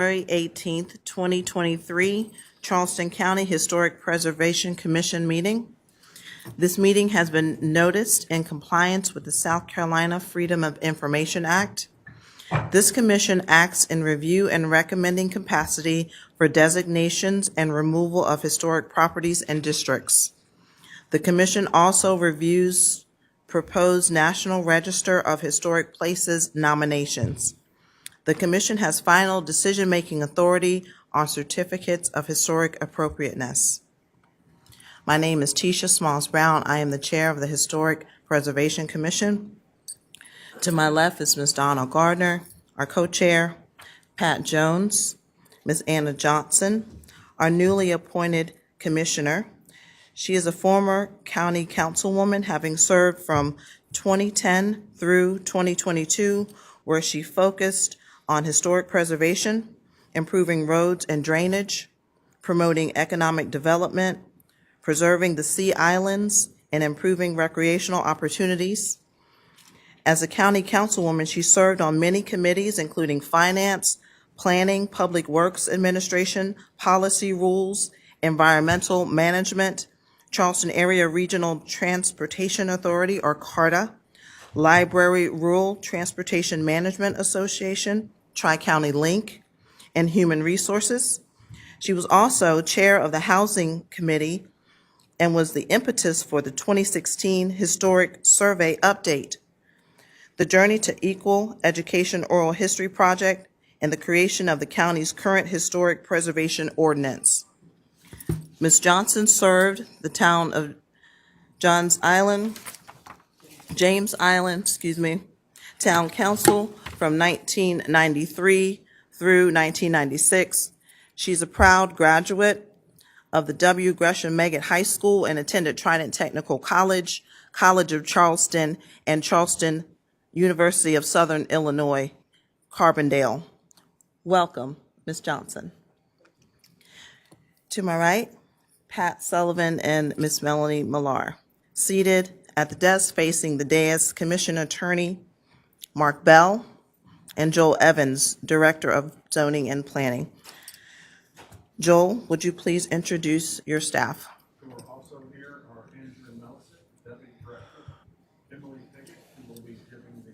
February 18th, 2023, Charleston County Historic Preservation Commission meeting. This meeting has been noticed in compliance with the South Carolina Freedom of Information Act. This commission acts in review and recommending capacity for designations and removal of historic properties and districts. The commission also reviews proposed National Register of Historic Places nominations. The commission has final decision-making authority on certificates of historic appropriateness. My name is Tisha Smalls-Brown. I am the chair of the Historic Preservation Commission. To my left is Ms. Donna Gardner, our co-chair, Pat Jones, Ms. Anna Johnson, our newly appointed commissioner. She is a former county councilwoman, having served from 2010 through 2022, where she focused on historic preservation, improving roads and drainage, promoting economic development, preserving the sea islands, and improving recreational opportunities. As a county councilwoman, she served on many committees, including finance, planning, public works administration, policy rules, environmental management, Charleston Area Regional Transportation Authority, or CARTA, Library Rural Transportation Management Association, Tri-County Link, and Human Resources. She was also chair of the Housing Committee and was the impetus for the 2016 Historic Survey Update, the Journey to Equal Education Oral History Project, and the creation of the county's current Historic Preservation Ordinance. Ms. Johnson served the town of James Island, Town Council from 1993 through 1996. She's a proud graduate of the W. Gresham Meggett High School and attended Trident Technical College, College of Charleston, and Charleston University of Southern Illinois, Carbondale. Welcome, Ms. Johnson. To my right, Pat Sullivan and Ms. Melanie Millar. Seated at the desk facing the dais, Commission Attorney Mark Bell and Joel Evans, Director of Zoning and Planning. Joel, would you please introduce your staff? Who are also here are Andrew Nelson, Deputy Director, Emily Pickett, who will be giving the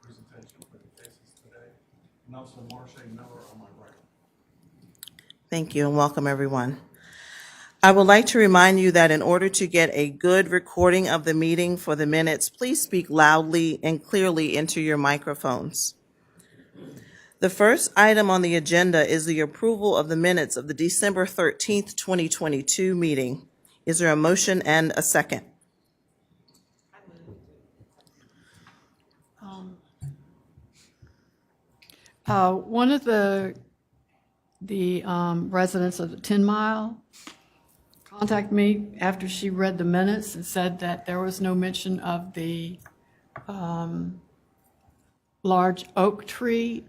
presentation for the cases today, and also Marsha Miller on my right. Thank you and welcome everyone. I would like to remind you that in order to get a good recording of the meeting for the minutes, please speak loudly and clearly into your microphones. The first item on the agenda is the approval of the minutes of the December 13th, 2022 meeting. Is there a motion and a second? One of the residents of the 10 Mile contacted me after she read the minutes and said that there was no mention of the large oak tree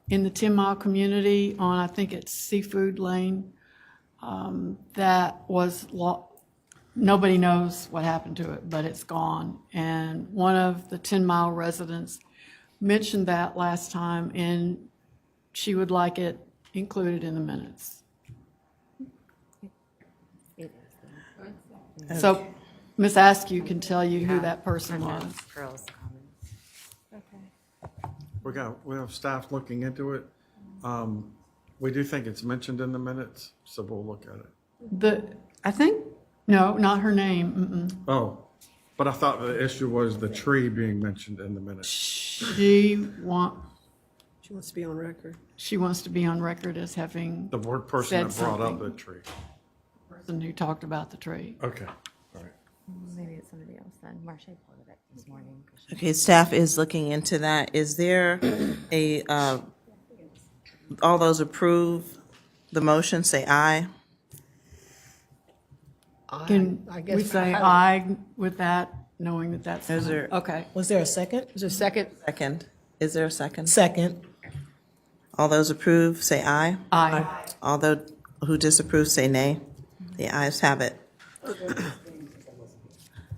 in the 10 Mile community on, I think it's Seafood Lane. That was, nobody knows what happened to it, but it's gone. And one of the 10 Mile residents mentioned that last time, and she would like it included in the minutes. So Ms. Askew can tell you who that person was. We have staff looking into it. We do think it's mentioned in the minutes, so we'll look at it. I think, no, not her name. Oh, but I thought the issue was the tree being mentioned in the minutes. She wants to be on record. She wants to be on record as having The word person that said brought up something. the tree. the person who talked about the tree. Okay, all right. Maybe it's somebody else then. Marsha pulled it up this morning. Okay, staff is looking into that. Is there all those approve the motion, say aye. Can I guess we say I- aye with that, knowing that that's Is fine? there- Okay. Was there a second? Is there a second? Second. Is there a second? Second. All those approve, say aye. Aye. All those who disapprove, say nay. The ayes have it.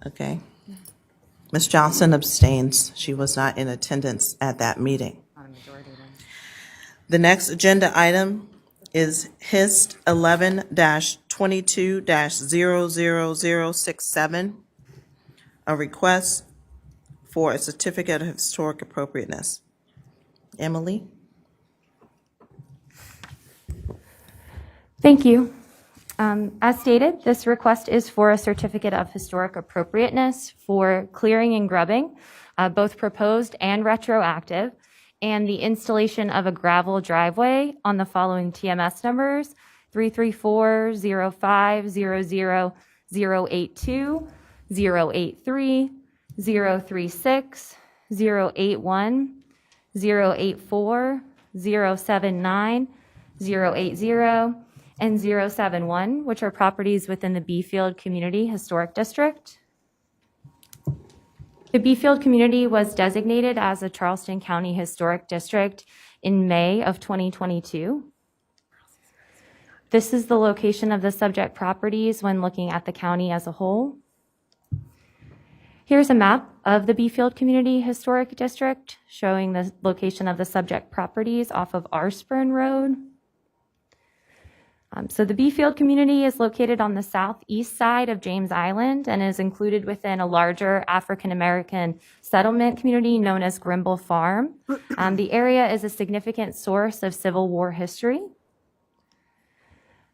Okay. Ms. Johnson abstains. She was not in attendance at that meeting. On a majority then. The next agenda item is HIST 11-22-00067, a request for a certificate of historic appropriateness. Emily? Thank you. As stated, this request is for a certificate of historic appropriateness for clearing and grubbing, both proposed and retroactive, and the installation of a gravel driveway on the following TMS numbers: 334-05-00-082, 083, 036, 081, 084, 079, 080, and 071, which are properties within the Beefield Community Historic District. The Beefield community was designated as a Charleston County Historic District in May of 2022. This is the location of the subject properties when looking at the county as a whole. Here's a map of the Beefield Community Historic District showing the location of the subject properties off of Arspern Road. So the Beefield community is located on the southeast side of James Island and is included within a larger African-American settlement community known as Grimble Farm. The area is a significant source of Civil War history.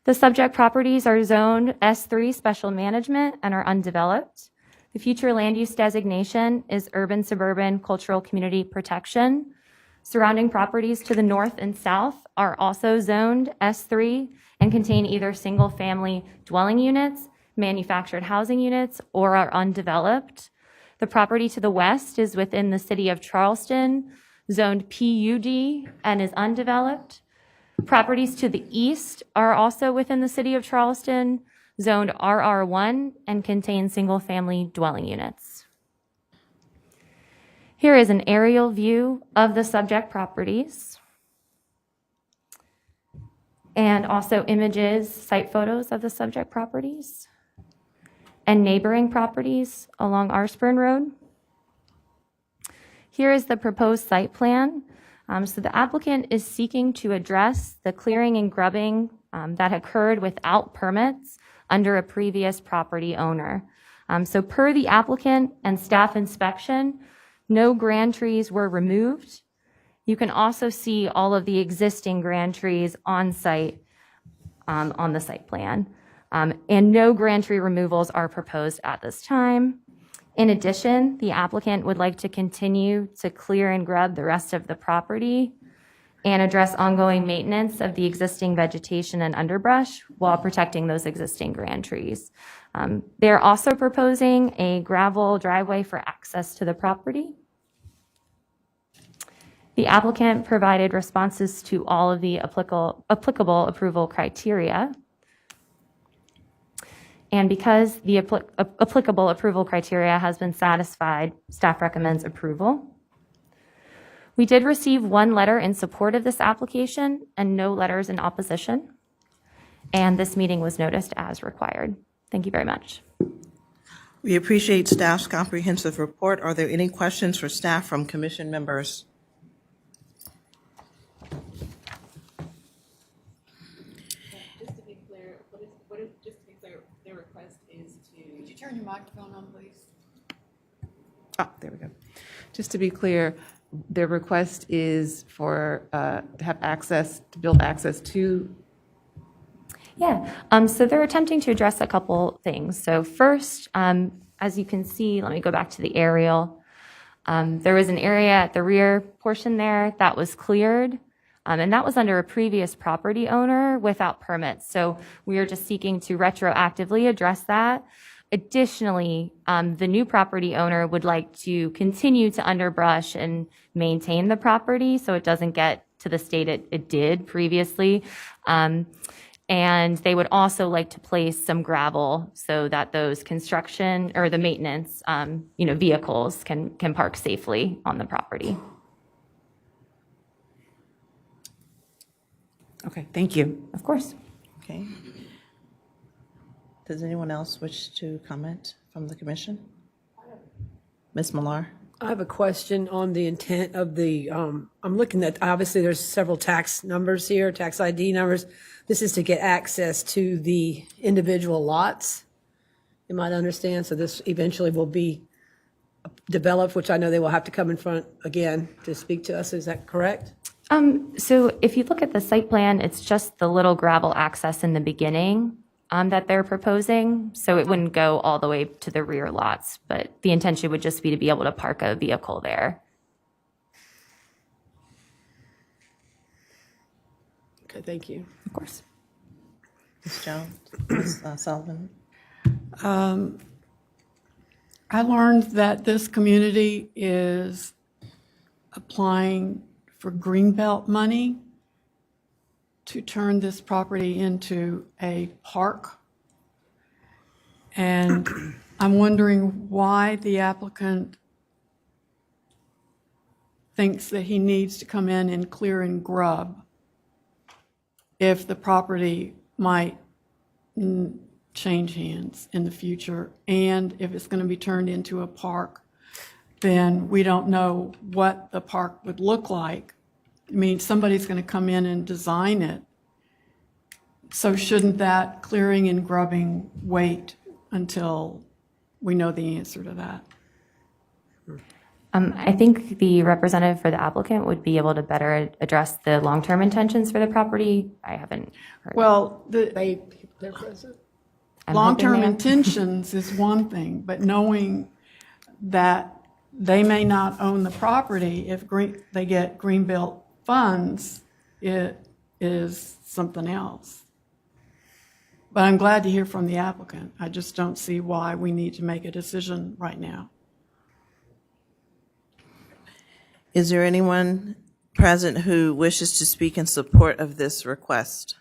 The subject properties are zoned S3 Special Management and are undeveloped. The future land use designation is Urban Suburban Cultural Community Protection. Surrounding properties to the north and south are also zoned S3 and contain either single-family dwelling units, manufactured housing units, or are undeveloped. The property to the west is within the city of Charleston, zoned PUD, and is undeveloped. Properties to the east are also within the city of Charleston, zoned RR1, and contain single-family dwelling units. Here is an aerial view of the subject properties, and also images, site photos of the subject properties and neighboring properties along Arspern Road. Here is the proposed site plan. So the applicant is seeking to address the clearing and grubbing that occurred without permits under a previous property owner. So per the applicant and staff inspection, no grand trees were removed. You can also see all of the existing grand trees on site on the site plan. And no grand tree removals are proposed at this time. In addition, the applicant would like to continue to clear and grub the rest of the property and address ongoing maintenance of the existing vegetation and underbrush while protecting those existing grand trees. They're also proposing a gravel driveway for access to the property. The applicant provided responses to all of the applicable approval criteria. And because the applicable approval criteria has been satisfied, staff recommends approval. We did receive one letter in support of this application and no letters in opposition. And this meeting was noticed as required. Thank you very much. We appreciate staff's comprehensive report. Are there any questions for staff from commission members? Just to be clear, their request is to... Could you turn your microphone on, please? Oh, there we go. Just to be clear, their request is for to have access, to build access to. Yeah, so they're attempting to address a couple things. So first, as you can see, let me go back to the aerial. There was an area at the rear portion there that was cleared, and that was under a previous property owner without permits. So we are just seeking to retroactively address that. Additionally, the new property owner would like to continue to underbrush and maintain the property so it doesn't get to the state it did previously. And they would also like to place some gravel so that those construction or the maintenance, vehicles can park safely on the property. Okay, thank you. Of course. Okay. Does anyone else wish to comment from the commission? Ms. Millar? I have a question on the intent of the, I'm looking at, obviously, there's several tax numbers here, tax ID numbers. This is to get access to the individual lots, you might understand. So this eventually will be developed, which I know they will have to come in front again to speak to us. Is that correct? So if you look at the site plan, it's just the little gravel access in the beginning that they're proposing. So it wouldn't go all the way to the rear lots, but the intention would just be to be able to park a vehicle there. Okay, thank you. Of course. Ms. Jones, Ms. Sullivan. I learned that this community is applying for Greenbelt money to turn this property into a park. And I'm wondering why the applicant thinks that he needs to come in and clear and grub if the property might change hands in the future, and if it's going to be turned into a park, then we don't know what the park would look like. I mean, somebody's going to come in and design it. So shouldn't that clearing and grubbing wait until we know the answer to that? I think the representative for the applicant would be able to better address the long-term intentions for the property. I haven't heard. Well, they're present. I'm hoping Long-term they are. intentions is one thing, but knowing that they may not own the property if they get Greenbelt funds, it is something else. But I'm glad to hear from the applicant. I just don't see why we need to make a decision right now. Is there anyone present who wishes to speak in support of this request?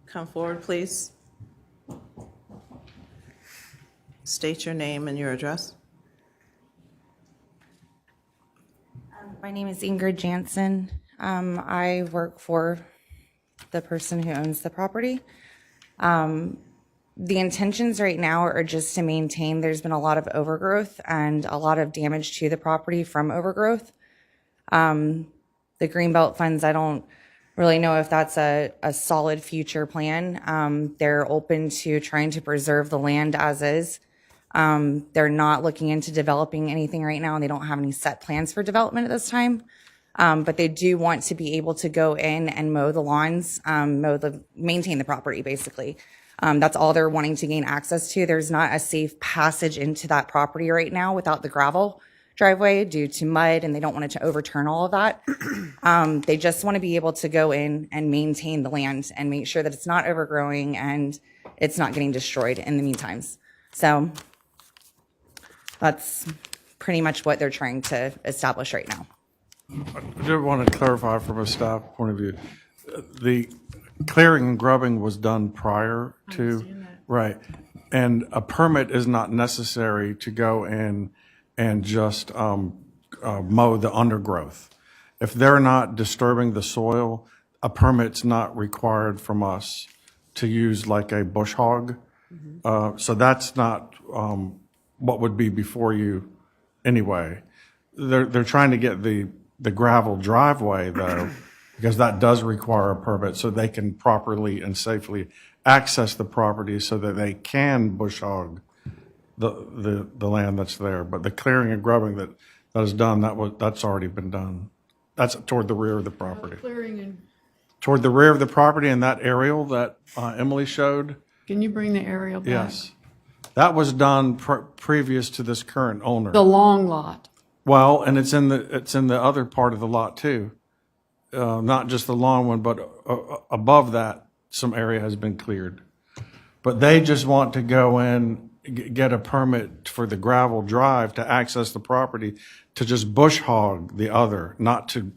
Come forward, please. State your name and your address. My name is Ingrid Jansen. I work for the person who owns the property. The intentions right now are just to maintain. There's been a lot of overgrowth and a lot of damage to the property from overgrowth. The Greenbelt funds, I don't really know if that's a solid future plan. They're open to trying to preserve the land as is. They're not looking into developing anything right now, and they don't have any set plans for development at this time. But they do want to be able to go in and mow the lawns, maintain the property, basically. That's all they're wanting to gain access to. There's not a safe passage into that property right now without the gravel driveway due to mud, and they don't want it to overturn all of that. They just want to be able to go in and maintain the land and make sure that it's not overgrowing and it's not getting destroyed in the meantimes. So that's pretty much what they're trying to establish right now. I do want to clarify from a staff point of view. The clearing and grubbing was done prior to, right. And a permit is not necessary to go in and just mow the undergrowth. If they're not disturbing the soil, a permit's not required from us to use like a bush hog. So that's not what would be before you anyway. They're trying to get the gravel driveway though, because that does require a permit so they can properly and safely access the property so that they can bush hog the land that's there. But the clearing and grubbing that is done, that's already been done. That's toward the rear of the property. Clearing and, Toward the rear of the property and that aerial that Emily showed, can you bring the aerial back? yes. That was done previous to this current owner. The long lot. Well, and it's in the other part of the lot too. Not just the long one, but above that, some area has been cleared. But they just want to go in, get a permit for the gravel drive to access the property, to just bush hog the other, not to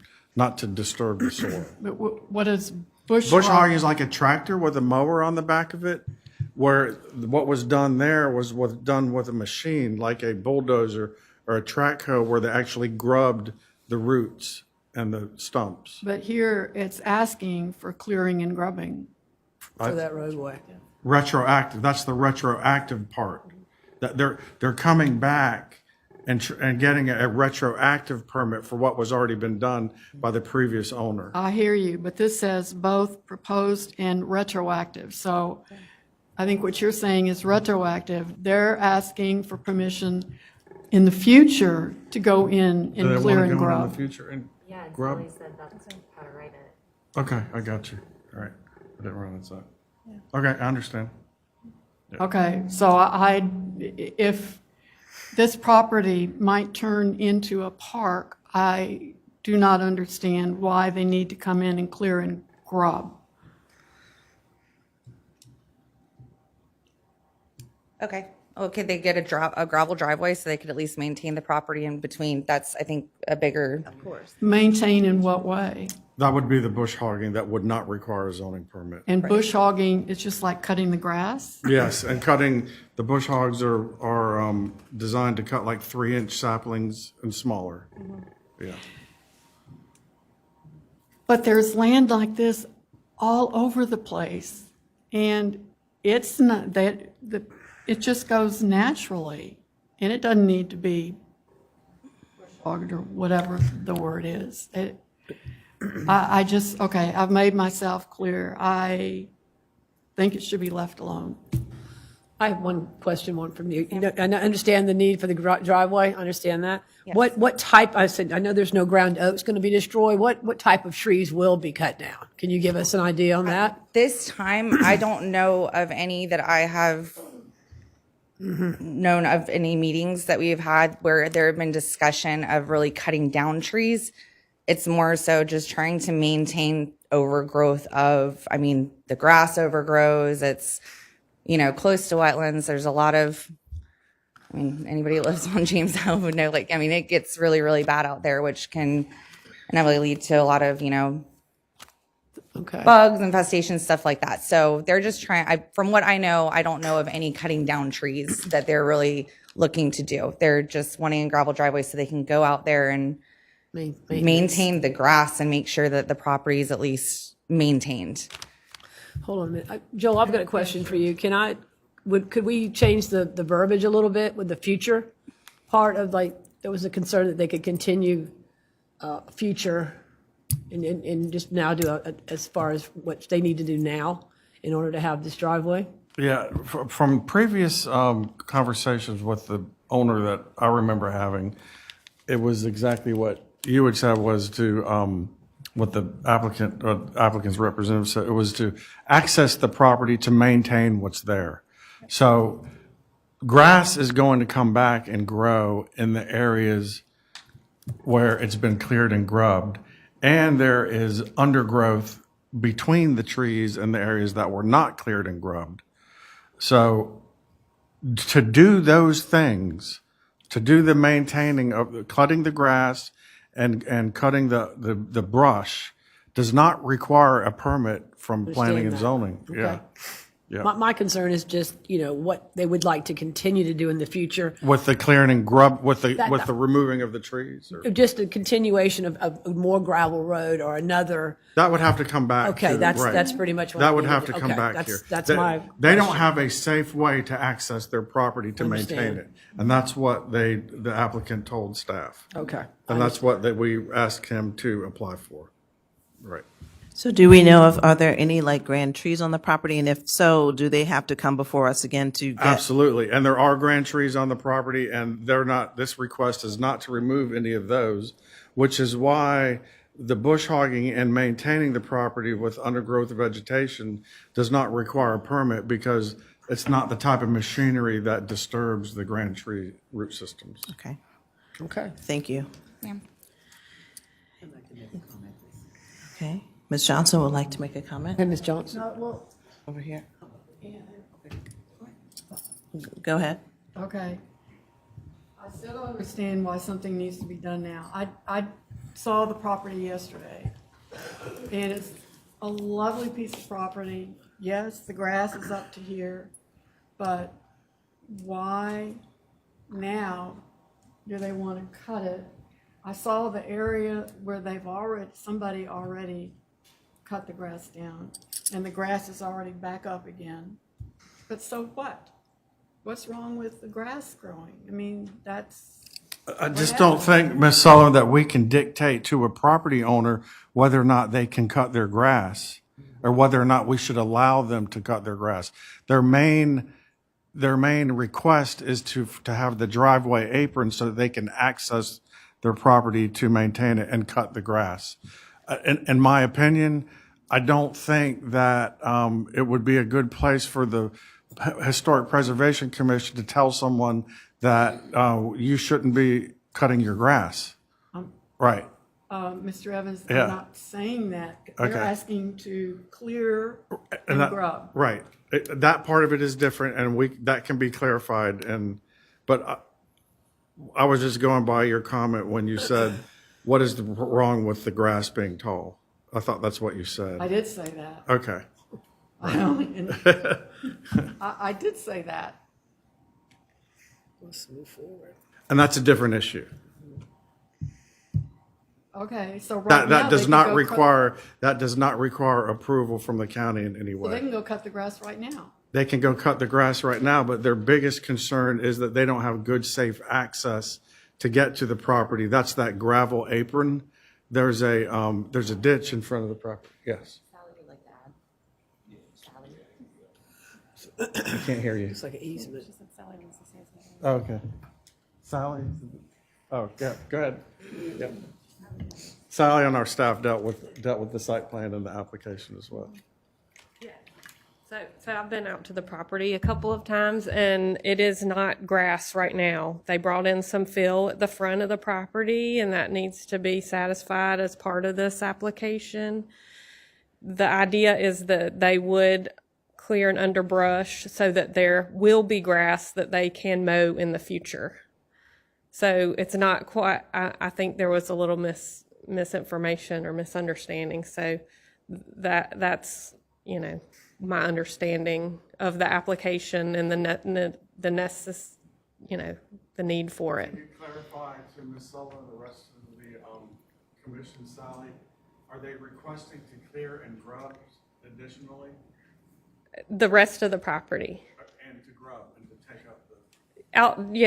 disturb the soil. But what is bush Bush hog? hog is like a tractor with a mower on the back of it, where what was done there was done with a machine, like a bulldozer or a track hoe, where they actually grubbed the roots and the stumps. But here it's asking for clearing and grubbing. For that roadway. Retroactive, that's the retroactive part. That they're coming back and getting a retroactive permit for what was already been done by the previous owner. I hear you, but this says both proposed and retroactive. So I think what you're saying is retroactive. They're asking for permission in the future to go in Do they and clear want to and go in the grub. future and Yeah, and grub? Sally said that's how to write it. Okay, I got you. All right. I didn't realize that. Okay, I understand. Okay, so if this property might turn into a park, I do not understand why they need to come in and clear and grub. Okay. Okay, they get a gravel driveway so they could at least maintain the property in between. That's, I think, a bigger. Of course. Maintain in what way? That would be the bush hogging that would not require a zoning permit. And bush hogging, it's just like cutting the grass? Yes, and the bush hogs are designed to cut like 3-inch saplings and smaller. Yeah. But there's land like this all over the place, and it's not that it just goes naturally, and it doesn't need to be hogged or whatever the word is. I just, okay, I've made myself clear. I think it should be left alone. I have one question from you. You know, I understand the need for the driveway. I understand that. Yes. What type, I said, I know there's no ground oaks going to be destroyed. What type of trees will be cut down? Can you give us an idea on that? This time, I don't know of any that I have known of any meetings that we've had where there have been discussion of really cutting down trees. It's more so just trying to maintain overgrowth of, I mean, the grass overgrows. It's, close to wetlands. There's a lot of, anybody who lives on James Hill would know, it gets really, really bad out there, which can inevitably lead to a lot of, Okay. bugs, infestations, stuff like that. So they're just trying, from what I know, I don't know of any cutting down trees that they're really looking to do. They're just wanting a gravel driveway so they can go out there and maintain the grass and make sure that the property is at least maintained. Hold on a minute. Joel, I've got a question for you. Could we change the verbiage a little bit with the future part of, there was a concern that they could continue future and just now do as far as what they need to do now in order to have this driveway? Yeah, from previous conversations with the owner that I remember having, it was exactly what you had said was to, what the applicant's representative said, it was to access the property to maintain what's there. So grass is going to come back and grow in the areas where it's been cleared and grubbed, and there is undergrowth between the trees and the areas that were not cleared and grubbed. So to do those things, to do the maintaining of cutting the grass and cutting the brush does not require a permit from planning and that. zoning. Okay. Yeah. Yeah. My concern is just, what they would like to continue to do in the future. With the clearing and grub, with the removing of the trees, or Just a continuation of more gravel road or another. that would have to come back. Okay, to- that's right. pretty much what That I would needed. have to come Okay, back that's- here. that's They- my They don't question. have a safe way to access their property to maintain Understand. it, and that's what the applicant told staff, Okay. and that's what we asked him to apply for. Right. So do we know are there any grand trees on the property? And if so, do they have to come before us again to get? Absolutely. And there are grand trees on the property, and this request is not to remove any of those, which is why the bush hogging and maintaining the property with undergrowth vegetation does not require a permit, because it's not the type of machinery that disturbs the grand tree root systems. Okay, Okay. thank you. Ma'am. Okay, Ms. Johnson would like to make a comment Hey, Ms. Johnson. over here. Go ahead. Okay. I still don't understand why something needs to be done now. I saw the property yesterday, and it's a lovely piece of property. Yes, the grass is up to here, but why now do they want to cut it? I saw the area where somebody already cut the grass down, and the grass is already back up again. But so what? what's wrong with the grass growing? I mean, that's, I just don't think, Ms. Sullivan, that we can dictate to a property owner whether or not they can cut their grass or whether or not we should allow them to cut their grass. Their main request is to have the driveway apron so that they can access their property to maintain it and cut the grass. In my opinion, I don't think that it would be a good place for the Historic Preservation Commission to tell someone that you shouldn't be cutting your grass. Right. Mr. Evans, Yeah. they're not saying that. They're Okay. asking to clear and that- grub. Right. That part of it is different, and that can be clarified. But I was just going by your comment when you said, "What is wrong with the grass being tall?" I thought that's what you said. I did say that. Okay. I did say that. And that's a different issue. Okay, so right now That they does can not go require approval from the county in any Well, they way. can go cut the grass right now. They can go cut the grass right now, but their biggest concern is that they don't have good, safe access to get to the property. That's that gravel apron. There's a ditch in front of the property. Yes. I can't hear you. It's like an easement. Oh, okay. Sally? Oh, yeah, go ahead. Yep. Sally on our staff dealt with the site plan and the application as well. So I've been out to the property a couple of times, and it is not grass right now. They brought in some fill at the front of the property, and that needs to be satisfied as part of this application. The idea is that they would clear an underbrush so that there will be grass that they can mow in the future. So it's not quite, I think there was a little misinformation or misunderstanding. So that's, my understanding of the application and the need for it. Can you clarify to Ms. Sullivan and the rest of the commission, Sally, are they requesting to clear and grub additionally? The rest of the property. And to grub and to take up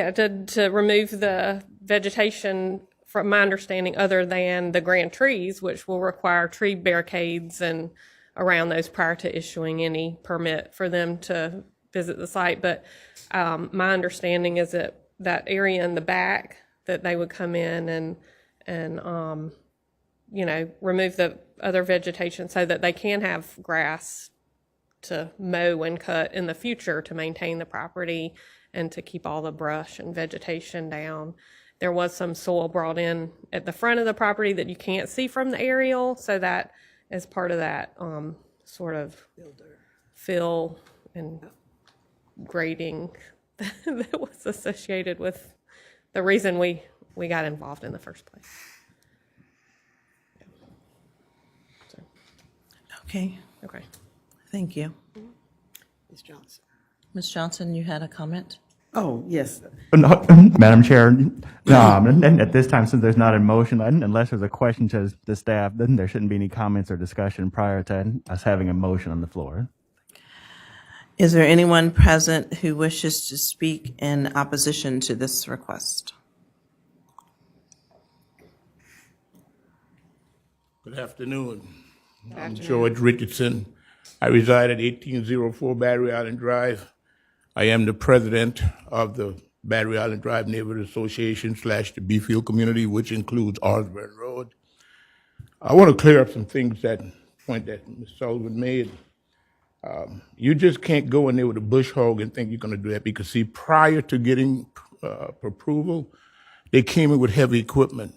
the... To remove the vegetation, from my understanding, other than the grand trees, which will require tree barricades and around those prior to issuing any permit for them to visit the site. But my understanding is that that area in the back, that they would come in and remove the other vegetation so that they can have grass to mow and cut in the future to maintain the property and to keep all the brush and vegetation down. There was some soil brought in at the front of the property that you can't see from the aerial, so that as part of that sort of fill and grading that was associated with the reason we got involved in the first place. Okay, Okay. thank you. Ms. Johnson. Ms. Johnson, you had a comment? Oh, yes. No, Madam Chair, and at this time, since there's not a motion, unless there's a question to the staff, then there shouldn't be any comments or discussion prior to us having a motion on the floor. Is there anyone present who wishes to speak in opposition to this request? Good afternoon. I'm George Richardson. I reside at 1804 Battery Island Drive. I am the president of the Battery Island Drive Neighborhood Association / the Beefield community, which includes Osborne Road. I want to clear up some things, that point that Ms. Sullivan made. You just can't go in there with a bush hog and think you're going to do that, because, see, prior to getting approval, they came in with heavy equipment,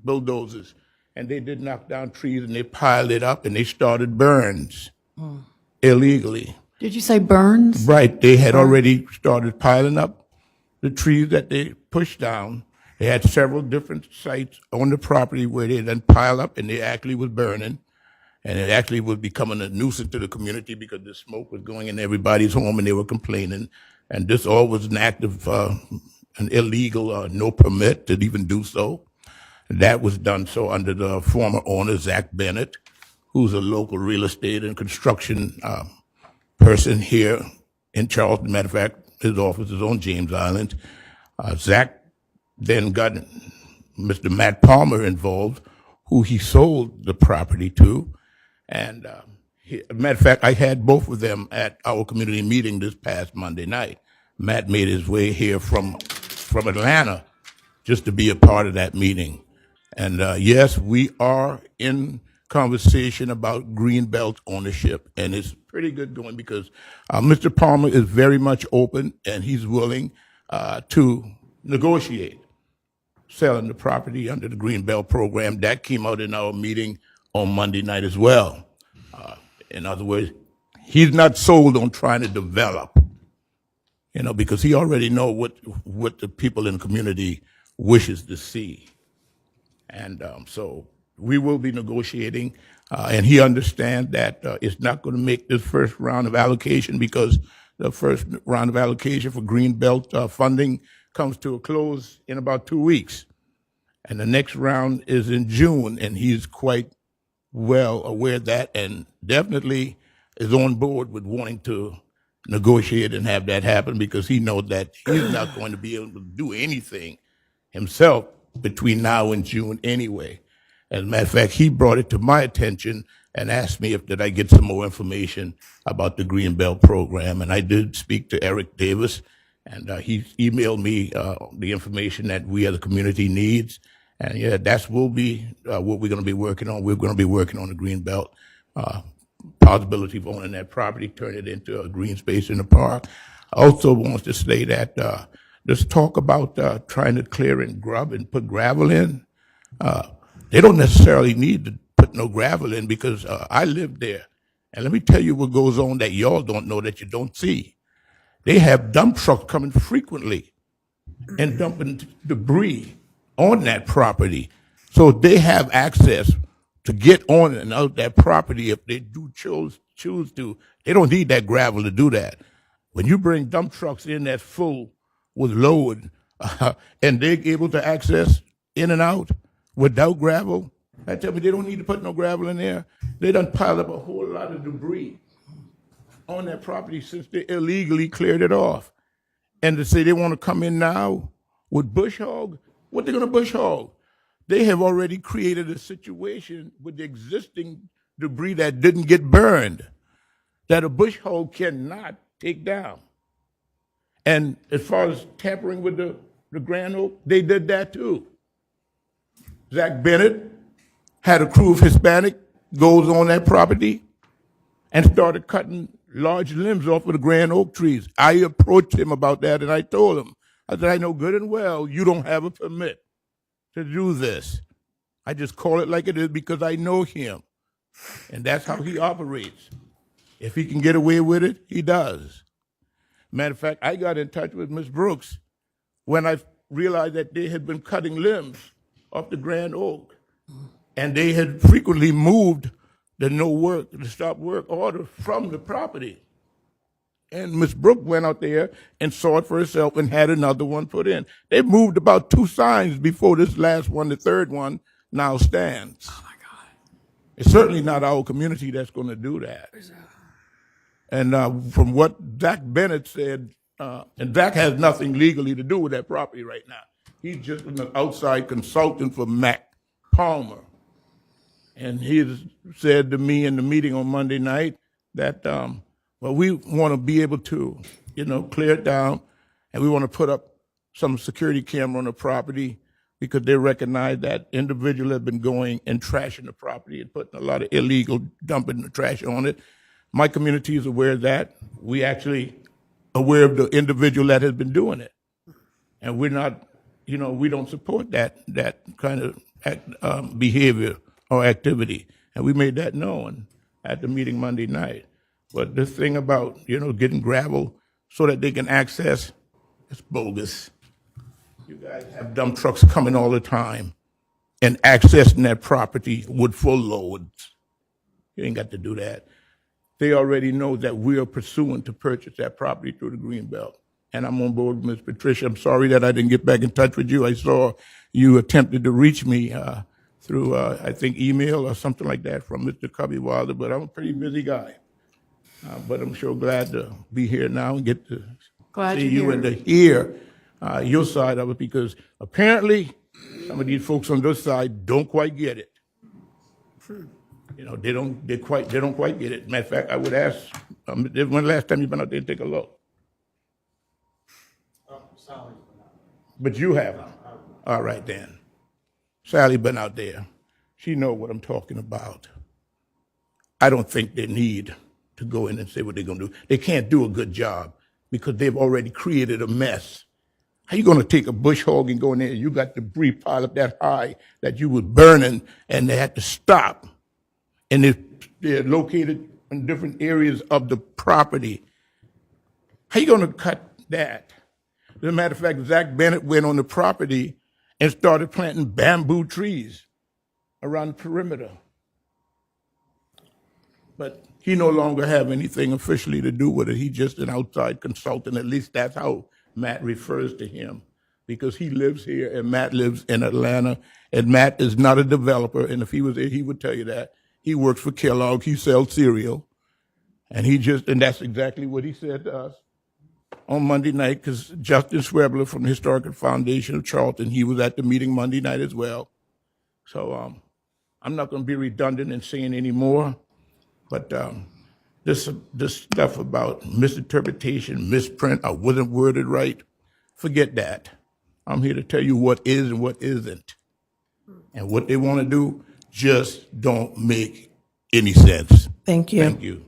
bulldozers, and they did knock down trees and they piled it up and they started burns illegally. Did you say Burns? Right, they had already started piling up the trees that they pushed down. They had several different sites on the property where they then pile up, and they actually was burning. And it actually was becoming a nuisance to the community because the smoke was going in everybody's home and they were complaining. And this all was an act of an illegal, no permit to even do so. And that was done so under the former owner, Zach Bennett, who's a local real estate and construction person here in Charleston. Matter of fact, his office is on James Island. Zach then got Mr. Matt Palmer involved, who he sold the property to. And matter of fact, I had both of them at our community meeting this past Monday night. Matt made his way here from Atlanta just to be a part of that meeting. And yes, we are in conversation about Greenbelt ownership, and it's pretty good going because Mr. Palmer is very much open and he's willing to negotiate selling the property under the Greenbelt program. That came out in our meeting on Monday night as well. In other words, he's not sold on trying to develop, because he already know what the people in the community wishes to see. And so we will be negotiating, and he understands that it's not going to make this first round of allocation because the first round of allocation for Greenbelt funding comes to a close in about 2 weeks. And the next round is in June, and he's quite well aware of that and definitely is on board with wanting to negotiate and have that happen because he knows that he's not going to be able to do anything himself between now and June anyway. As a matter of fact, he brought it to my attention and asked me did I get some more information about the Greenbelt program. And I did speak to Eric Davis, and he emailed me the information that we as a community needs. And yeah, will be what we're going to be working on. We're going to be working on the Greenbelt possibility of owning that property, turn it into a green space in the park. I also want to say that let's talk about trying to clear and grub and put gravel in. They don't necessarily need to put no gravel in because I live there. And let me tell you what goes on that y'all don't know that you don't see. They have dump trucks coming frequently and dumping debris on that property. So they have access to get on and out that property if they do choose to. They don't need that gravel to do that. When you bring dump trucks in that's full with load and they're able to access in and out without gravel, I tell me they don't need to put no gravel in there. They done piled up a whole lot of debris on that property since they illegally cleared it off. And to say they want to come in now with bush hog, what they going to bush hog? They have already created a situation with the existing debris that didn't get burned that a bush hog cannot take down. And as far as tampering with the Grand Oak, they did that too. Zach Bennett had a crew of Hispanic goes on that property and started cutting large limbs off of the Grand Oak trees. I approached him about that and I told him, I said, I know good and well you don't have a permit to do this. I just call it like it is because I know him. And that's how he operates. If he can get away with it, he does. Matter of fact, I got in touch with Ms. Brooks when I realized that they had been cutting limbs off the Grand Oak. And they had frequently moved the stop work order from the property. And Ms. Brooks went out there and saw it for herself and had another one put in. They moved about 2 signs before this last one, the third one, now stands. Oh, my God. It's certainly not our community that's going to do that. And from what Zach Bennett said, and Zach has nothing legally to do with that property right now. He's just an outside consultant for Matt Palmer. And he has said to me in the meeting on Monday night that, well, we want to be able to, clear it down, and we want to put up some security camera on the property because they recognize that individual has been going and trashing the property and putting a lot of illegal dumping the trash on it. My community is aware of that. We actually aware of the individual that has been doing it. And we're not, we don't support that kind of behavior or activity. And we made that known at the meeting Monday night. But this thing about, getting gravel so that they can access, it's bogus. You guys have dump trucks coming all the time and accessing that property with full loads. You ain't got to do that. They already know that we are pursuing to purchase that property through the Greenbelt. And I'm on board with Ms. Patricia. I'm sorry that I didn't get back in touch with you. I saw you attempted to reach me through, I think, email or something like that from Mr. Cubby Wilder, but I'm a pretty busy guy. But I'm sure glad to be here now and get to Glad see you're you and here. to hear your side of it, because apparently some of these folks on this side don't quite get it. You know, they don't quite get it. Matter of fact, I would ask, when the last time you been out there to take a look? But you haven't. All right then. Sally been out there. She know what I'm talking about. I don't think they need to go in and say what they're going to do. They can't do a good job because they've already created a mess. How you going to take a bush hog and go in there and you got debris piled up that high that you was burning and they had to stop? And they're located in different areas of the property. How you going to cut that? As a matter of fact, Zach Bennett went on the property and started planting bamboo trees around the perimeter. But he no longer have anything officially to do with it. He's just an outside consultant. At least that's how Matt refers to him, because he lives here and Matt lives in Atlanta, and Matt is not a developer. And if he was there, he would tell you that. He works for Kellogg. He sells cereal. And that's exactly what he said to us on Monday night, because Justin Swebler from the Historical Foundation of Charleston, he was at the meeting Monday night as well. So I'm not going to be redundant in saying any more, but this stuff about misinterpretation, misprint, I wasn't worded right, forget that. I'm here to tell you what is and what isn't. And what they want to do just don't make any sense. Thank you. Thank you.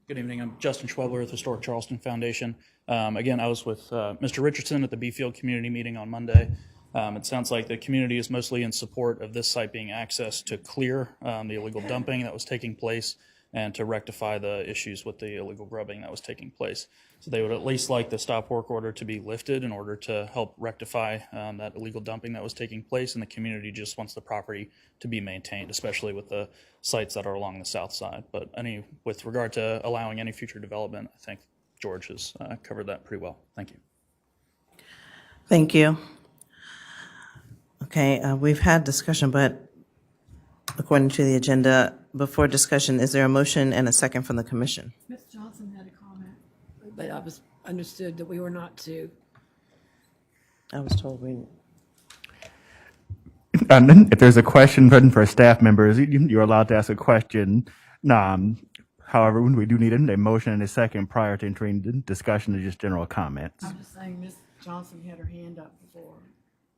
Good evening. I'm Justin Schwebler with the Historic Charleston Foundation. Again, I was with Mr. Richardson at the Beefield community meeting on Monday. It sounds like the community is mostly in support of this site being accessed to clear the illegal dumping that was taking place and to rectify the issues with the illegal grubbing that was taking place. So they would at least like the stop work order to be lifted in order to help rectify that illegal dumping that was taking place, and the community just wants the property to be maintained, especially with the sites that are along the south side. But with regard to allowing any future development, I think George has covered that pretty well. Thank you. Thank you. Okay, we've had discussion, but according to the agenda, before discussion, is there a motion and a second from the commission? Ms. Johnson had a comment. But I was understood that we were not to. I was told we, If there's a question written for staff members, you're allowed to ask a question. However, we do need a motion and a second prior to entering the discussion to just general comments. I'm just saying Ms. Johnson had her hand up before.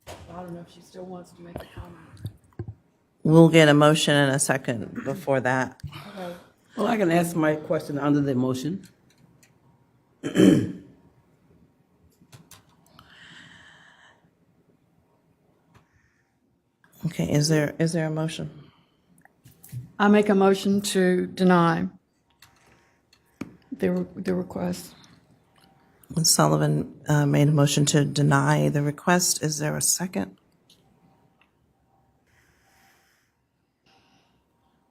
So I don't know if she still wants to make a comment. we'll get a motion and a second before that. Well, I can ask my question under the motion. Okay, is there a motion? I make a motion to deny the request. Ms. Sullivan made a motion to deny the request. Is there a second?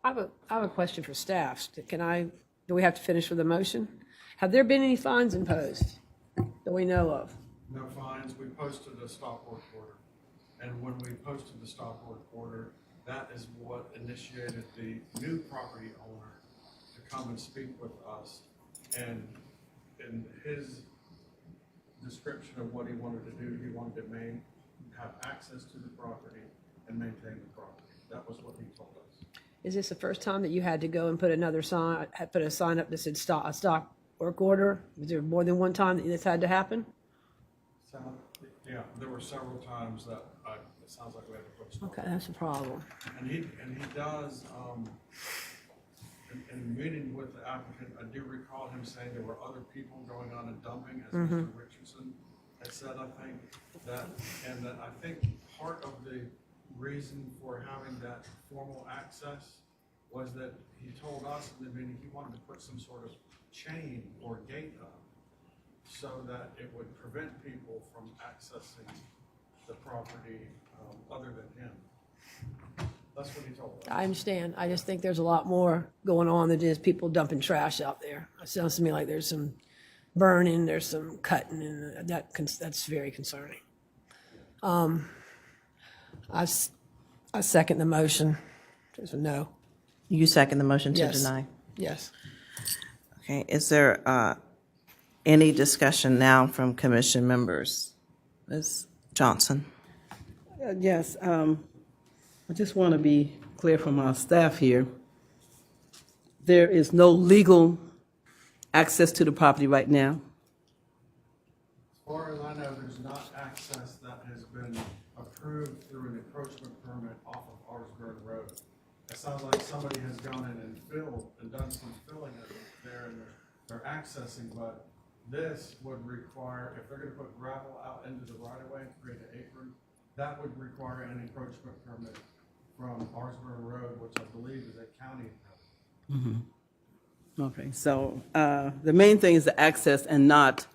I have a question for staff. Do we have to finish with the motion? Have there been any fines imposed that we know of? No fines. We posted a stop work order. And when we posted the stop work order, that is what initiated the new property owner to come and speak with us. And in his description of what he wanted to do, he wanted to have access to the property and maintain the property. That was what he told us. Is this the first time that you had to go and put a sign up that said a stop work order? Was there more than one time that this had to happen? Yeah, there were several times that it sounds like we had to put a stop. Okay, that's a problem. And he does, in meeting with the applicant, I do recall him saying there were other people going on and dumping, as Mr. Richardson had said, I think, that I think part of the reason for having that formal access was that he told us in the meeting he wanted to put some sort of chain or gate up so that it would prevent people from accessing the property other than him. That's what he told us. I understand. I just think there's a lot more going on than just people dumping trash out there. It sounds to me like there's some burning, there's some cutting, and that's very concerning. I second the motion. There's a no. You second the motion to Yes. deny? Yes. Okay, is there any discussion now from commission members? Ms. Johnson? Yes, I just want to be clear from our staff here. There is no legal access to the property right now. As far as I know, there's not access that has been approved through an encroachment permit off of Arsburn Road. It sounds like somebody has gone in and filled and done some filling there, and they're accessing, but this would require, if they're gonna put gravel out into the right of way and create an apron, that would require an encroachment permit from Arsburn Road, which I believe is a county. Okay, so the main thing is the access and not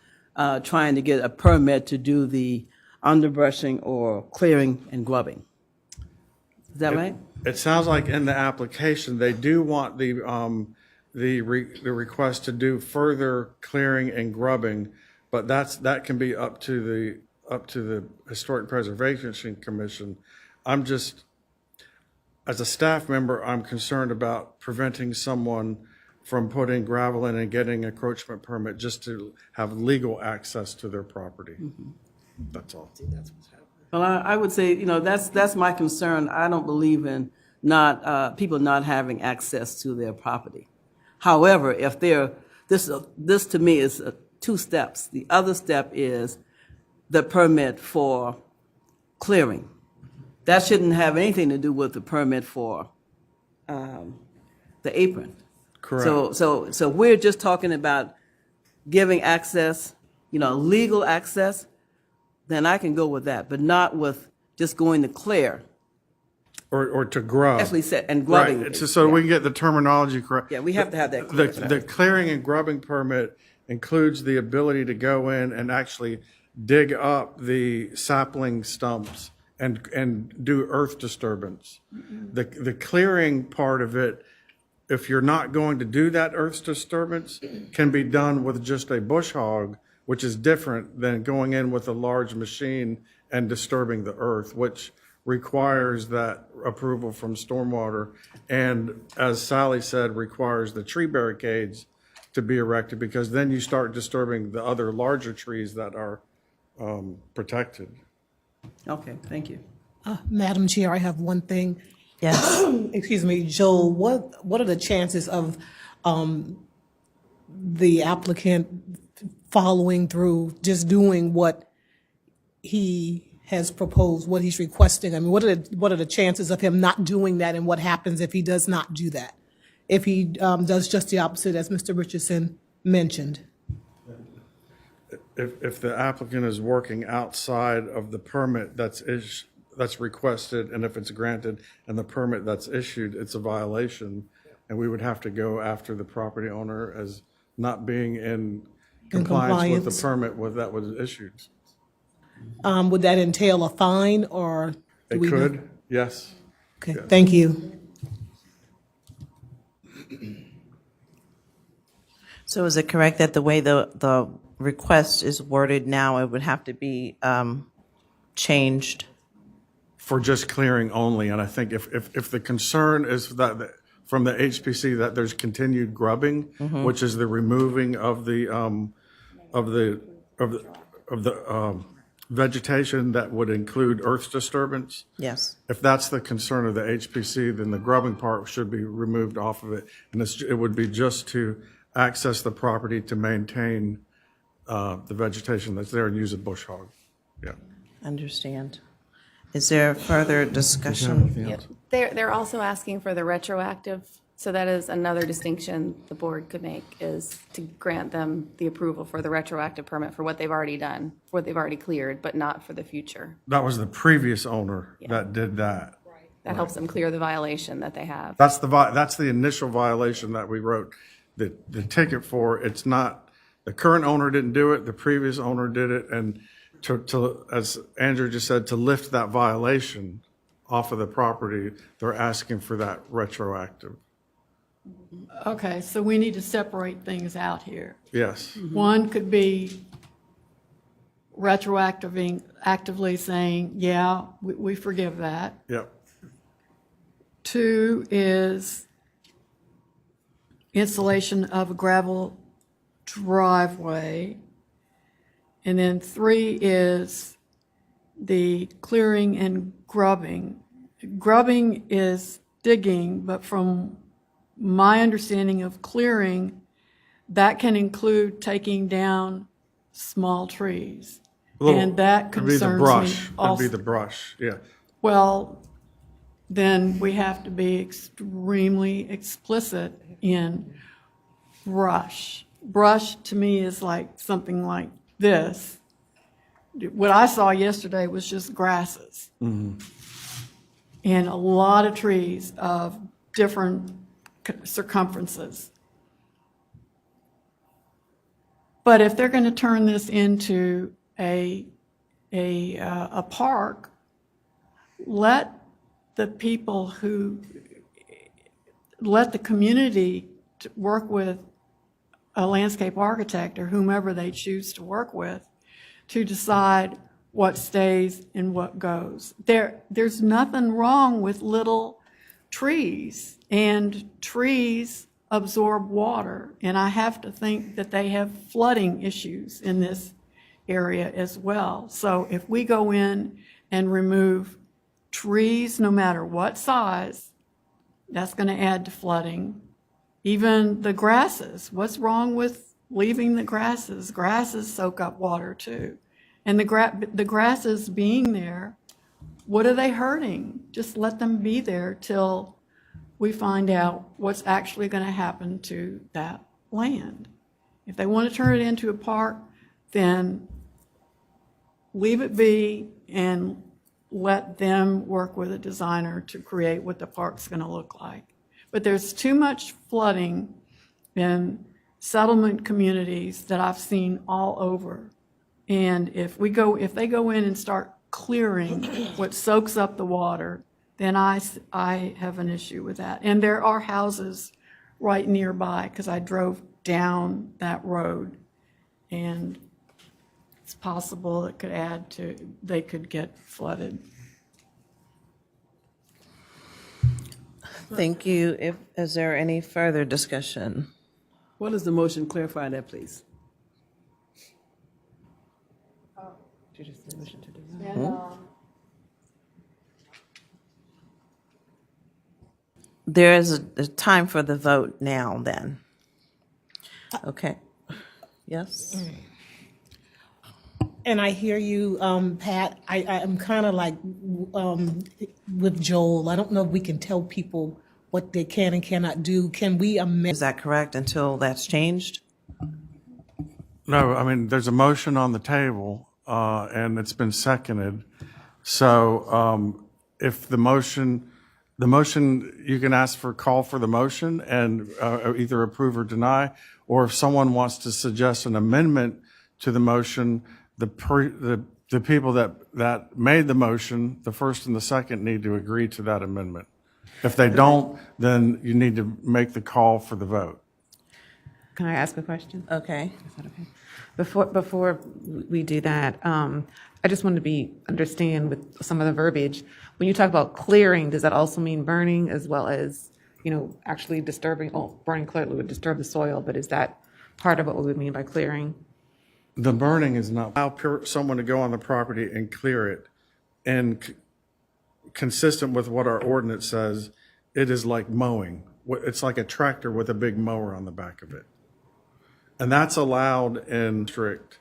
trying to get a permit to do the underbrushing or clearing and grubbing. Is that right? It sounds like in the application, they do want the request to do further clearing and grubbing, but that can be up to the Historic Preservation Commission. I'm just, as a staff member, I'm concerned about preventing someone from putting gravel in and getting an encroachment permit just to have legal access to their property. That's all. Well, I would say, that's my concern. I don't believe in people not having access to their property. However, if this to me is two steps. The other step is the permit for clearing. That shouldn't have anything to do with the permit for the apron. Correct. So we're just talking about giving access, legal access, then I can go with that, but not with just going to clear. Or to grub. Actually said, and grubbing. Right, so we can get the terminology correct. Yeah, we have to have that clear. The clearing and grubbing permit includes the ability to go in and actually dig up the sapling stumps and do earth disturbance. The clearing part of it, if you're not going to do that earth disturbance, can be done with just a bush hog, which is different than going in with a large machine and disturbing the earth, which requires that approval from stormwater. And as Sally said, requires the tree barricades to be erected, because then you start disturbing the other larger trees that are protected. Okay, thank you. Madam Chair, I have one thing. Yes. Excuse me, Joel, what are the chances of the applicant following through, just doing what he has proposed, what he's requesting? I mean, what are the chances of him not doing that, and what happens if he does not do that? If he does just the opposite, as Mr. Richardson mentioned? If the applicant is working outside of the permit that's requested, and if it's granted, and the permit that's issued, it's a violation, and we would have to go after the property owner as not being in compliance with the permit that was issued. Would that entail a fine, or? It could, yes. Okay, Yes. thank you. So is it correct that the way the request is worded now, it would have to be changed? For just clearing only, and I think if the concern is that from the HPC that there's continued grubbing, which is the removing of the vegetation that would include earth disturbance. Yes. If that's the concern of the HPC, then the grubbing part should be removed off of it, and it would be just to access the property to maintain the vegetation that's there and use a bush hog. Yeah. Understand. Is there further discussion? They're also asking for the retroactive, so that is another distinction the board could make, is to grant them the approval for the retroactive permit for what they've already done, for what they've already cleared, but not for the future. That was the previous owner that did that. That helps them clear the violation that they have. That's the initial violation that we wrote the ticket for. It's not, the current owner didn't do it, the previous owner did it, and to as Andrew just said, to lift that violation off of the property, they're asking for that retroactive. Okay, so we need to separate things out here. Yes. One could be actively saying, yeah, we forgive that. Yep. Two is installation of a gravel driveway. And then 3 is the clearing and grubbing. Grubbing is digging, but from my understanding of clearing, that can include taking down small trees. And that It'd be the concerns me brush. It'd also. be the brush, yeah. Well, then we have to be extremely explicit in brush. Brush to me is like something like this. What I saw yesterday was just grasses. And a lot of trees of different circumferences. But if they're going to turn this into a park, let the community work with a landscape architect or whomever they choose to work with to decide what stays and what goes. There's nothing wrong with little trees, and trees absorb water, and I have to think that they have flooding issues in this area as well. So if we go in and remove trees, no matter what size, that's going to add to flooding. Even the grasses, what's wrong with leaving the grasses? Grasses soak up water too. And the grasses being there, what are they hurting? Just let them be there till we find out what's actually going to happen to that land. If they want to turn it into a park, then leave it be and let them work with a designer to create what the park's going to look like. But there's too much flooding in settlement communities that I've seen all over. And if they go in and start clearing what soaks up the water, then I have an issue with that. And there are houses right nearby, because I drove down that road, and it's possible it could add to, they could get flooded. Thank you. Is there any further discussion? What is the motion? Clarify that, please. There is a time for the vote now, then. Okay. Yes? And I hear you, Pat. I'm kind of like with Joel. I don't know if we can tell people what they can and cannot do. Can we amend? Is that correct until that's changed? No, I mean, there's a motion on the table, and it's been seconded. So if the motion, you can ask for a call for the motion and either approve or deny, or if someone wants to suggest an amendment to the motion, the people that made the motion, the first and the second, need to agree to that amendment. If they don't, then you need to make the call for the vote. Can I ask a question? Okay. Is that okay? Before we do that, I just wanted to understand with some of the verbiage. When you talk about clearing, does that also mean burning as well as, actually disturbing? Oh, burning clearly would disturb the soil, but is that part of what we would mean by clearing? The burning is not allow someone to go on the property and clear it, and consistent with what our ordinance says, it is like mowing. It's like a tractor with a big mower on the back of it. And that's allowed in strict.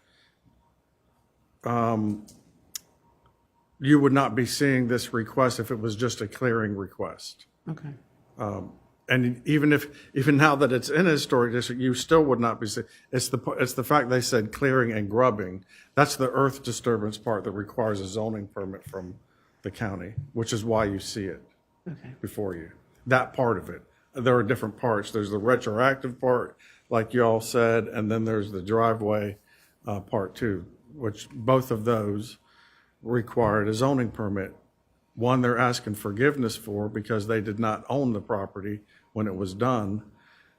You would not be seeing this request if it was just a clearing request. Okay. And even now that it's in a historic district, you still would not be seeing. It's the fact they said clearing and grubbing. That's the earth disturbance part that requires a zoning permit from the county, which is why you see it before you. That part of it. There are different parts. There's the retroactive part, like you all said, and then there's the driveway part too, which both of those required a zoning permit. One they're asking forgiveness for because they did not own the property when it was done,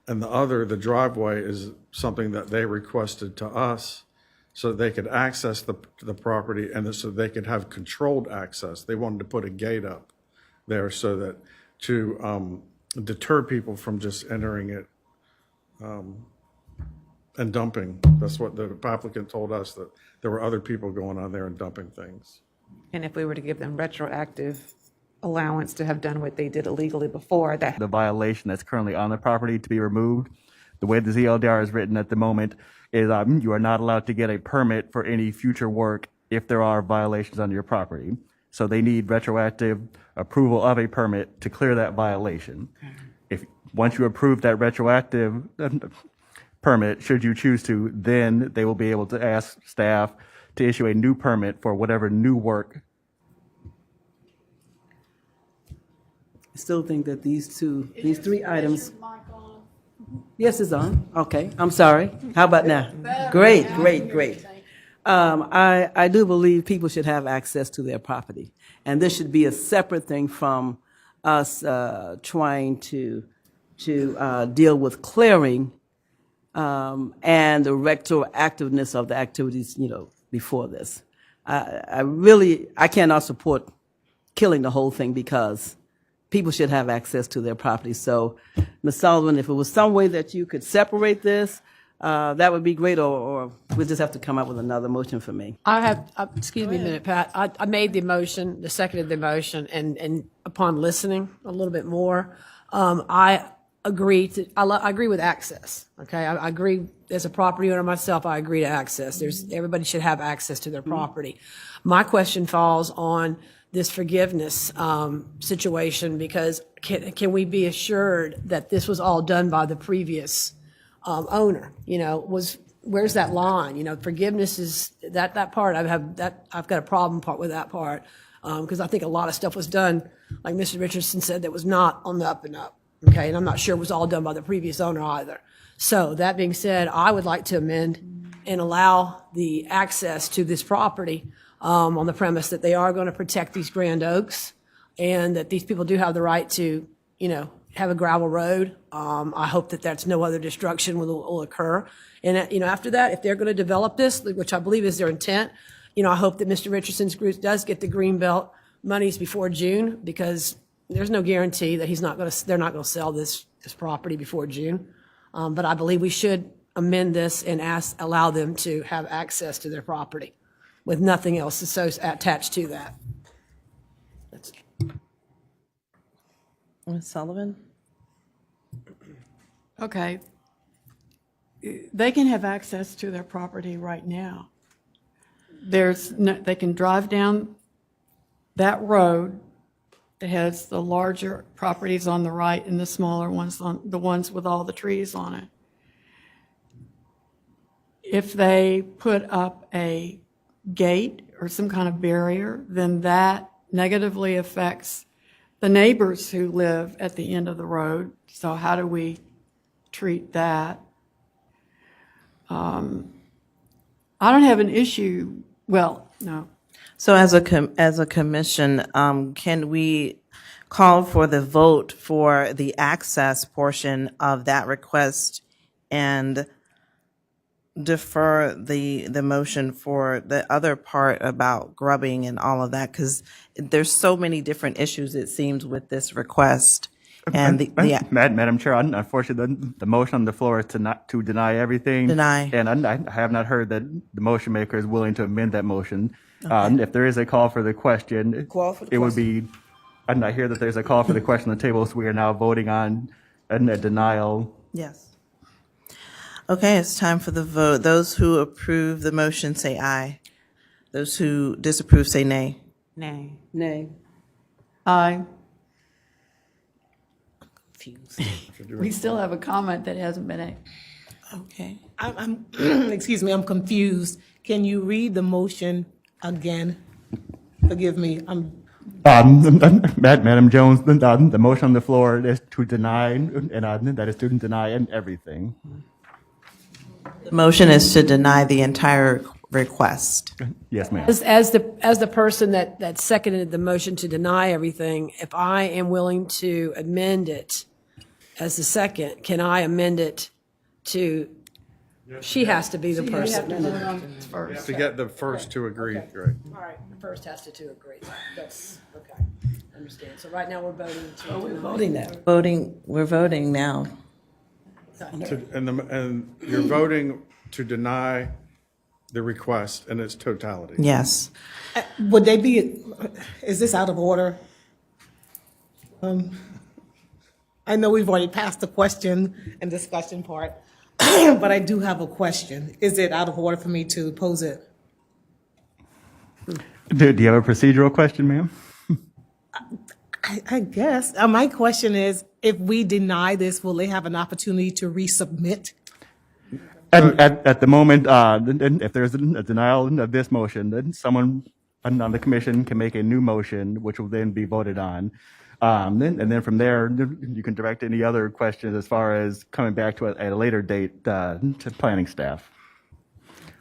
and the other, the driveway, is something that they requested to us so that they could access the property and so they could have controlled access. They wanted to put a gate up there so that to deter people from just entering it and dumping. That's what the applicant told us, that there were other people going on there and dumping things. And if we were to give them retroactive allowance to have done what they did illegally before, that The violation that's currently on the property to be removed. The way the ZLDR is written at the moment is you are not allowed to get a permit for any future work if there are violations on your property. So they need retroactive approval of a permit to clear that violation. Once you approve that retroactive permit, should you choose to, then they will be able to ask staff to issue a new permit for whatever new work. I still think that these three items. Yes, it's on. Okay, I'm sorry. How about now? Great. I do believe people should have access to their property. And this should be a separate thing from us trying to deal with clearing and the retroactiveness of the activities, before this. I cannot support killing the whole thing because people should have access to their property. So, Ms. Sullivan, if it was some way that you could separate this, that would be great, or we'll just have to come up with another motion for me. Excuse me a minute, Pat. I made the motion, seconded the motion, and upon listening a little bit more, I agree with access. Okay, I agree as a property owner myself. I agree to access. Everybody should have access to their property. My question falls on this forgiveness situation, because can we be assured that this was all done by the previous owner? Where's that line? Forgiveness is that part. I've got a problem with that part, because I think a lot of stuff was done, like Mr. Richardson said, that was not on the up and up. Okay, and I'm not sure it was all done by the previous owner either. So that being said, I would like to amend and allow the access to this property on the premise that they are going to protect these grand oaks, and that these people do have the right to, have a gravel road. I hope that that's no other destruction will occur. And, after that, if they're going to develop this, which I believe is their intent, I hope that Mr. Richardson's group does get the Greenbelt monies before June, because there's no guarantee that they're not going to sell this property before June. But I believe we should amend this and allow them to have access to their property with nothing else attached to that. Ms. Sullivan? Okay. They can have access to their property right now. They can drive down that road that has the larger properties on the right and the smaller ones, the ones with all the trees on it. If they put up a gate or some kind of barrier, then that negatively affects the neighbors who live at the end of the road. So how do we treat that? I don't have an issue. Well, no. So as a commission, can we call for the vote for the access portion of that request and defer the motion for the other part about grubbing and all of that? Because there's so many different issues, it seems, with this request. And Madam Chair, unfortunately, the motion on the floor is to deny everything. Deny. And I have not heard that the motion maker is willing to amend that motion. If there is a call for the question, it would be, I did not hear that there's a call for the question on the table, so we are now voting on a denial. Yes. Okay, it's time for the vote. Those who approve the motion say aye. Those who disapprove say nay. nay. Nay. Aye. Confused. We still have a comment that hasn't been. Okay. I'm excuse me, I'm confused. Can you read the motion again? Forgive me, Madam Jones, the motion on the floor is to deny, and that is to deny and everything. The motion is to deny the entire request. Yes, ma'am. As the person that seconded the motion to deny everything, if I am willing to amend it as the second, can I amend it to, she has to be the person. To get the first to agree, right? All right, the first has to agree. That's, okay, understand. So right now we're voting to. Voting now. We're voting now. And you're voting to deny the request in its totality. Yes. Would they be, is this out of order? I know we've already passed the question and discussion part, but I do have a question. Is it out of order for me to pose it? Do you have a procedural question, ma'am? I guess. My question is, if we deny this, will they have an opportunity to resubmit? At the moment, then if there's a denial of this motion, then someone on the commission can make a new motion, which will then be voted on. And then from there, you can direct any other questions as far as coming back to it at a later date to planning staff.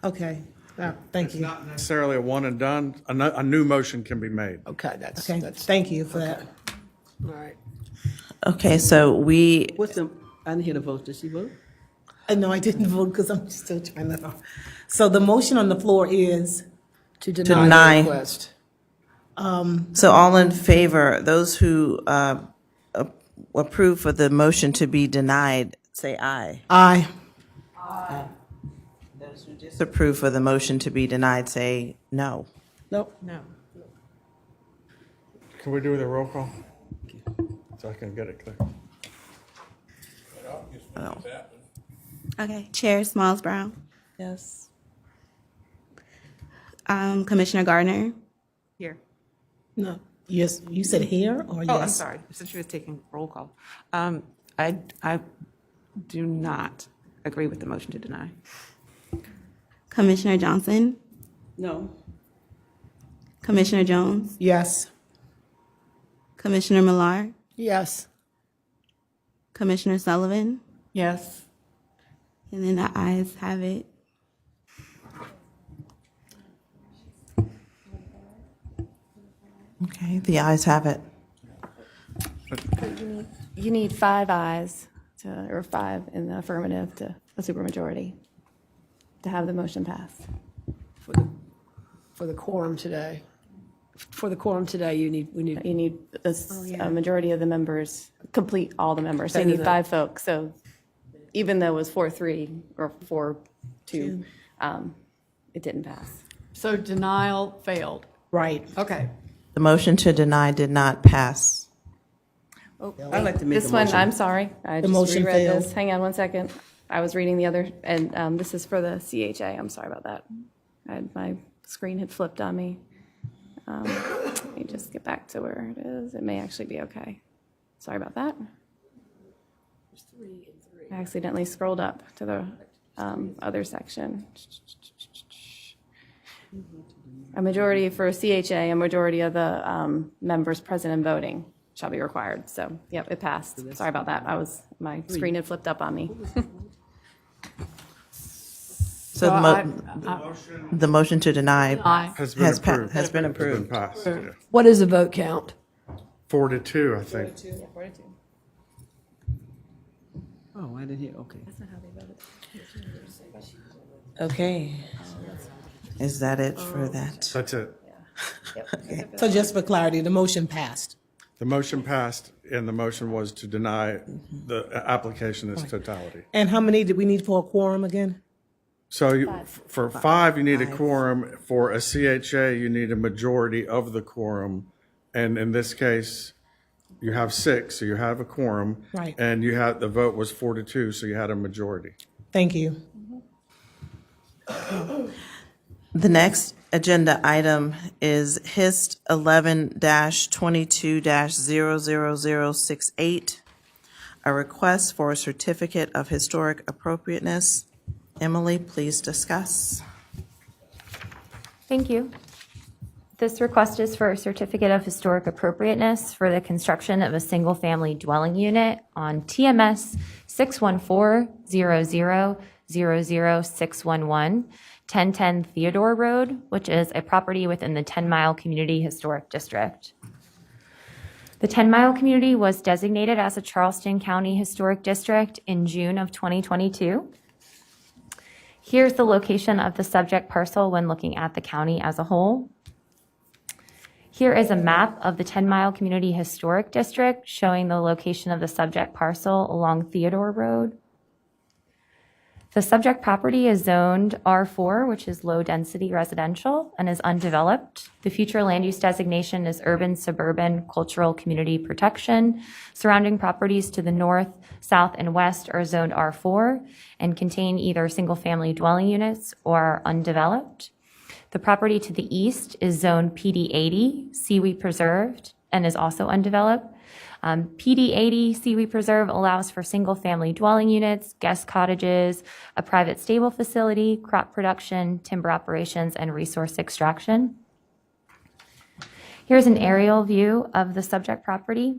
Okay, thank It's you. not necessarily a one and done. A new motion can be made. Okay, that's, Okay, thank you for that. all right. Okay, so we, What's the, I didn't hear the vote. Did she vote? No, I didn't vote because I'm still trying to. So the motion on the floor is, To deny. deny the request. so all in favor, those who approve for the motion to be denied, say aye. aye. Those who disapprove for the motion to be denied, say no. Nope. No. Can we do the roll call? So I can get it clear. No. Okay, Chair Smalls Brown, Yes. Commissioner Gardner, Here. No. Yes, you said here or yes? Oh, I'm sorry. Since she was taking roll call. I do not agree with the motion to deny. Commissioner Johnson, No. Commissioner Jones, Yes. Commissioner Millar, Yes. Commissioner Sullivan, Yes. and then the ayes have it. Okay, the ayes have it. You need 5 ayes to, or 5 in the affirmative to a supermajority to have the motion pass. For the quorum today. For the quorum today, we need, You need a majority of the members, complete all the members. So you need 5 folks. So even though it was 4-3 or 4-2, it didn't pass. So denial failed. Right. Okay. The motion to deny did not pass. I'd like to make a This one, motion. I'm sorry. I The just motion reread failed. this. Hang on one second. I was reading the other, and this is for the CHA. I'm sorry about that. My screen had flipped on me. Let me just get back to where it is. It may actually be okay. Sorry about that. I accidentally scrolled up to the other section. A majority for CHA, a majority of the members present and voting shall be required. So, yep, it passed. Sorry about that. My screen had flipped up on me. So the motion to deny Aye. Has been Has approved. has been approved. Passed. Yeah. what is the vote count? 4-2, I think. Oh, I didn't hear, okay. Okay. Is that it for that? That's it. So just for clarity, the motion passed. The motion passed, and the motion was to deny the application in its totality. And how many did we need for a quorum again? So for 5, you need a quorum. For a CHA, you need a majority of the quorum. And in this case, you have 6, so you have a quorum. Right. And the vote was 4-2, so you had a majority. Thank you. The next agenda item is HIST 11-22-00068, a request for a certificate of historic appropriateness. Emily, please discuss. Thank you. This request is for a certificate of historic appropriateness for the construction of a single-family dwelling unit on TMS 614-00-00611, 1010 Theodore Road, which is a property within the 10 Mile Community Historic District. The 10 Mile community was designated as a Charleston County Historic District in June of 2022. Here's the location of the subject parcel when looking at the county as a whole. Here is a map of the 10 Mile Community Historic District showing the location of the subject parcel along Theodore Road. The subject property is zoned R4, which is low-density residential and is undeveloped. The future land use designation is urban, suburban, cultural community protection. Surrounding properties to the north, south, and west are zoned R4 and contain either single-family dwelling units or are undeveloped. The property to the east is zoned PD80, seaweed preserved, and is also undeveloped. PD80 seaweed preserve allows for single-family dwelling units, guest cottages, a private stable facility, crop production, timber operations, and resource extraction. Here's an aerial view of the subject property.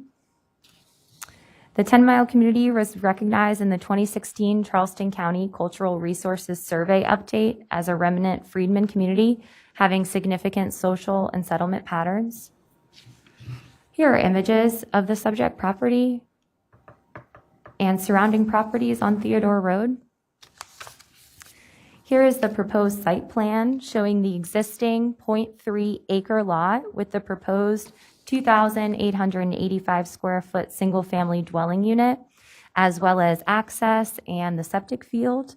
The 10-mile community was recognized in the 2016 Charleston County Cultural Resources Survey update as a remnant freedmen community having significant social and settlement patterns. Here are images of the subject property and surrounding properties on Theodore Road. Here is the proposed site plan showing the existing 0.3 acre lot with the proposed 2,885 square foot single family dwelling unit, as well as access and the septic field.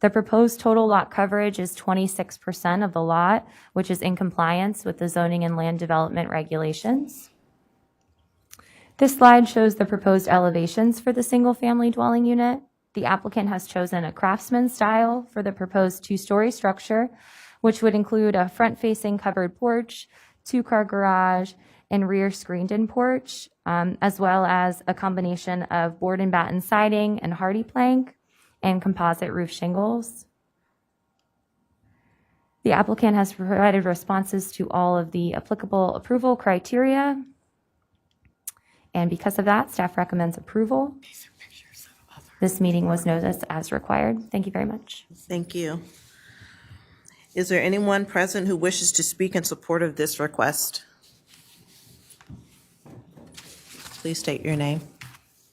The proposed total lot coverage is 26% of the lot, which is in compliance with the zoning and land development regulations. This slide shows the proposed elevations for the single-family dwelling unit. The applicant has chosen a craftsman style for the proposed two-story structure, which would include a front-facing covered porch, two-car garage, and rear screened-in porch, as well as a combination of board and batten siding and hardy plank and composite roof shingles. The applicant has provided responses to all of the applicable approval criteria. And because of that, staff recommends approval. This meeting was noticed as required. Thank you very much. Thank you. Is there anyone present who wishes to speak in support of this request? Please state your name.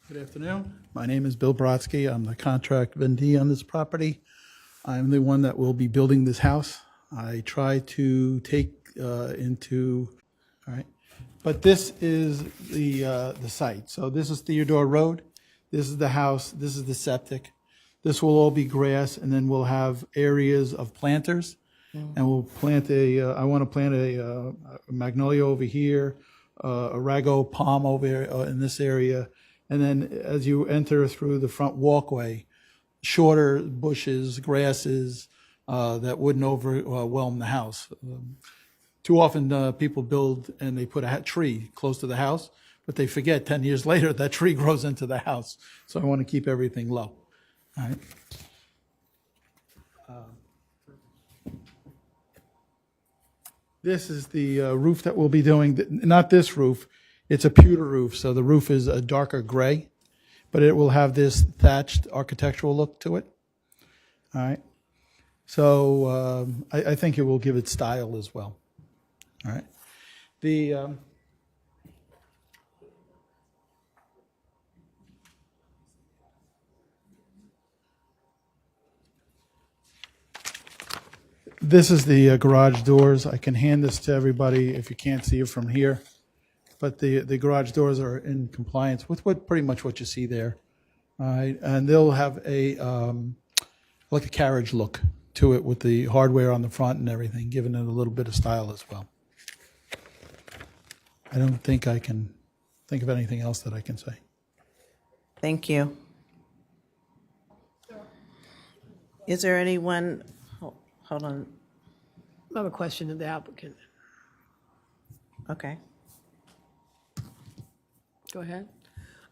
Good afternoon. My name is Bill Brodsky. I'm the contract vendee on this property. I'm the one that will be building this house. I try to take all right. But this is the site. So this is Theodore Road. This is the house. This is the septic. This will all be grass, and then we'll have areas of planters. And we'll plant I want to plant a magnolia over here, a rago palm over here, in this area. And then as you enter through the front walkway, shorter bushes, grasses that wouldn't overwhelm the house. Too often people build and they put a tree close to the house, but they forget 10 years later that tree grows into the house. So I want to keep everything low. All right. This is the roof that we'll be doing. Not this roof. It's a pewter roof, so the roof is a darker gray, but it will have this thatched architectural look to it. All right. So I think it will give it style as well. All right. This is the garage doors. I can hand this to everybody if you can't see it from here. But the garage doors are in compliance with pretty much what you see there. All right. And they'll have like a carriage look to it with the hardware on the front and everything, giving it a little bit of style as well. I don't think I can think of anything else that I can say. Thank you. Is there anyone, hold on, I have a question of the applicant. okay. Go ahead.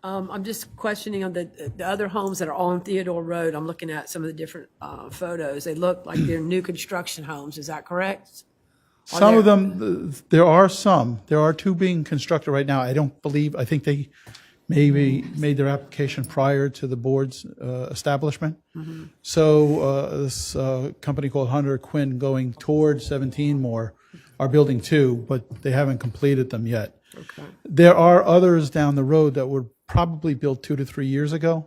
I'm just questioning on the other homes that are on Theodore Road. I'm looking at some of the different photos. They look like they're new construction homes. Is that correct? Some of them, there are some. There are two being constructed right now. I think they maybe made their application prior to the board's establishment. Mm-hmm. So this company called Hunter Quinn going toward 17 more are building two, but they haven't completed them yet. Okay. There are others down the road that were probably built 2 to 3 years ago.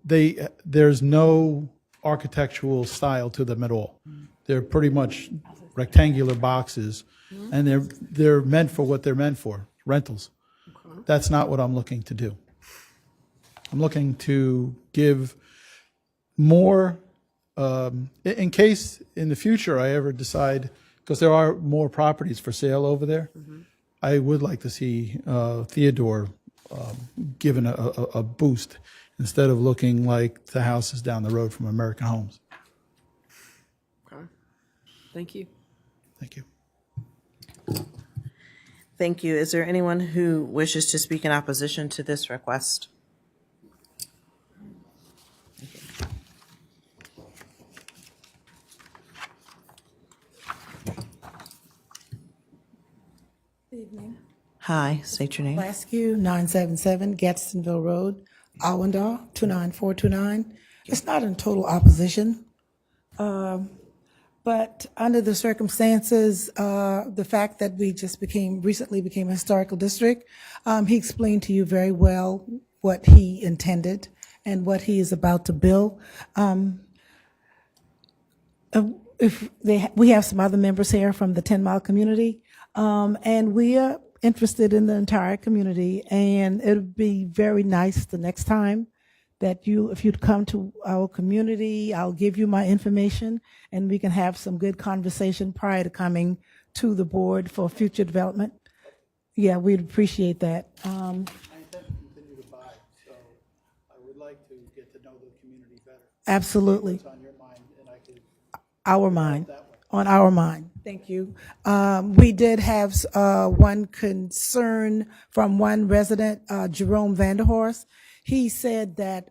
There's no architectural style to them at all. They're pretty much rectangular boxes, and they're meant for what they're meant for, rentals. Okay. That's not what I'm looking to do. I'm looking to give more In case in the future I ever decide, because there are more properties for sale over there, I would like to see Theodore given a boost instead of looking like the houses down the road from American Homes. Thank you. Thank you. Thank you. Is there anyone who wishes to speak in opposition to this request? Evening. Hi, state your name. Laskew, 977 Gadsdenville Road, Allendale, 29429. It's not in total opposition, but under the circumstances, the fact that we just recently became a historical district, he explained to you very well what he intended and what he is about to build. We have some other members here from the 10 Mile community, and we are interested in the entire community, and it would be very nice the next time that if you'd come to our community, I'll give you my information, and we can have some good conversation prior to coming to the board for future development. Yeah, we'd appreciate that. I intend to continue to buy, so I would like to get to know the community better. Absolutely. What's on your mind, and I could Our mind, on our mind. Thank you. We did have one concern from one resident, Jerome Vanderhorst. He said that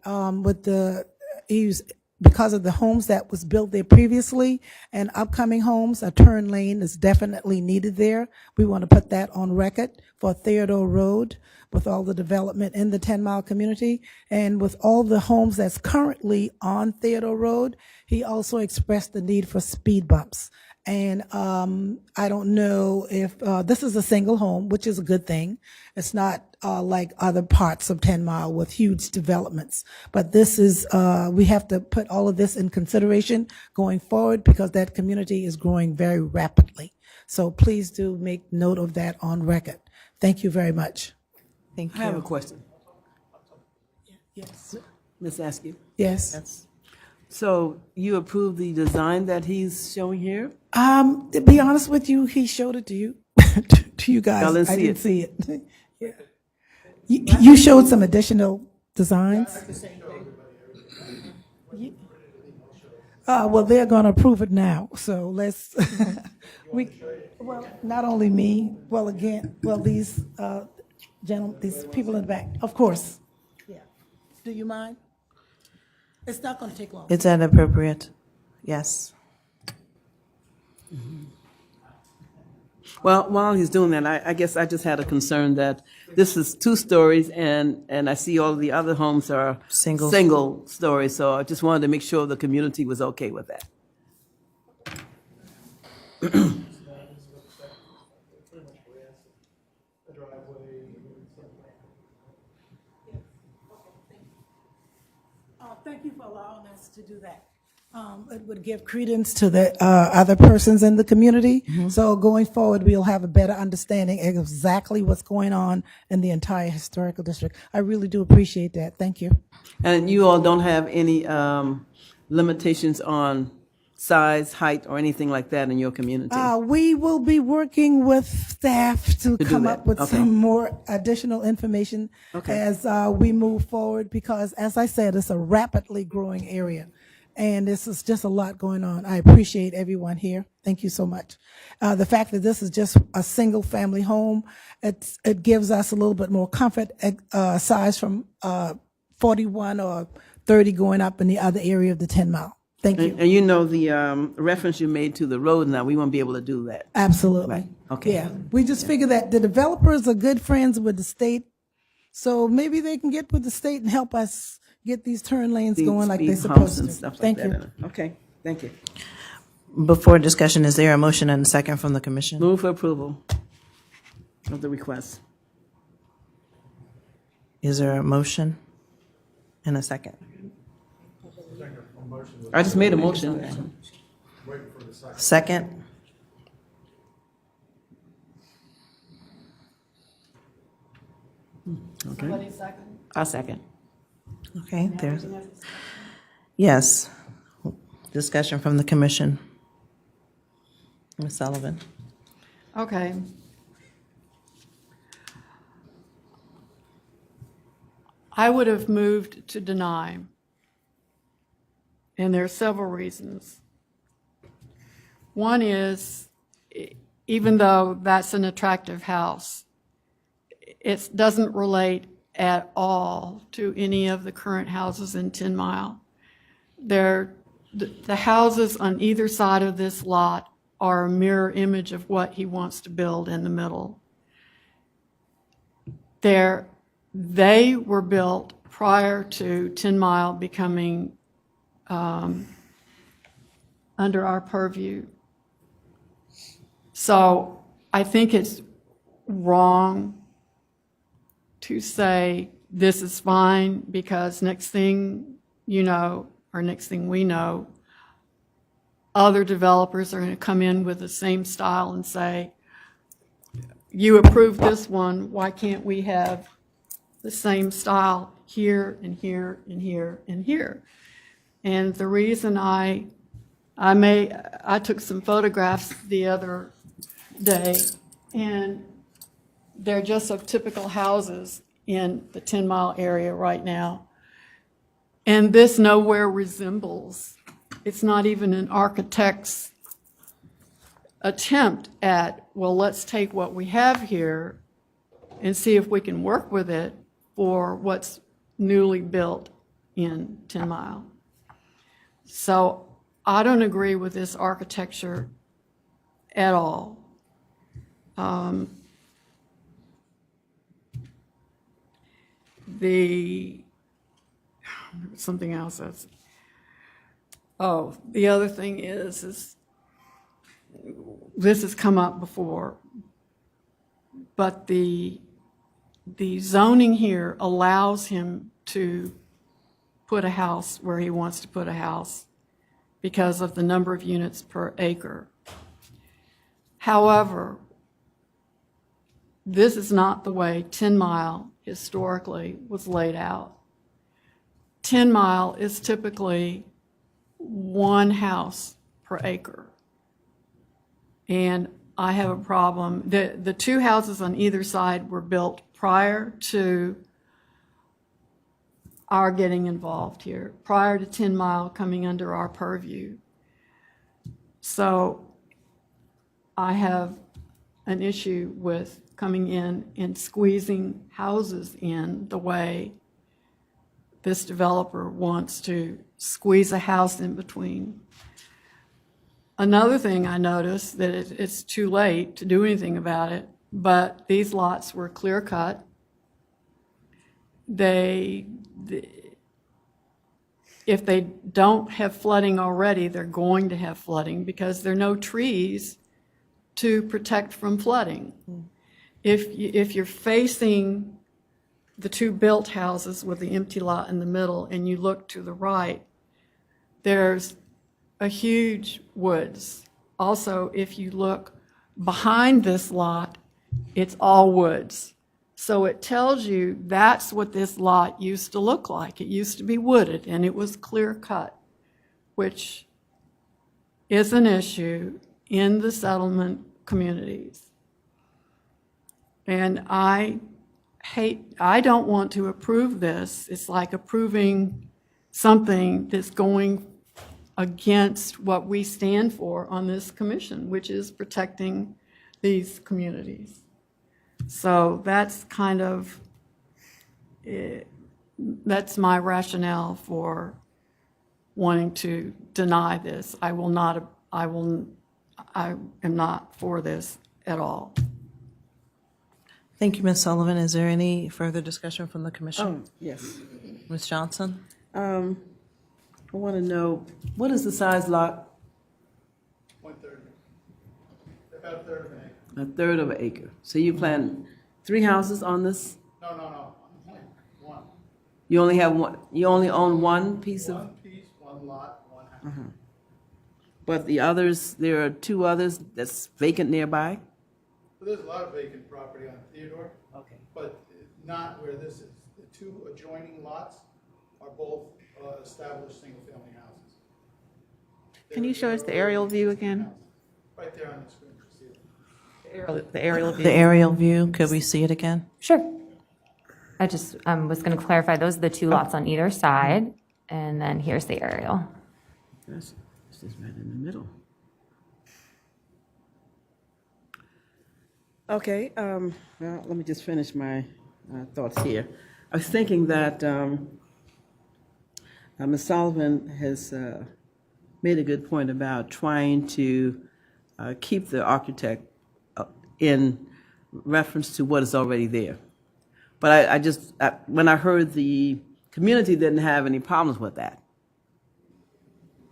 because of the homes that was built there previously and upcoming homes, a turn lane is definitely needed there. We want to put that on record for Theodore Road with all the development in the 10 Mile community. And with all the homes that's currently on Theodore Road, he also expressed the need for speed bumps. And I don't know if this is a single home, which is a good thing. It's not like other parts of 10 Mile with huge developments. But this is, we have to put all of this in consideration going forward because that community is growing very rapidly. So please do make note of that on record. Thank you very much. Thank you. I have a question. Yes. Ms. Askew. Yes. So you approve the design that he's showing here? To be honest with you, he showed it to you, to you guys. Y'all didn't I see didn't it. see it. Yeah. You showed some additional designs? Well, they're going to approve it now, so let's, well, not only me, these gentlemen, these people in the back, of course. Yeah. Do you mind? It's not going to take long. Is that appropriate? Yes. Well, while he's doing that, I guess I just had a concern that this is 2 stories and I see all of the other homes are single stories. So I just wanted to make sure the community was okay with that. Thank you for allowing us to do that. It would give credence to the other persons in the community. So going forward, we'll have a better understanding of exactly what's going on in the entire historical district. I really do appreciate that. Thank you. And you all don't have any limitations on size, height, or anything like that in your community? We will be working with staff to do come that. up with Okay. some more additional information Okay. as we move forward, because as I said, it's a rapidly growing area. And this is just a lot going on. I appreciate everyone here. Thank you so much. The fact that this is just a single family home, it gives us a little bit more comfort, size from 41 or 30 going up in the other area of the 10 Mile. Thank you. And you know the reference you made to the road now, we won't be able to do that. Absolutely. Right. Okay. Yeah, we just figure that the developers are good friends with the state, so maybe they can get with the state and help us get these turn lanes going like they're Speed humps supposed and to. stuff like Thank that you. in it. Okay, thank you. Before discussion, is there a motion and a second from the commission? Move for approval of the request. Is there a motion and a second? I just made a motion. Second? Okay. I'll second. Okay, there's, yes. Discussion from the commission. Ms. Sullivan. Okay. I would have moved to deny, and there are several reasons. One is, even though that's an attractive house, it doesn't relate at all to any of the current houses in 10 Mile. The houses on either side of this lot are a mirror image of what he wants to build in the middle. They were built prior to 10 Mile becoming under our purview. So I think it's wrong to say this is fine because next thing you know, or next thing we know, other developers are going to come in with the same style and say, you approved this one, why can't we have the same style here and here and here and here? And the reason I took some photographs the other day, and they're just of typical houses in the 10 Mile area right now. And this nowhere resembles, it's not even an architect's attempt at, well, let's take what we have here and see if we can work with it for what's newly built in 10 Mile. So I don't agree with this architecture at all. Something else that's, the other thing is this has come up before, but the zoning here allows him to put a house where he wants to put a house because of the number of units per acre. However, this is not the way 10 Mile historically was laid out. 10 Mile is typically one house per acre. And I have a problem. The two houses on either side were built prior to our getting involved here, prior to 10 Mile coming under our purview. So I have an issue with coming in and squeezing houses in the way this developer wants to squeeze a house in between. Another thing I noticed, that it's too late to do anything about it, but these lots were clear cut. If they don't have flooding already, they're going to have flooding because there are no trees to protect from flooding. If you're facing the two built houses with the empty lot in the middle and you look to the right, there's a huge woods. Also, if you look behind this lot, it's all woods. So it tells you that's what this lot used to look like. It used to be wooded and it was clear cut, which is an issue in the settlement communities. And I don't want to approve this. It's like approving something that's going against what we stand for on this commission, which is protecting these communities. So that's kind of, that's my rationale for wanting to deny this. I am not for this at all. Thank you, Ms. Sullivan. Is there any further discussion from the commission? Yes. Ms. Johnson? I want to know, what is the size lot? 1/3. About a third of an acre. A third of an acre. So you plan 3 houses on this? No, only one. You only have one, you only own one piece of? One piece, one lot, one house. But the others, there are 2 others that's vacant nearby? So there's a lot of vacant property on Theodore. Okay. But not where this is. The 2 adjoining lots are both established single-family houses. Can you show us the aerial view again? Right there on the screen. You see it? The aerial view. The aerial view, could we see it again? Sure. I just was going to clarify, those are the two lots on either side, and then here's the aerial. This is right in the middle. Okay, well, let me just finish my thoughts here. I was thinking that Ms. Sullivan has made a good point about trying to keep the architect in reference to what is already there. But when I heard the community didn't have any problems with that,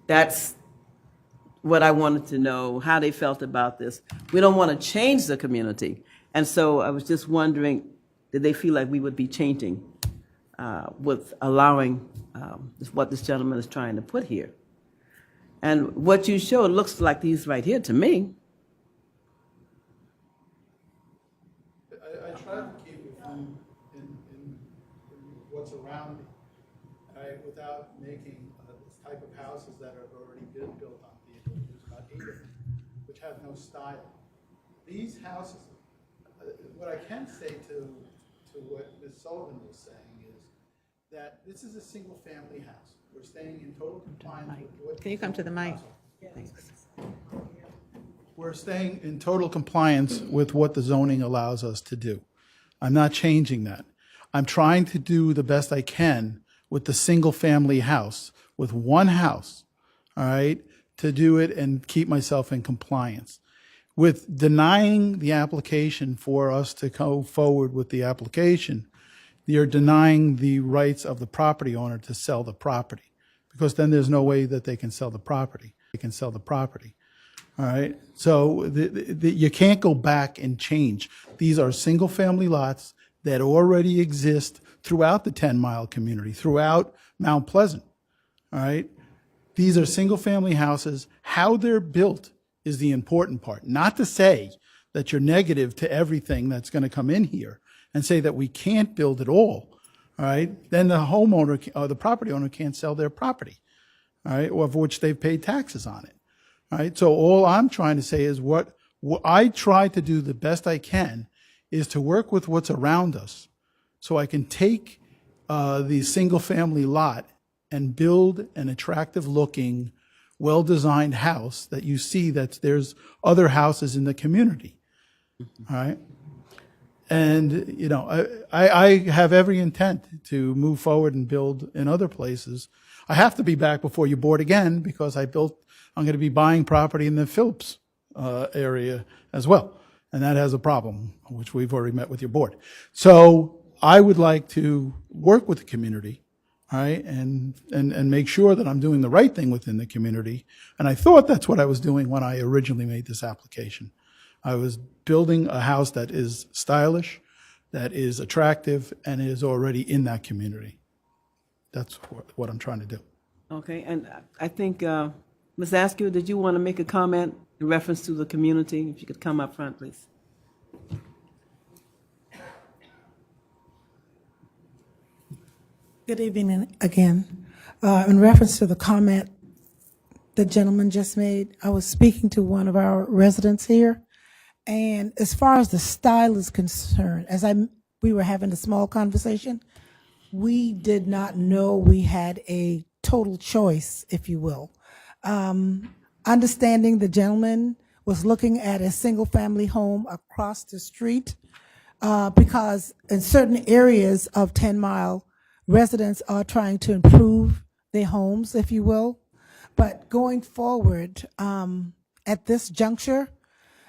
that's what I wanted to know, how they felt about this. We don't want to change the community. And so I was just wondering, did they feel like we would be changing with allowing what this gentleman is trying to put here? And what you showed looks like these right here to me. I try to keep it in what's around me, right, without making the type of houses that have already been built on Theodore. There's about 8 of them, which have no style. These houses, what I can say to what Ms. Sullivan was saying is that this is a single-family house. We're staying in total compliance with what... Can you come to the mic? We're staying in total compliance with what the zoning allows us to do. I'm not changing that. I'm trying to do the best I can with the single-family house, with one house, all right, to do it and keep myself in compliance. With denying the application for us to go forward with the application, you're denying the rights of the property owner to sell the property, because then there's no way that they can sell the property. They can sell the property. All right, so you can't go back and change. These are single-family lots that already exist throughout the 10-mile community, throughout Mount Pleasant. All right, these are single-family houses. How they're built is the important part. Not to say that you're negative to everything that's going to come in here and say that we can't build at all. All right, then the homeowner or the property owner can't sell their property, all right, of which they've paid taxes on it. All right, so all I'm trying to say is what I try to do the best I can is to work with what's around us so I can take the single-family lot and build an attractive-looking, well-designed house that you see that there's other houses in the community. All right? And, you know, I have every intent to move forward and build in other places. I have to be back before you board again because I'm going to be buying property in the Phillips area as well. And that has a problem, which we've already met with your board. So I would like to work with the community, all right, and make sure that I'm doing the right thing within the community. And I thought that's what I was doing when I originally made this application. I was building a house that is stylish, that is attractive, and is already in that community. That's what I'm trying to do. Okay, and I think, Ms. Askew, did you want to make a comment in reference to the community? If you could come up front, please. Good evening again. In reference to the comment the gentleman just made, I was speaking to one of our residents here, and as far as the style is concerned, we were having a small conversation, we did not know we had a total choice, if you will. Understanding the gentleman was looking at a single-family home across the street because in certain areas of 10 Mile, residents are trying to improve their homes, if you will. But going forward, at this juncture,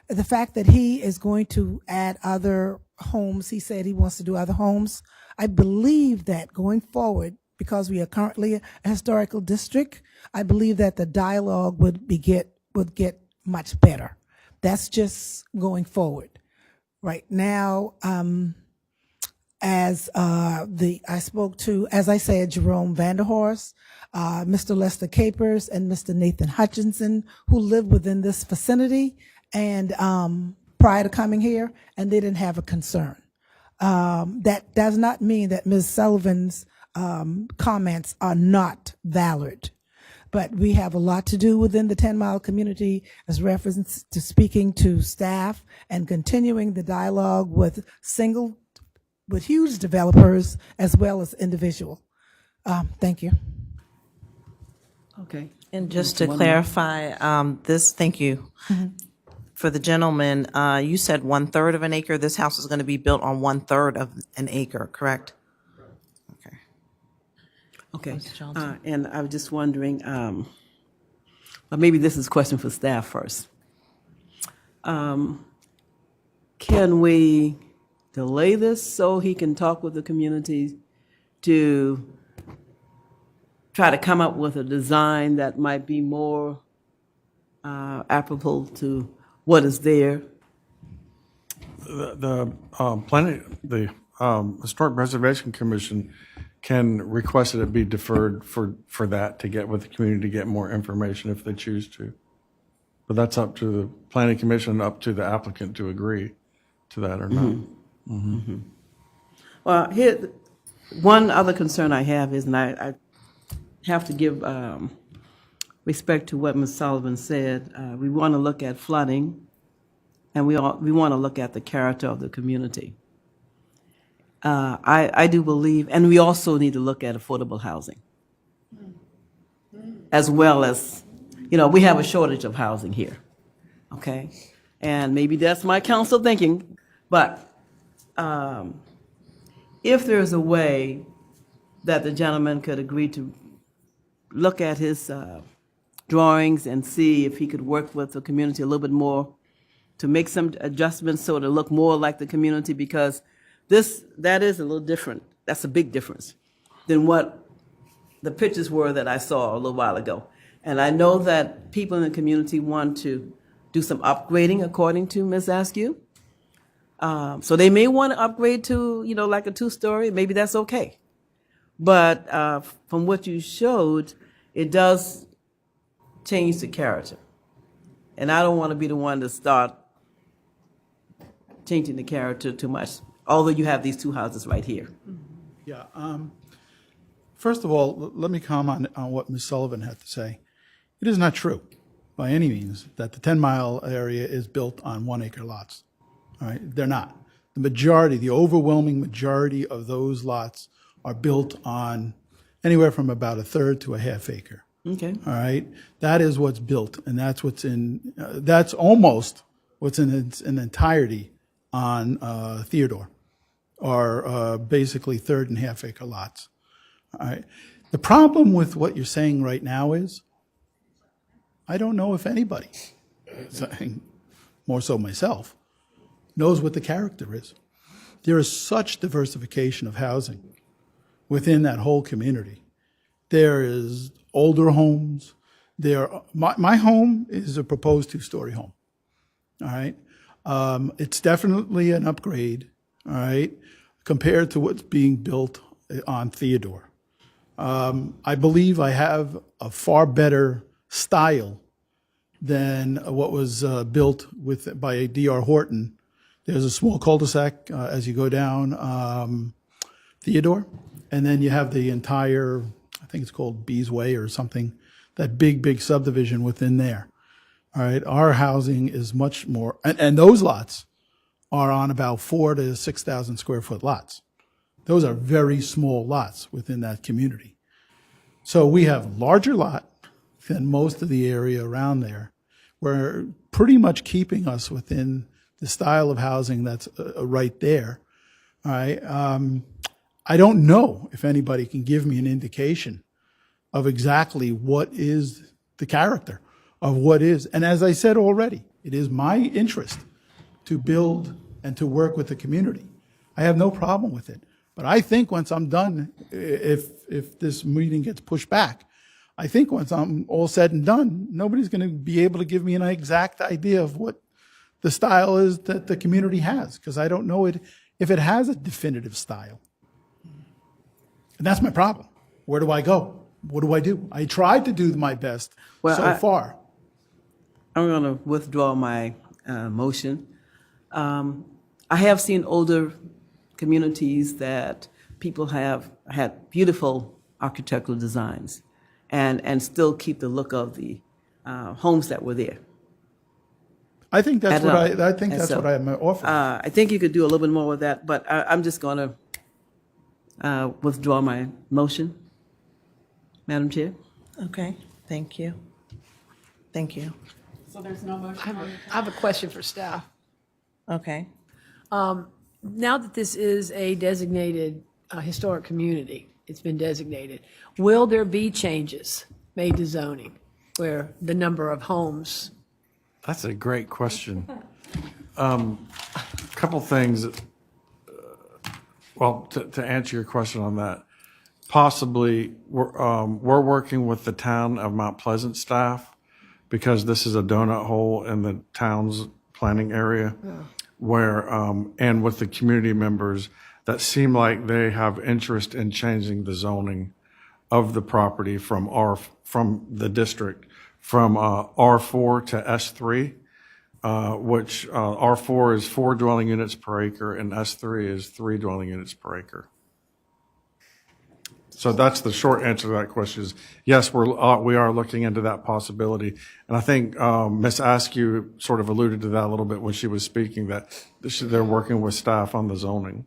the fact that he is going to add other homes, he said he wants to do other homes, I believe that going forward, because we are currently a historical district, I believe that the dialogue would get much better. That's just going forward. Right now, as I spoke to, as I said, Jerome Vanderhorst, Mr. Lester Capers, and Mr. Nathan Hutchinson, who live within this vicinity, and prior to coming here, and they didn't have a concern. That does not mean that Ms. Sullivan's comments are not valid. But we have a lot to do within the 10-mile community as reference to speaking to staff and continuing the dialogue with huge developers as well as individual. Thank you. Okay. And just to clarify, thank you. For the gentleman, you said 1/3 of an acre. This house is going to be built on 1/3 of an acre, correct? Okay. And I was just wondering, well, maybe this is a question for staff first. Can we delay this so he can talk with the community to try to come up with a design that might be more applicable to what is there? The Historic Preservation Commission can request that it be deferred for that, to get with the community to get more information if they choose to. But that's up to the planning commission, up to the applicant to agree to that or not. Well, here, one other concern I have is, and I have to give respect to what Ms. Sullivan said. We want to look at flooding, and we want to look at the character of the community. I do believe, and we also need to look at affordable housing, as well as, we have a shortage of housing here, okay? And maybe that's my council thinking, but if there's a way that the gentleman could agree to look at his drawings and see if he could work with the community a little bit more to make some adjustments so to look more like the community, because that is a little different. That's a big difference than what the pictures were that I saw a little while ago. And I know that people in the community want to do some upgrading, according to Ms. Askew. So they may want to upgrade to, like a 2-story. Maybe that's okay. But from what you showed, it does change the character. And I don't want to be the one to start changing the character too much, although you have these 2 houses right here. Yeah. First of all, let me comment on what Ms. Sullivan had to say. It is not true, by any means, that the 10-mile area is built on 1-acre lots. All right? They're not. The overwhelming majority of those lots are built on anywhere from about 1/3 to 1/2 acre. Okay. All right? That is what's built, and that's that's almost what's in its entirety on Theodore, or basically 1/3 and 1/2 acre lots. All right. The problem with what you're saying right now is, I don't know if anybody, more so myself, knows what the character is. There is such diversification of housing within that whole community. There is older homes. My home is a proposed 2-story home. All right. It's definitely an upgrade, all right, compared to what's being built on Theodore. I believe I have a far better style than what was built by D.R. Horton. There's a small cul-de-sac as you go down Theodore, and then you have the entire, I think it's called Bees Way or something, that big subdivision within there. All right, our housing is much more, and those lots are on about 4,000 to 6,000 square foot lots. Those are very small lots within that community. So we have larger lot than most of the area around there. We're pretty much keeping us within the style of housing that's right there. All right. I don't know if anybody can give me an indication of exactly what is the character of what is. And as I said already, it is my interest to build and to work with the community. I have no problem with it. But I think once I'm done, if this meeting gets pushed back, I think once I'm all said and done, nobody's going to be able to give me an exact idea of what the style is that the community has, because I don't know if it has a definitive style. And that's my problem. Where do I go? What do I do? I tried to do my best so far. I'm going to withdraw my motion. I have seen older communities that people have had beautiful architectural designs. and still keep the look of the homes that were there. I think that's what I think And that's so, what I'm offering. I think you could do a little bit more with that, but I'm just going to withdraw my motion, Madam Chair. Okay, thank you. Thank you. So there's no motion. I have a question for staff. Okay. Now that this is a designated historic community, it's been designated, will there be changes made to zoning where the number of homes? That's a great question. Couple things. Well, to answer your question on that, possibly we're working with the town of Mount Pleasant staff because this is a donut hole in the town's planning area, where and with the community members that seem like they have interest in changing the zoning of the property from the district from R4 to S3, which R4 is 4 dwelling units per acre and S3 is 3 dwelling units per acre. So that's the short answer to that question is yes, we are looking into that possibility. And I think Ms. Askew sort of alluded to that a little bit when she was speaking, that they're working with staff on the zoning,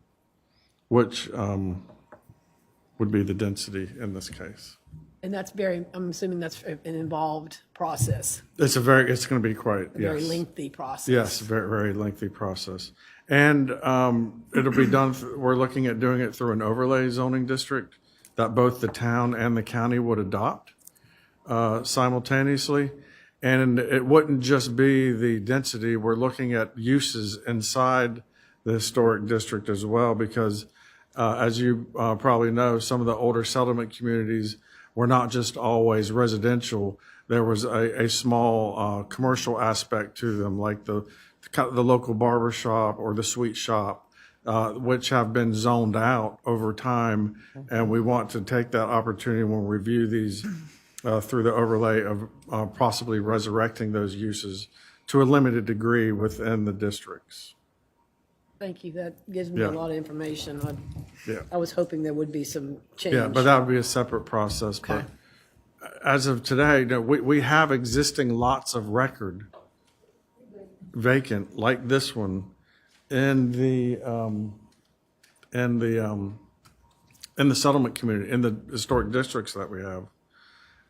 which would be the density in this case. And that's I'm assuming that's an involved process, It's going to be quite, very yes. lengthy process. Yes, very, very lengthy process. And it'll be done, we're looking at doing it through an overlay zoning district that both the town and the county would adopt simultaneously. And it wouldn't just be the density, we're looking at uses inside the historic district as well, because as you probably know, some of the older settlement communities were not just always residential. There was a small commercial aspect to them, like the local barber shop or the sweet shop, which have been zoned out over time. And we want to take that opportunity when we review these through the overlay of possibly resurrecting those uses to a limited degree within the districts. Thank you. That gives me Yeah. a lot of information. Yeah. I was hoping there would be some change. Yeah, but that would be a separate process. But as of today, no, we have existing lots of record vacant, like this one, in the settlement community, in the historic districts that we have.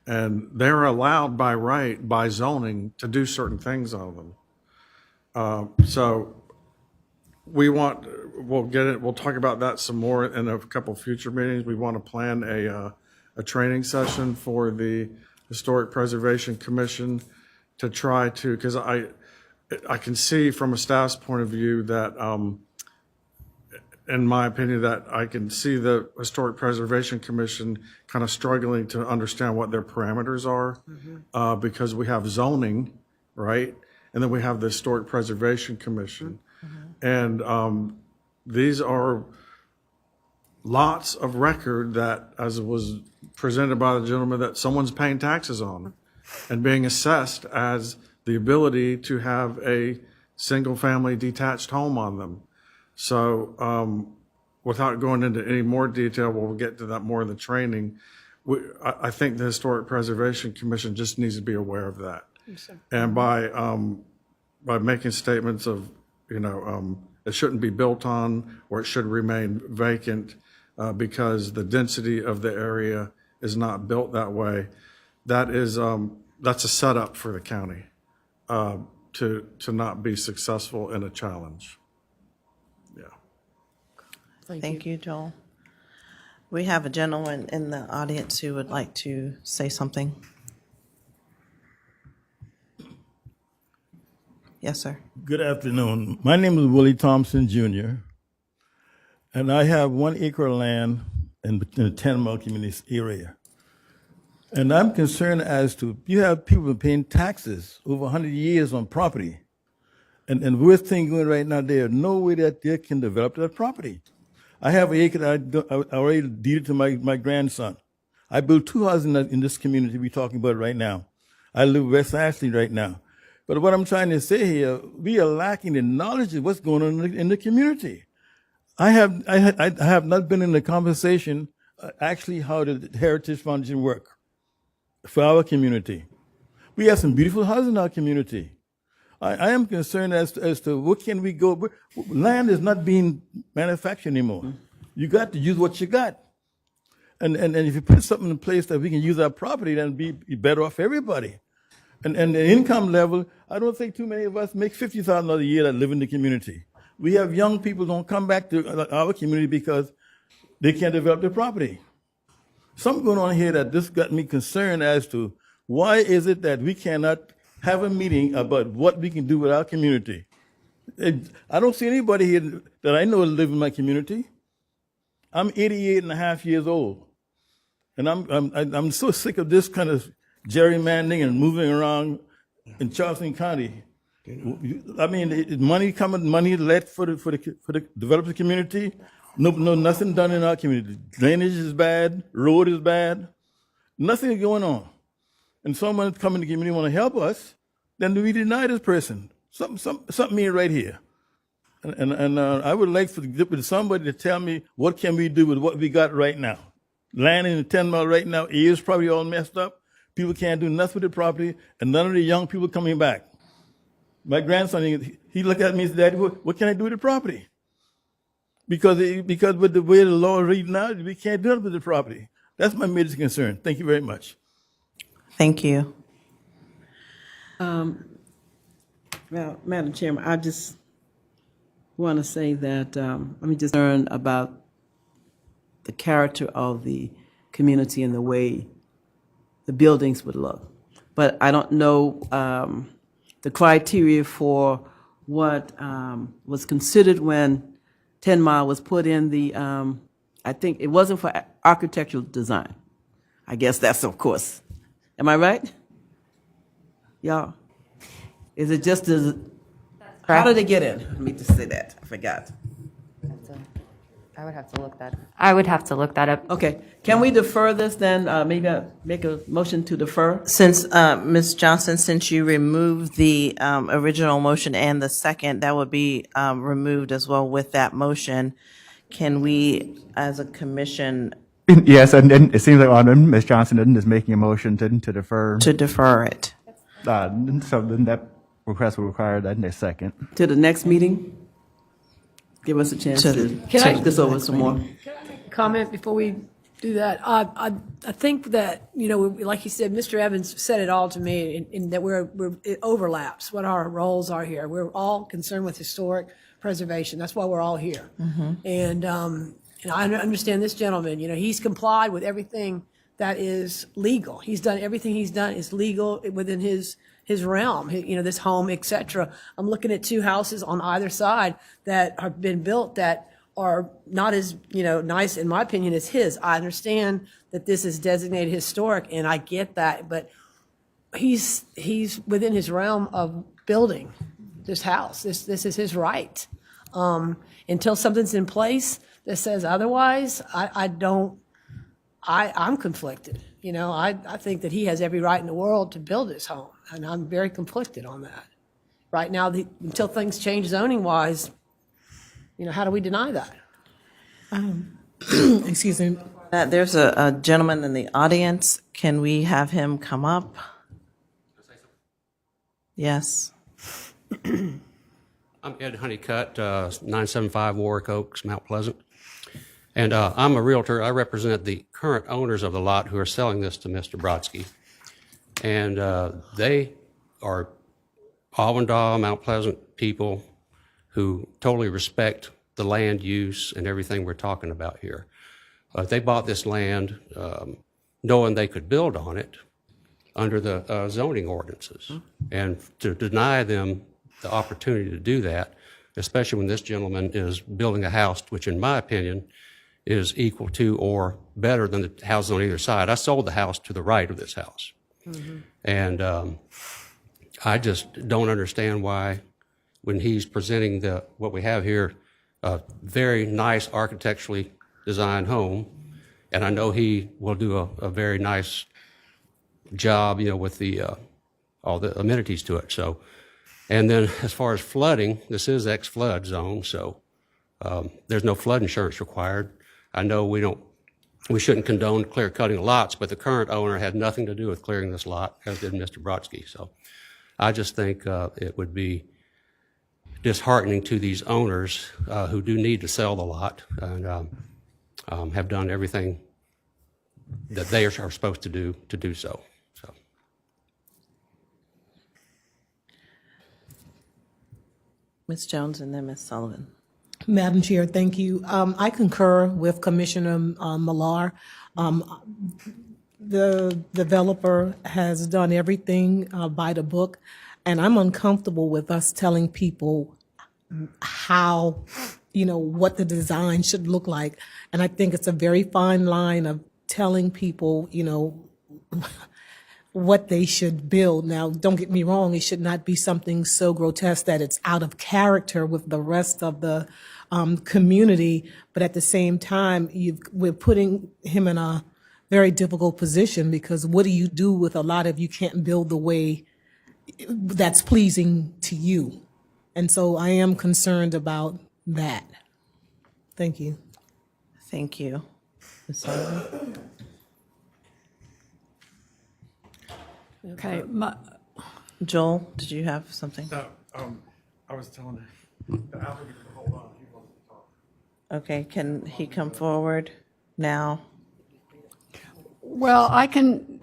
And they're allowed by right, by zoning, to do certain things on them. So we'll talk about that some more in a couple future meetings. We want to plan a training session for the Historic Preservation Commission to try to, because I can see from a staff's point of view that, in my opinion, that I can see the Historic Preservation Commission kind of struggling to understand what their parameters are, because we have zoning, right? And then we have the Historic Preservation Commission. And these are lots of record that, as was presented by the gentleman, that someone's paying taxes on and being assessed as the ability to have a single-family detached home on them. So without going into any more detail, we'll get to that more in the training. I think the Historic Preservation Commission just needs to be aware of that. And by making statements of, it shouldn't be built on or it should remain vacant because the density of the area is not built that way, that's a setup for the county to not be successful in a challenge. Yeah. Thank you, Joel. We have a gentleman in the audience who would like to say something. Yes, sir. Good afternoon. My name is Willie Thompson, Jr., and I have 1 acre of land in the 10-mile community area. And I'm concerned as to, you have people paying taxes over 100 years on property. And the worst thing going right now, there's no way that they can develop that property. I have an acre that I already deeded to my grandson. I built 2 houses in this community we're talking about right now. I live West Ashley right now. But what I'm trying to say here, we are lacking the knowledge of what's going on in the community. I have not been in the conversation actually how the Heritage Foundation work. for our community. We have some beautiful houses in our community. I am concerned as to what can we go. Land is not being manufactured anymore. You got to use what you got. And if you put something in place that we can use our property, then be better off everybody. And the income level, I don't think too many of us make $50,000 a year that live in the community. We have young people don't come back to our community because they can't develop their property. Something going on here that just got me concerned as to why is it that we cannot have a meeting about what we can do with our community. I don't see anybody here that I know live in my community. I'm 88 and a half years old. And I'm so sick of this kind of gerrymandering and moving around in Charleston County. I mean, money left for the developing community. No, nothing done in our community. Drainage is bad. Road is bad. Nothing is going on. And someone coming to the community want to help us, then we deny this person. Something here right here. And I would like for somebody to tell me what can we do with what we got right now. Land in the 10 mile right now is probably all messed up. People can't do nothing with the property, and none of the young people coming back. My grandson, he looked at me and said, Daddy, what can I do with the property? Because with the way the law is reading now, we can't do it with the property. That's my major concern. Thank you very much. Thank you. Well, Madam Chairman, I just want to say that let me just learn about the character of the community and the way the buildings would look. But I don't know the criteria for what was considered when 10 Mile was put in the, I think it wasn't for architectural design. I guess that's, of course. Am I right? Y'all? Is it just as, how did it get in? Let me just say that. I forgot. I would have to look that up. I would have to look that up. Okay. Can we defer this then? Maybe make a motion to defer? Since, Ms. Johnson, since you removed the original motion and the second, that would be removed as well with that motion. Can we, as a commission, Yes, and then it seems like Ms. Johnson is making a motion to defer. to defer it? So then that request will require that in a second. To the next meeting? Give us a chance to check this over some more. Comment before we do that. I think that, like you said, Mr. Evans said it all to me in that it overlaps what our roles are here. We're all concerned with historic preservation. That's why we're all here. And I understand this gentleman, he's complied with everything that is legal. He's done everything he's done is legal within his realm, this home, et cetera. I'm looking at two houses on either side that have been built that are not as, nice, in my opinion, as his. I understand that this is designated historic, and I get that, but he's within his realm of building this house. This is his right. Until something's in place that says otherwise, I'm conflicted. I think that he has every right in the world to build his home, and I'm very conflicted on that. Right now, until things change zoning-wise, how do we deny that? Excuse me. There's a gentleman in the audience. Can we have him come up? Yes. I'm Ed Honeycutt, 975 Warwick Oaks, Mount Pleasant. And I'm a realtor. I represent the current owners of the lot who are selling this to Mr. Brodsky. And they are Aubendaw, Mount Pleasant people who totally respect the land use and everything we're talking about here. They bought this land knowing they could build on it under the zoning ordinances. And to deny them the opportunity to do that, especially when this gentleman is building a house, which in my opinion is equal to or better than the houses on either side. I sold the house to the right of this house. And I just don't understand why, when he's presenting what we have here, a very nice architecturally designed home, and I know he will do a very nice job, with the all the amenities to it. So, and then as far as flooding, this is ex-flood zone, so there's no flood insurance required. I know we don't we shouldn't condone clear cutting lots, but the current owner had nothing to do with clearing this lot, as did Mr. Brodsky. So I just think it would be disheartening to these owners who do need to sell the lot and have done everything that they are supposed to do so. Ms. Jones and then Ms. Sullivan. Madam Chair, thank you. I concur with Commissioner Millar. The developer has done everything by the book, and I'm uncomfortable with us telling people how, what the design should look like. And I think it's a very fine line of telling people, what they should build. Now, don't get me wrong, it should not be something so grotesque that it's out of character with the rest of the community, but at the same time, we're putting him in a very difficult position, because what do you do with a lot if you can't build the way that's pleasing to you? And so I am concerned about that. Thank you. Thank you. Ms. Sullivan? Okay, Joel, did you have something? No, I was telling the applicant to hold on. He wants to talk. Okay, can he come forward now? well, I don't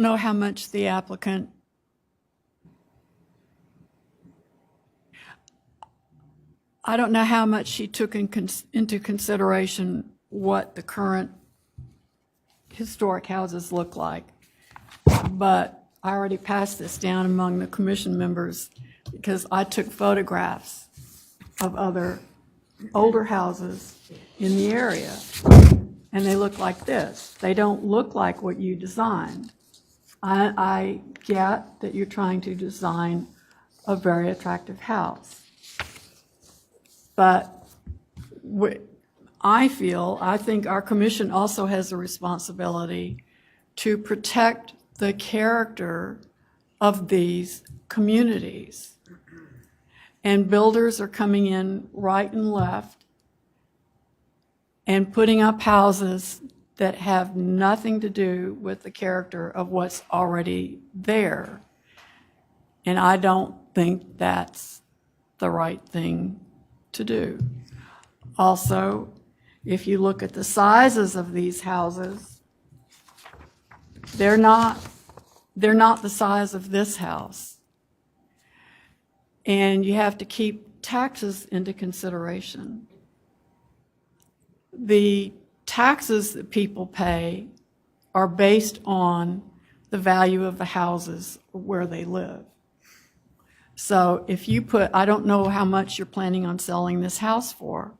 know how much the applicant, I don't know how much she took into consideration what the current historic houses look like. But I already passed this down among the commission members because I took photographs of other older houses in the area, and they look like this. They don't look like what you designed. I get that you're trying to design a very attractive house, but I think our commission also has a responsibility to protect the character of these communities. And builders are coming in right and left and putting up houses that have nothing to do with the character of what's already there. And I don't think that's the right thing to do. Also, if you look at the sizes of these houses, they're not the size of this house. And you have to keep taxes into consideration. The taxes that people pay are based on the value of the houses where they live. So if you I don't know how much you're planning on selling this house for.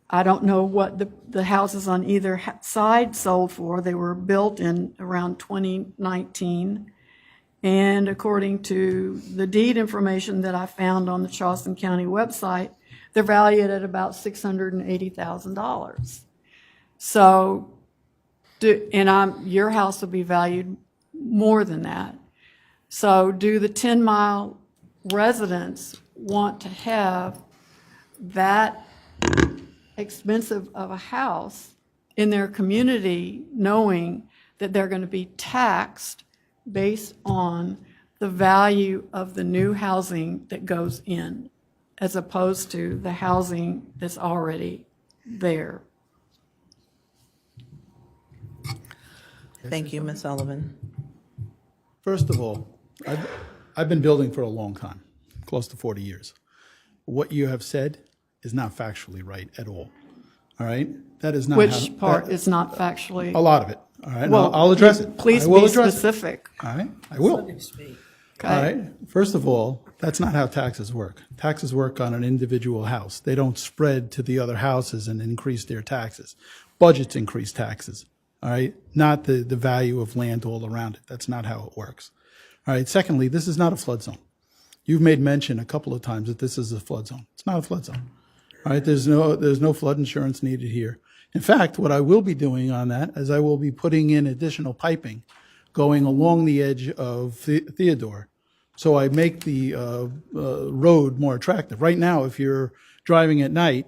I don't know what the houses on either side sold for. They were built in around 2019. And according to the deed information that I found on the Charleston County website, they're valued at about $680,000. So, your house will be valued more than that. So do the 10-mile residents want to have that expensive of a house in their community, knowing that they're going to be taxed based on the value of the new housing that goes in, as opposed to the housing that's already there? Thank you, Ms. Sullivan. First of all, I've been building for a long time, close to 40 years. What you have said is not factually right at all. All right? That is not Which part is not factually? A lot of it. All right? Well, I'll address it. Please I will be address specific. It. All right? I will. Okay. All right? First of all, that's not how taxes work. Taxes work on an individual house. They don't spread to the other houses and increase their taxes. Budgets increase taxes. All right? Not the value of land all around it. That's not how it works. All right? Secondly, this is not a flood zone. You've made mention a couple of times that this is a flood zone. It's not a flood zone. All right? There's no flood insurance needed here. In fact, what I will be doing on that is I will be putting in additional piping going along the edge of Theodore, so I make the road more attractive. Right now, if you're driving at night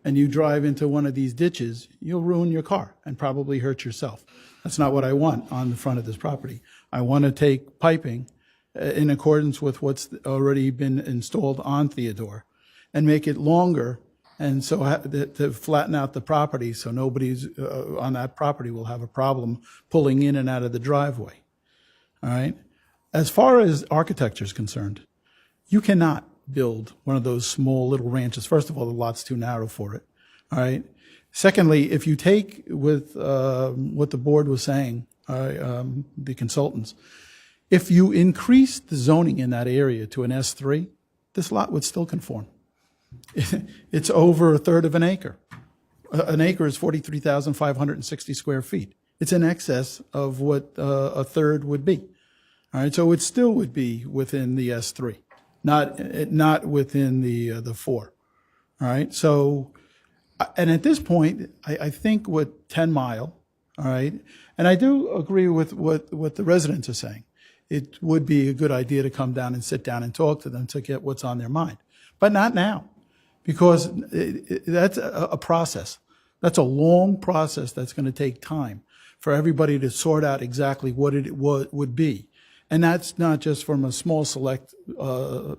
and you drive into one of these ditches, you'll ruin your car and probably hurt yourself. That's not what I want on the front of this property. I want to take piping in accordance with what's already been installed on Theodore and make it longer, and so to flatten out the property so nobody's on that property will have a problem pulling in and out of the driveway. All right? As far as architecture is concerned, you cannot build one of those small little ranches. First of all, the lot's too narrow for it. All right? Secondly, if you take with what the board was saying, the consultants, if you increase the zoning in that area to an S3, this lot would still conform. It's over a third of an acre. An acre is 43,560 square feet. It's in excess of what a third would be. All right, so it still would be within the S3, not within the 4. All right, so, and at this point, I think with 10 Mile, all right, and I do agree with what the residents are saying. It would be a good idea to come down and sit down and talk to them to get what's on their mind, but not now, because that's a process. That's a long process that's going to take time for everybody to sort out exactly what it would be. And that's not just from a small select amount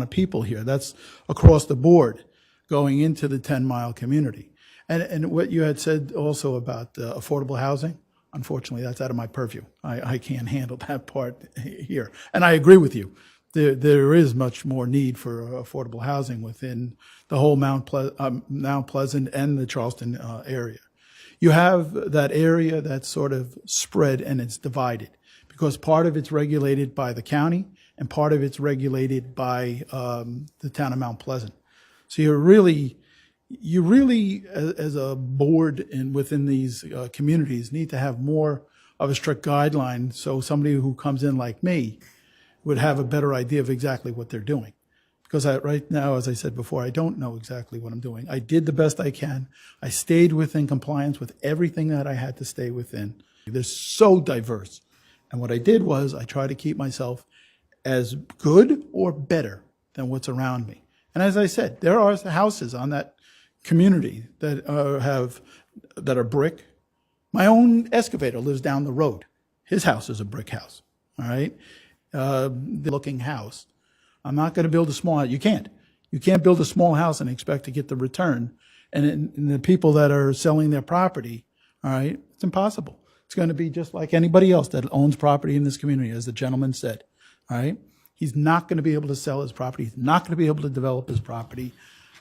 of people here. That's across the board going into the 10 Mile community. And what you had said also about affordable housing, unfortunately, that's out of my purview. I can't handle that part here. And I agree with you. There is much more need for affordable housing within the whole Mount Pleasant and the Charleston area. You have that area that's sort of spread and it's divided because part of it's regulated by the county and part of it's regulated by the town of Mount Pleasant. So you really, as a board and within these communities, need to have more of a strict guideline so somebody who comes in like me would have a better idea of exactly what they're doing. Because right now, as I said before, I don't know exactly what I'm doing. I did the best I can. I stayed within compliance with everything that I had to stay within. They're so diverse. And what I did was I tried to keep myself as good or better than what's around me. And as I said, there are houses on that community that are brick. My own excavator lives down the road. His house is a brick house, all right? The looking house. I'm not going to build a small house. You can't. You can't build a small house and expect to get the return. And the people that are selling their property, all right, it's impossible. It's going to be just like anybody else that owns property in this community, as the gentleman said, all right? He's not going to be able to sell his property. He's not going to be able to develop his property.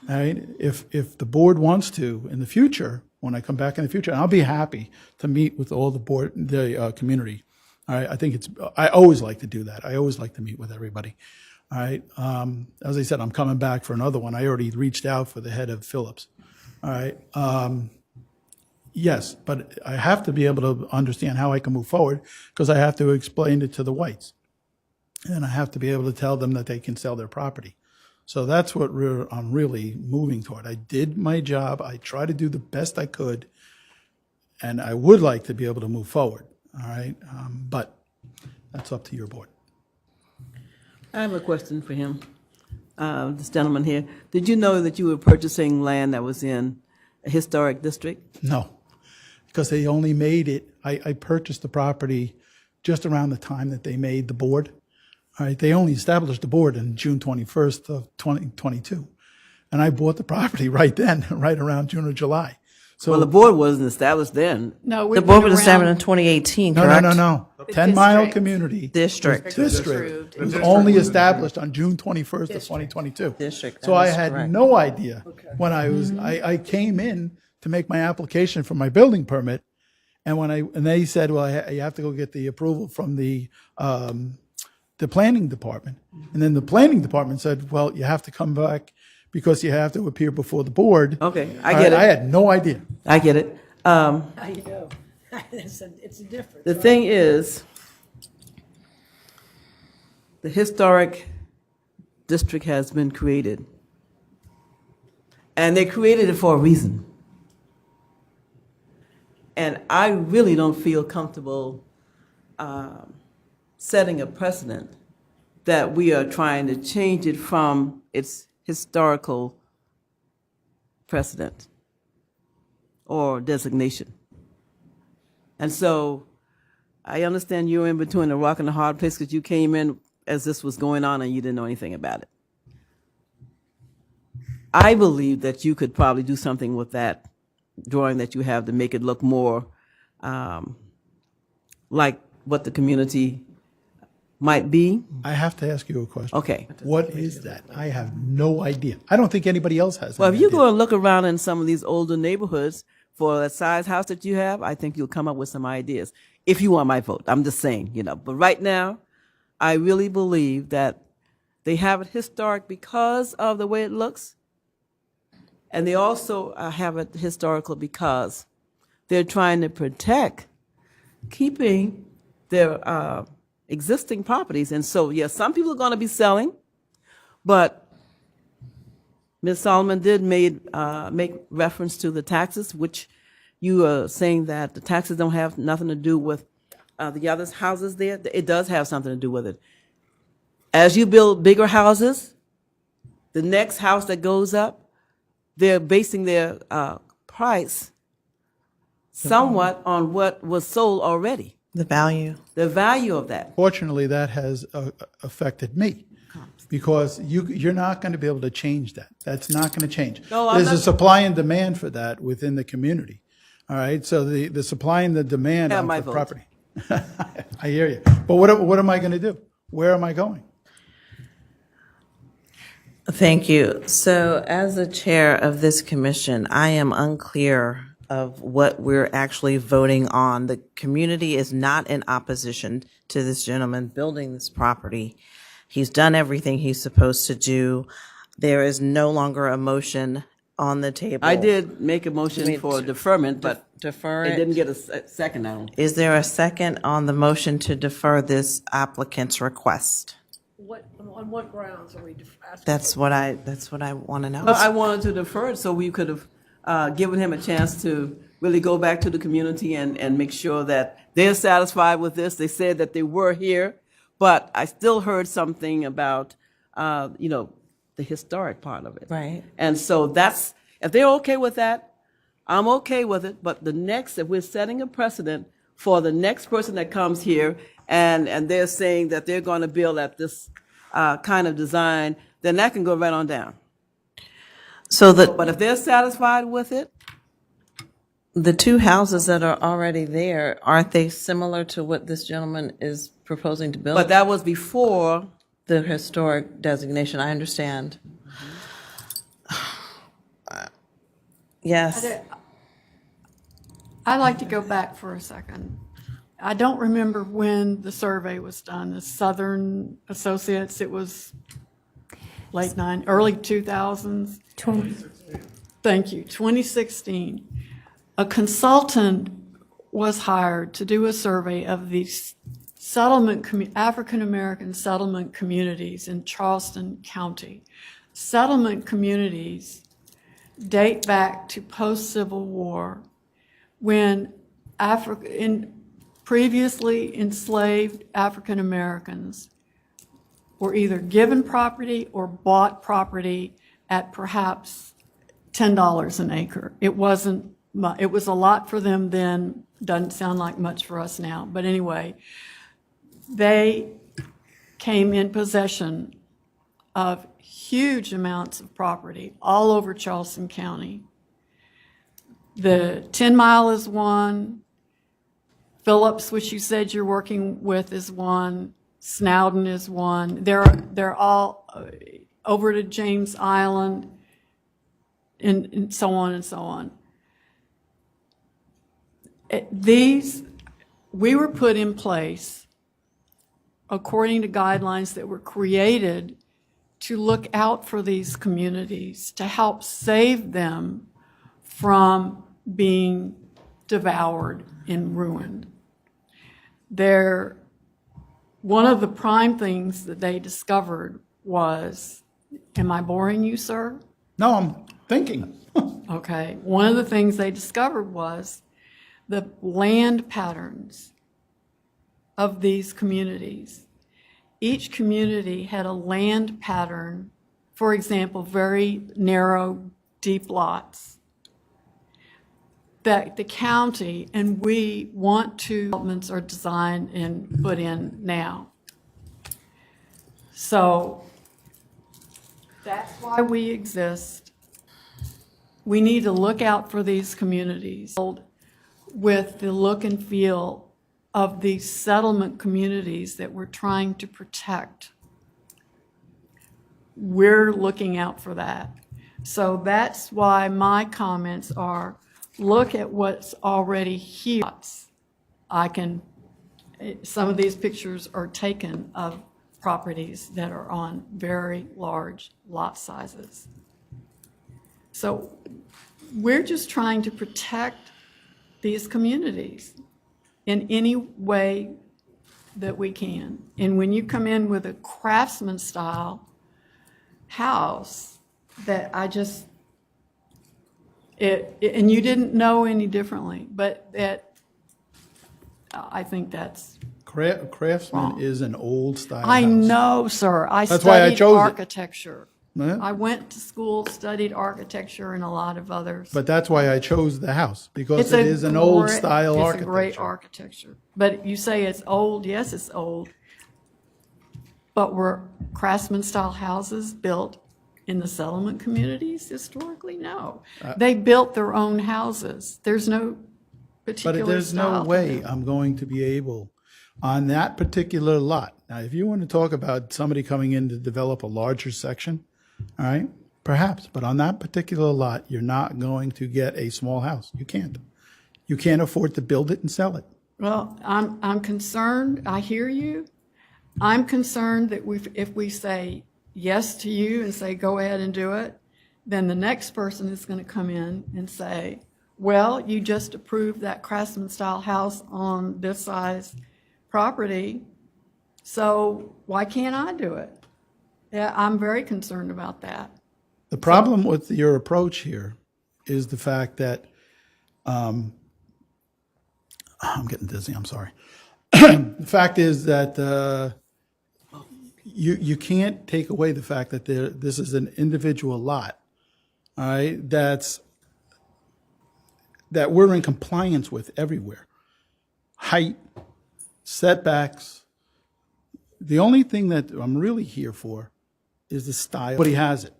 All right? If the board wants to in the future, when I come back in the future, and I'll be happy to meet with all the community. All right? I always like to do that. I always like to meet with everybody. All right? As I said, I'm coming back for another one. I already reached out for the head of Phillips. All right? Yes, but I have to be able to understand how I can move forward because I have to explain it to the whites. And I have to be able to tell them that they can sell their property. So that's what I'm really moving toward. I did my job. I tried to do the best I could. And I would like to be able to move forward. All right? But that's up to your board. I have a question for him, this gentleman here. Did you know that you were purchasing land that was in a historic district? No, because they only made it. I purchased the property just around the time that they made the board. All right, they only established the board in June 21st of 2022. And I bought the property right then, right around June or July. So Well, the board wasn't established then. No, The board was established in 2018, correct? No. 10 Mile Community District. District was only established on June 21st of 2022. District, So that I is had correct. no idea when I came in to make my application for my building permit. And they said, well, you have to go get the approval from the planning department. And then the planning department said, well, you have to come back because you have to appear before the board. Okay, I get it. I had no idea. I get it. I know. It's a difference. The thing is, the historic district has been created. And they created it for a reason. And I really don't feel comfortable setting a precedent that we are trying to change it from its historical precedent or designation. And so I understand you're in between a rock and a hard place because you came in as this was going on and you didn't know anything about it. I believe that you could probably do something with that drawing that you have to make it look more like what the community might be. I have to ask you a question. Okay. What is that? I have no idea. I don't think anybody else has. Well, any if you idea. go and look around in some of these older neighborhoods for that size house that you have, I think you'll come up with some ideas. If you want my vote, I'm just saying, But right now, I really believe that they have it historic because of the way it looks. And they also have it historical because they're trying to protect keeping their existing properties. And so, yes, some people are going to be selling, but Ms. Solomon did make reference to the taxes, which you are saying that the taxes don't have nothing to do with the other houses there. It does have something to do with it. As you build bigger houses, the next house that goes up, they're basing their price somewhat on what was sold already. The value. The value of that. Fortunately, that has affected me because you're not going to be able to change that. That's not going to change. No, I'm There's not- a supply and demand for that within the community. All right, so the supply and the demand Have on my for vote. property. I hear you. But what am I going to do? Where am I going? Thank you. So as the chair of this commission, I am unclear of what we're actually voting on. The community is not in opposition to this gentleman building this property. He's done everything he's supposed to do. There is no longer a motion on the table. I did make a motion for deferment, but Defer it it. didn't get a second, I don't. Is there a second on the motion to defer this applicant's request? On what grounds are we asking? That's what I want to know. Well, I wanted to defer it so we could have given him a chance to really go back to the community and make sure that they're satisfied with this. They said that they were here, but I still heard something about, the historic part of it. Right. And so if they're okay with that, I'm okay with it. But if we're setting a precedent for the next person that comes here and they're saying that they're going to build at this kind of design, then that can go right on down. But if they're satisfied with it, The two houses that are already there, aren't they similar to what this gentleman is proposing to build? but that was before. The historic designation, I understand. Yes. I'd like to go back for a second. I don't remember when the survey was done, the Southern Associates, it was early 2000s. Thank you, 2016. A consultant was hired to do a survey of these African-American settlement communities in Charleston County. Settlement communities date back to post-Civil War when previously enslaved African Americans were either given property or bought property at perhaps $10 an acre. It was a lot for them then, doesn't sound like much for us now. But anyway, they came in possession of huge amounts of property all over Charleston County. The 10 Mile is one. Phillips, which you said you're working with, is one. Snowden is one. They're all over to James Island and so on and so on. We were put in place according to guidelines that were created to look out for these communities, to help save them from being devoured and ruined. One of the prime things that they discovered was, am I boring you, sir? No, I'm thinking. Okay. One of the things they discovered was the land patterns of these communities. Each community had a land pattern, for example, very narrow deep lots that the county and we want to, developments are designed and put in now. So that's why we exist. We need to look out for these communities with the look and feel of these settlement communities that we're trying to protect. We're looking out for that. So that's why my comments are, look at what's already here. Some of these pictures are taken of properties that are on very large lot sizes. So we're just trying to protect these communities in any way that we can. And when you come in with a craftsman style house that and you didn't know any differently, but I think that's Craftsman wrong. is an old style I house. know, sir. That's why I studied chose it. architecture. Yeah. I went to school, studied architecture and a lot of others. But that's why I chose the house, because it is an old style It's architecture. a great architecture. But you say it's old, yes, it's old. But were craftsman style houses built in the settlement communities historically? No. They built their own houses. There's no particular But there's no style to way them. I'm going to be able, on that particular lot. Now, if you want to talk about somebody coming in to develop a larger section, all right, perhaps. But on that particular lot, you're not going to get a small house. You can't. You can't afford to build it and sell it. Well, I'm concerned. I hear you. I'm concerned that if we say yes to you and say, go ahead and do it, then the next person is going to come in and say, well, you just approved that craftsman style house on this size property, so why can't I do it? Yeah, I'm very concerned about that. The problem with your approach here is the fact that, I'm getting dizzy, I'm sorry. The fact is that you can't take away the fact that this is an individual lot, all right, that we're in compliance with everywhere. Height, setbacks. The only thing that I'm really here for is the style. Nobody has it.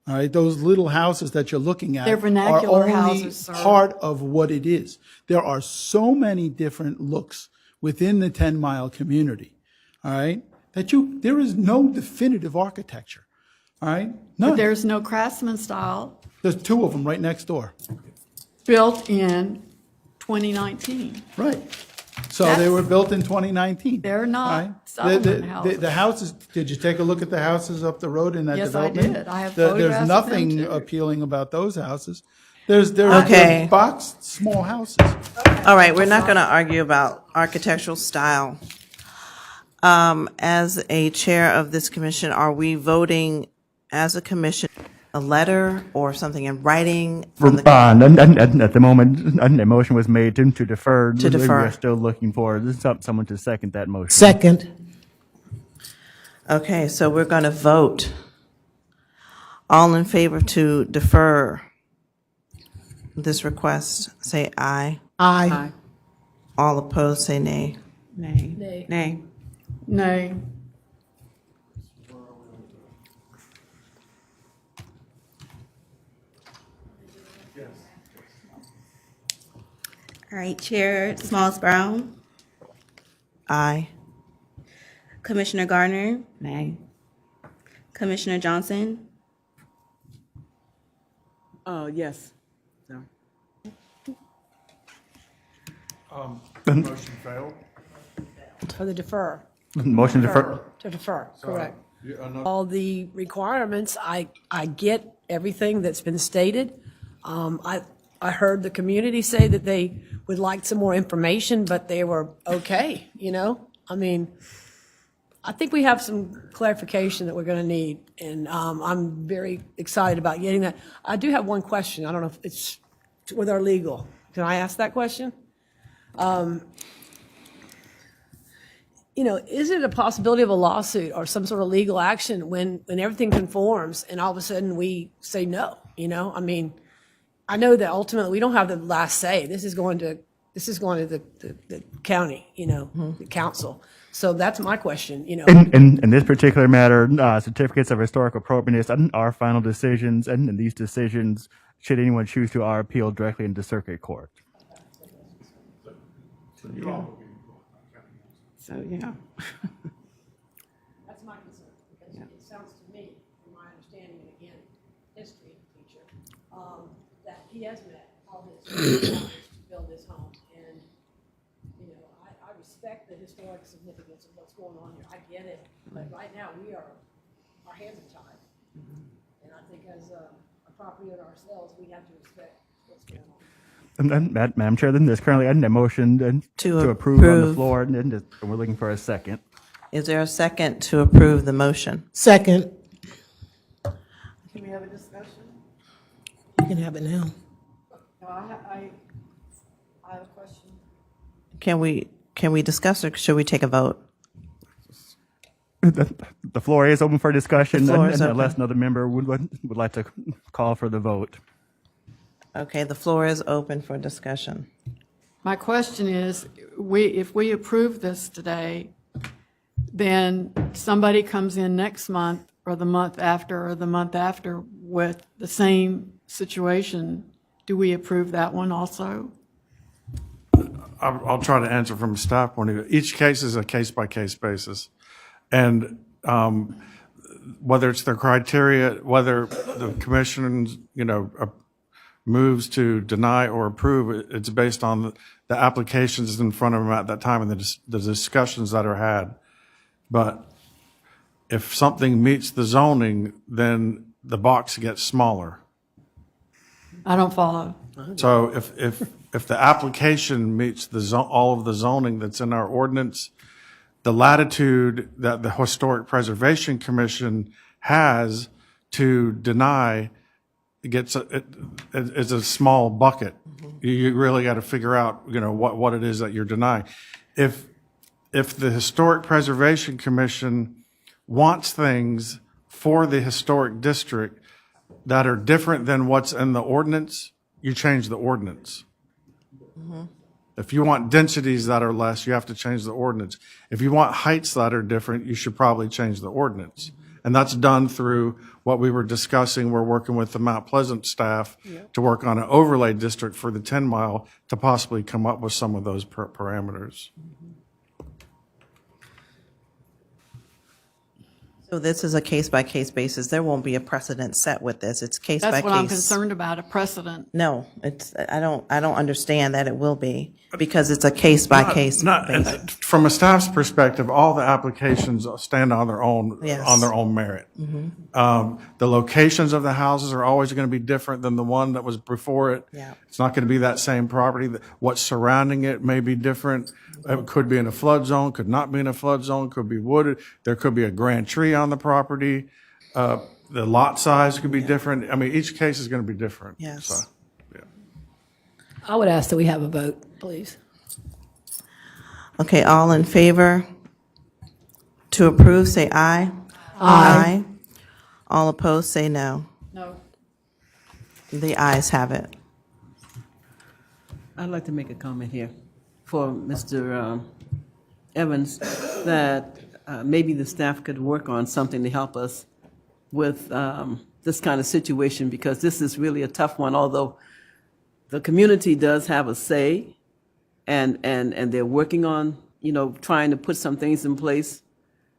All right, those little houses that you're looking at They're vernacular are only houses, sir. part of what it is. There are so many different looks within the 10-mile community, all right, that there is no definitive architecture, all right? None. But there's no craftsman style There's two of them right next door. built in 2019. Right. So they were built in 2019. They're not right? settlement houses. The houses, did you take a look at the houses up the road in that Yes, I development? did. I have There's photographs of them, nothing too. appealing about those houses. There's Okay. boxed small houses. All right, we're not going to argue about architectural style. As a chair of this commission, are we voting as a commission, a letter or something in writing from the? At the moment, a motion was made to defer. To defer. We're still looking for someone to second that motion. Second. Okay, so we're going to vote. All in favor to defer this request, say aye. Aye. All opposed, say nay. Nay. Nay. Nay. All right, Chair Smalls Brown, Aye. Commissioner Garner, Nay. Commissioner Johnson, Yes. So. Motion failed. For the defer. Motion to defer. To defer, correct. Yeah, All the requirements, I get everything that's been stated. I heard the community say that they would like some more information, but they were okay, you know? I mean, I think we have some clarification that we're going to need, and I'm very excited about getting that. I do have one question. I don't know if it's with our legal. Can I ask that question? You know, is it a possibility of a lawsuit or some sort of legal action when everything conforms and all of a sudden we say no? you know? I mean, I know that ultimately we don't have the last say. This is going to the county, you know, the council. So that's my question, you know. In this particular matter, certificates of historic appropriateness are final decisions, and these decisions, should anyone choose to, are appealed directly into circuit court. So, yeah. That's my concern, because it sounds to me, from my understanding, and again, history teacher, that he has met all his requirements to build this home. And, you know, I respect the historic significance of what's going on here. I get it. But right now, our hands are tied. And I think as a property owner ourselves, we have to respect what's going on. And then, Madam Chair, then there's currently a motion to approve on the floor, and we're looking for a second. Is there a second to approve the motion? Second. Can we have a discussion? You can have it now. No, I have a question. Can we discuss, or should we take a vote? The floor is open for discussion, The floor is open. unless another member would like to call for the vote. Okay, the floor is open for discussion. My question is, if we approve this today, then somebody comes in next month or the month after with the same situation, do we approve that one also? I'll try to answer from a staff point of view. Each case is a case-by-case basis. And whether it's their criteria, whether the commission, moves to deny or approve, it's based on the applications in front of them at that time and the discussions that are had. But if something meets the zoning, then the box gets smaller. I don't follow. So if the application meets all of the zoning that's in our ordinance, the latitude that the Historic Preservation Commission has to deny is a small bucket. You really got to figure out, what it is that you're denying. If the Historic Preservation Commission wants things for the historic district that are different than what's in the ordinance, you change the ordinance. If you want densities that are less, you have to change the ordinance. If you want heights that are different, you should probably change the ordinance. And that's done through what we were discussing. We're working with the Mount Pleasant staff to work on an overlay district for the 10 mile to possibly come up with some of those parameters. So this is a case-by-case basis. There won't be a precedent set with this. It's case-by-case. That's what I'm concerned about, a precedent. No, I don't understand that it will be, because it's a case-by-case basis. From a staff's perspective, all the applications stand on their own, Yes. on their own merit. The locations of the houses are always going to be different than the one that was before it. Yeah. It's not going to be that same property. What's surrounding it may be different. It could be in a flood zone, could not be in a flood zone, could be wooded. There could be a grand tree on the property. The lot size could be different. I mean, each case is going to be different. Yes. So, yeah. I would ask that we have a vote, please. Okay, all in favor to approve, say aye. Aye. All opposed, say no. No. The ayes have it. I'd like to make a comment here for Mr. Evans, that maybe the staff could work on something to help us with this kind of situation, because this is really a tough one, although the community does have a say, and they're working on, trying to put some things in place.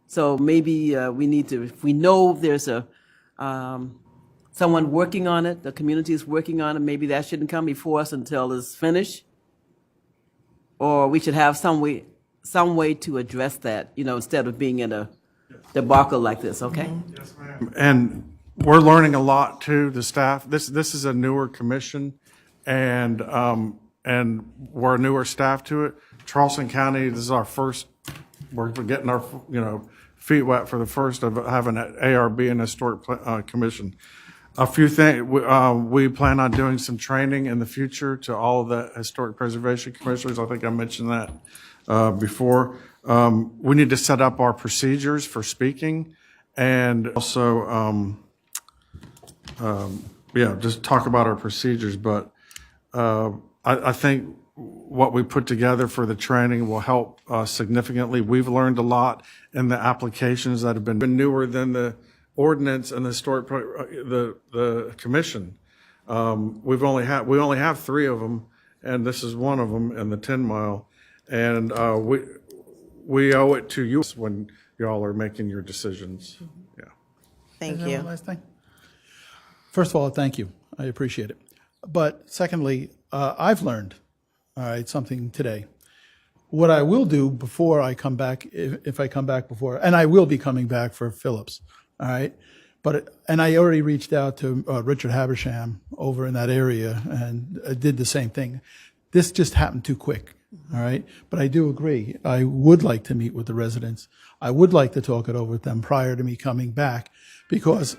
So maybe we need to, if we know there's someone working on it, the community is working on it, maybe that shouldn't come before us until it's finished. Or we should have some way to address that, instead of being in a debacle like this, okay? Yes, ma'am. And we're learning a lot too, the staff. This is a newer commission, and we're a newer staff to it. Charleston County, this is our first, we're getting our, feet wet for the first of having an ARB and historic commission. A few things, we plan on doing some training in the future to all of the historic preservation commissioners. I think I mentioned that before. We need to set up our procedures for speaking, and also just talk about our procedures, but I think what we put together for the training will help significantly. We've learned a lot in the applications that have been newer than the ordinance and the the commission. We only have 3 of them, and this is one of them in the 10 mile. And we owe it to you when y'all are making your decisions. Yeah. Thank Is there you. one last thing? First of all, thank you. I appreciate it. But secondly, I've learned, all right, something today. What I will do before I come back, if I come back before, and I will be coming back for Phillips, all right? And I already reached out to Richard Habersham over in that area and did the same thing. This just happened too quick, all right? But I do agree. I would like to meet with the residents. I would like to talk it over with them prior to me coming back, because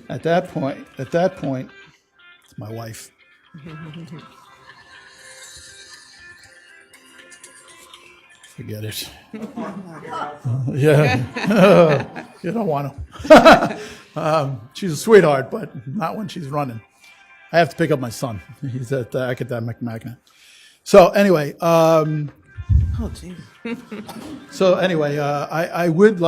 at that point, it's my wife. Forget it. Yeah, you don't want to. She's a sweetheart, but not when she's running. I have to pick up my son. He's at the academic magnet. So anyway, so anyway, I would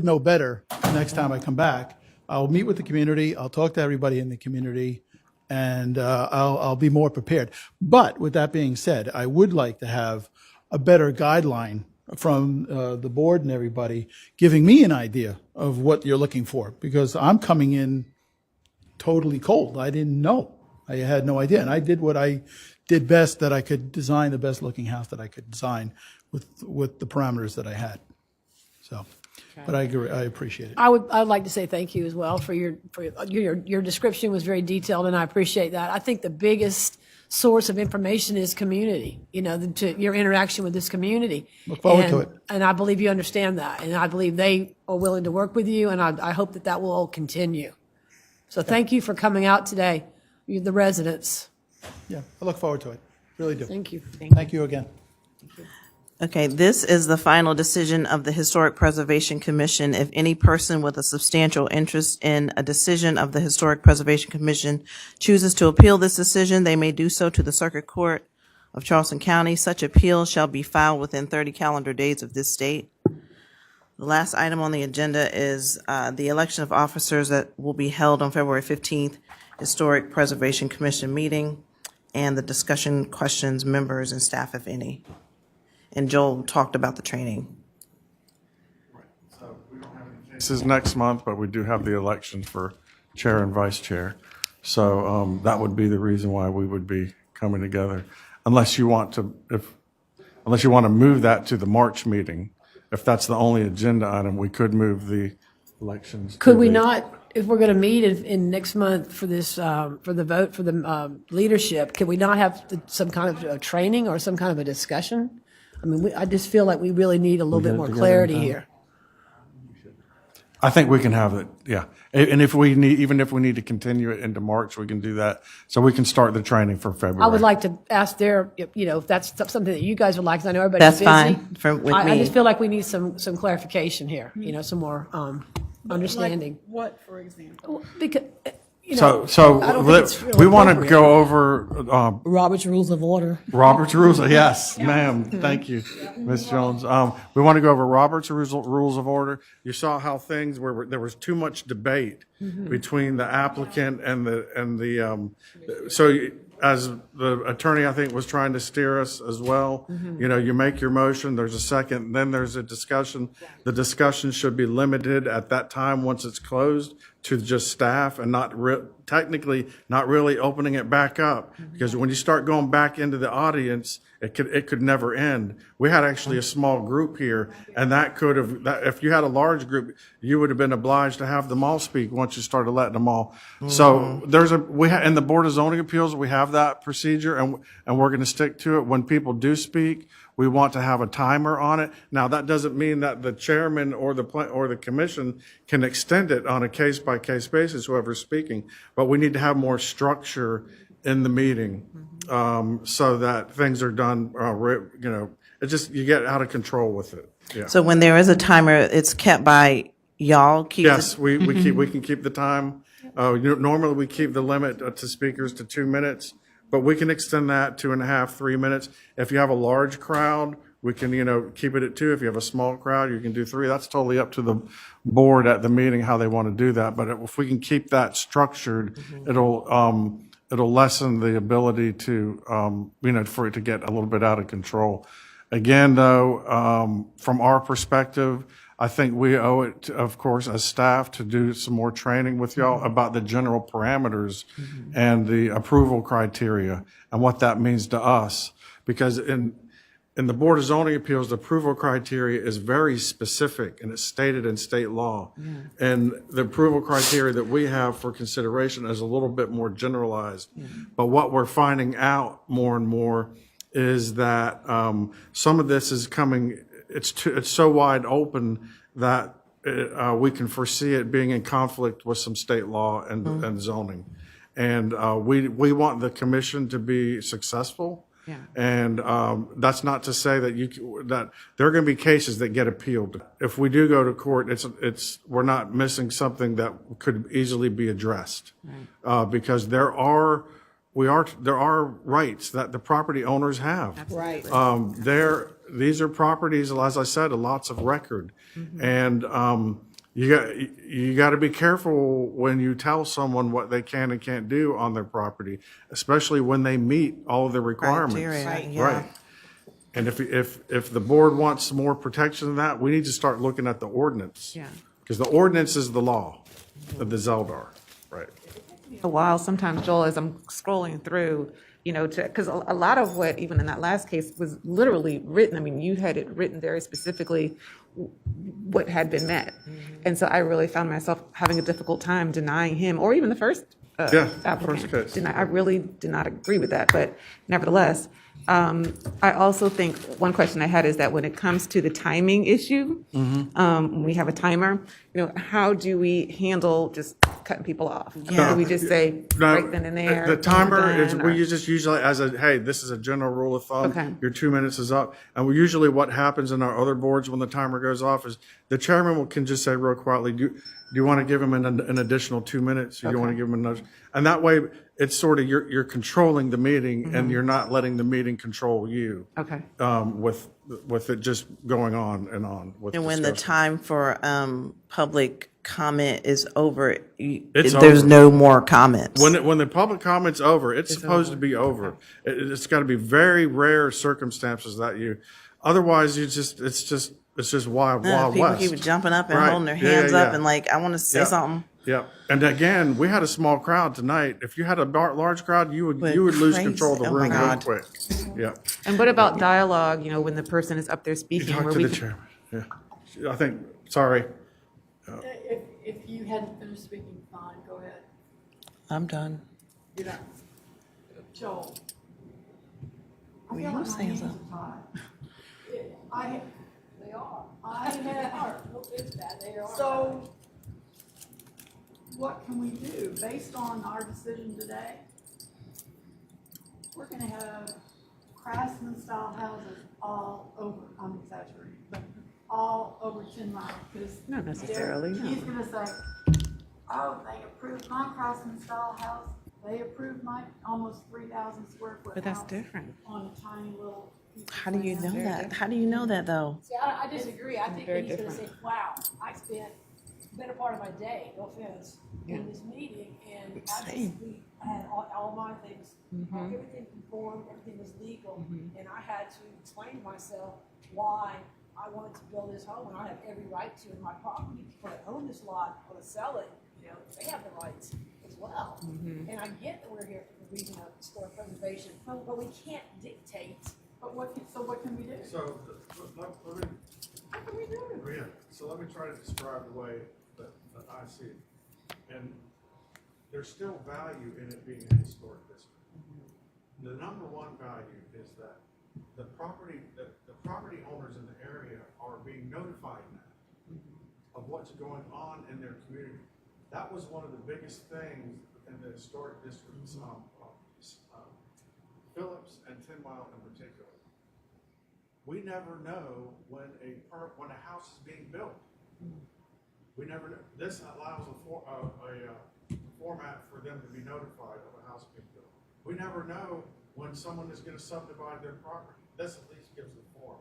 know better next time I come back. I'll meet with the community. I'll talk to everybody in the community, and I'll be more prepared. But with that being said, I would like to have a better guideline from the board and everybody, giving me an idea of what you're looking for, because I'm coming in totally cold. I didn't know. I had no idea, and I did what I did best, that I could design the best looking house that I could design with the parameters that I had. So, but I agree, I appreciate it. I'd like to say thank you as well for your description was very detailed, and I appreciate that. I think the biggest source of information is community, your interaction with this community. Look forward to it. And I believe you understand that, and I believe they are willing to work with you, and I hope that will continue. So thank you for coming out today, the residents. Yeah, I look forward to it. Really do. Thank you. Thank you again. Okay, this is the final decision of the Historic Preservation Commission. If any person with a substantial interest in a decision of the Historic Preservation Commission chooses to appeal this decision, they may do so to the Circuit Court of Charleston County. Such appeal shall be filed within 30 calendar days of this date. The last item on the agenda is the election of officers that will be held on February 15th, Historic Preservation Commission meeting, and the discussion questions members and staff, if any. And Joel talked about the training. This is next month, but we do have the election for chair and vice chair. So that would be the reason why we would be coming together, unless you want to move that to the March meeting. If that's the only agenda item, we could move the elections. Could we not, if we're going to meet in next month for this, for the vote for the leadership, could we not have some kind of a training or some kind of a discussion? I mean, I just feel like we really need a little bit more clarity here. I think we can have it, yeah. And if we need, even if we need to continue it into March, we can do that. So we can start the training for February. I would like to ask if that's something that you guys would like, because I know everybody's busy. That's fine with me. I just feel like we need some clarification here, some more understanding. What, for example? Because, So I don't think it's really we want to appropriate. go over Robert's Rules of Order. Robert's rules. Yes, ma'am. Thank you, Ms. Jones. We want to go over Robert's rules of order. You saw how things were. There was too much debate between the applicant and the. So as the attorney, I think, was trying to steer us as well. You make your motion. There's a second. Then there's a discussion. The discussion should be limited at that time once it's closed to just staff, and technically not really opening it back up, because when you start going back into the audience, it could never end. We had actually a small group here, and if you had a large group, you would have been obliged to have them all speak once you started letting them all. So in the Board of Zoning Appeals, we have that procedure, and we're going to stick to it. When people do speak, we want to have a timer on it. Now, that doesn't mean that the chairman or the commission can extend it on a case-by-case basis, whoever's speaking, but we need to have more structure in the meeting so that things are done, you get out of control with it. Yeah. So when there is a timer, it's kept by y'all? Yes, we can keep the time, Normally, we keep the limit to speakers to 2 minutes, but we can extend that 2.5, 3 minutes. If you have a large crowd, we can, keep it at 2. If you have a small crowd, you can do 3. That's totally up to the board at the meeting how they want to do that. But if we can keep that structured, it'll lessen the ability to, for it to get a little bit out of control. Again, though, from our perspective, I think we owe it, of course, as staff to do some more training with y'all about the general parameters and the approval criteria and what that means to us. Because in the Board of Zoning Appeals, the approval criteria is very specific and it's stated in state law. And the approval criteria that we have for consideration is a little bit more generalized. But what we're finding out more and more is that some of this is coming, it's so wide open that we can foresee it being in conflict with some state law and zoning. And we want the commission to be successful. Yeah. And that's not to say that that there are going to be cases that get appealed. If we do go to court, we're not missing something that could easily be addressed, because there are rights that the property owners have. Right. These are properties, as I said, lots of record, and you got to be careful when you tell someone what they can and can't do on their property, especially when they meet all of the requirements. Criteria, Right. And if the board wants more protection than that, we need to start looking at the ordinance. Yeah. Because the ordinance is the law of the Zeldar. Right. A while sometimes, Joel, as I'm scrolling through, because a lot of what, even in that last case, was literally written. I mean, you had it written very specifically what had been met. And so I really found myself having a difficult time denying him, or even the first applicant. First case. I really did not agree with that, but nevertheless, I also think one question I had is that when it comes to the timing issue, when we have a timer, how do we handle just cutting people off? Do we just say right then and there? The timer is, done, we just usually, hey, this is a general rule of thumb. Okay. Your 2 minutes is up. And usually what happens in our other boards when the timer goes off is the chairman can just say real quietly, do you want to give him an additional 2 minutes? Or do you want to give him another? And that way, it's sort of, you're controlling the meeting and you're not letting the meeting control you. Okay. With it just going on and on. And when the time for public comment is over, It's there's over. no more comments. When the public comment's over, it's supposed to be over. It's got to be very rare circumstances that otherwise it's just wild People west. keep jumping up and Right. holding their Yeah, hands yeah, up yeah. and like, I want to say Yeah. something. Yeah, and again, we had a small crowd tonight. If you had a large crowd, you would lose crazy. control of the Oh my room real God. quick. Yeah, And what about dialogue, when the person is up there you speaking? talk where to we the can- chairman. Yeah, I think. Sorry. If you hadn't finished speaking, fine, go ahead. I'm done. You're done. Joel. Were you saying something? They are. I had, it's bad, they are. So, what can we do based on our decision today? We're gonna have craftsman style houses all over, I'm exaggerating, but all over 10 miles. Not necessarily, no. He's gonna say, oh, they approved my craftsman style house, they approved my almost 3,000 square foot But that's house different. on a tiny little piece of How do you know land. that? How do you know that though? See, I disagree. I think Very that he's gonna say, different. wow, I spent the better part of my day, no offense, in this meeting, and we had all my things, everything conformed, everything was legal, and I had to explain to myself why I wanted to build this home, and I have every right to in my property. People that own this lot or to sell it, they have the rights as well. And I get that we're here for the reason of historic preservation, but we can't dictate. But what can we do? So let me. What can we do? Yeah. So let me try to describe the way that I see it. And there's still value in it being a historic district. The number one value is that the property owners in the area are being notified now of what's going on in their community. That was one of the biggest things in the historic districts, Phillips and 10 Mile in particular. We never know when a house is being built. We never know. This allows a format for them to be notified of a house being built. We never know when someone is gonna subdivide their property. This at least gives the form.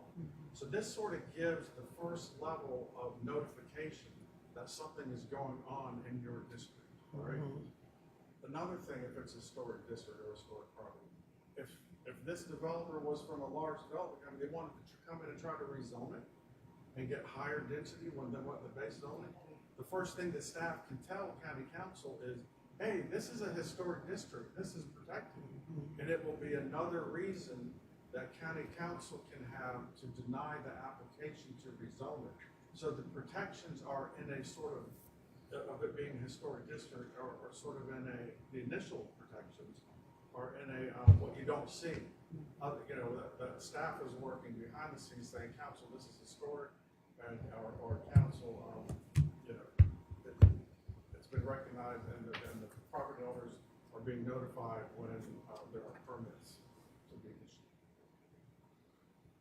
So this sort of gives the first level of notification that something is going on in your district, all right? Another thing, if it's a historic district or historic property, if this developer was from a large development company, they wanted to come in and try to rezone it and get higher density than what the base zoning, the first thing that staff can tell county council is, hey, this is a historic district, this is protected. And it will be another reason that county council can have to deny the application to rezone it. So the protections are in a sort of it being a historic district, or sort of in the initial protections are in a what you don't see. You know, the staff is working behind the scenes saying, council, this is historic, and or council, you know, it's been recognized, and the property owners are being notified when there are permits to be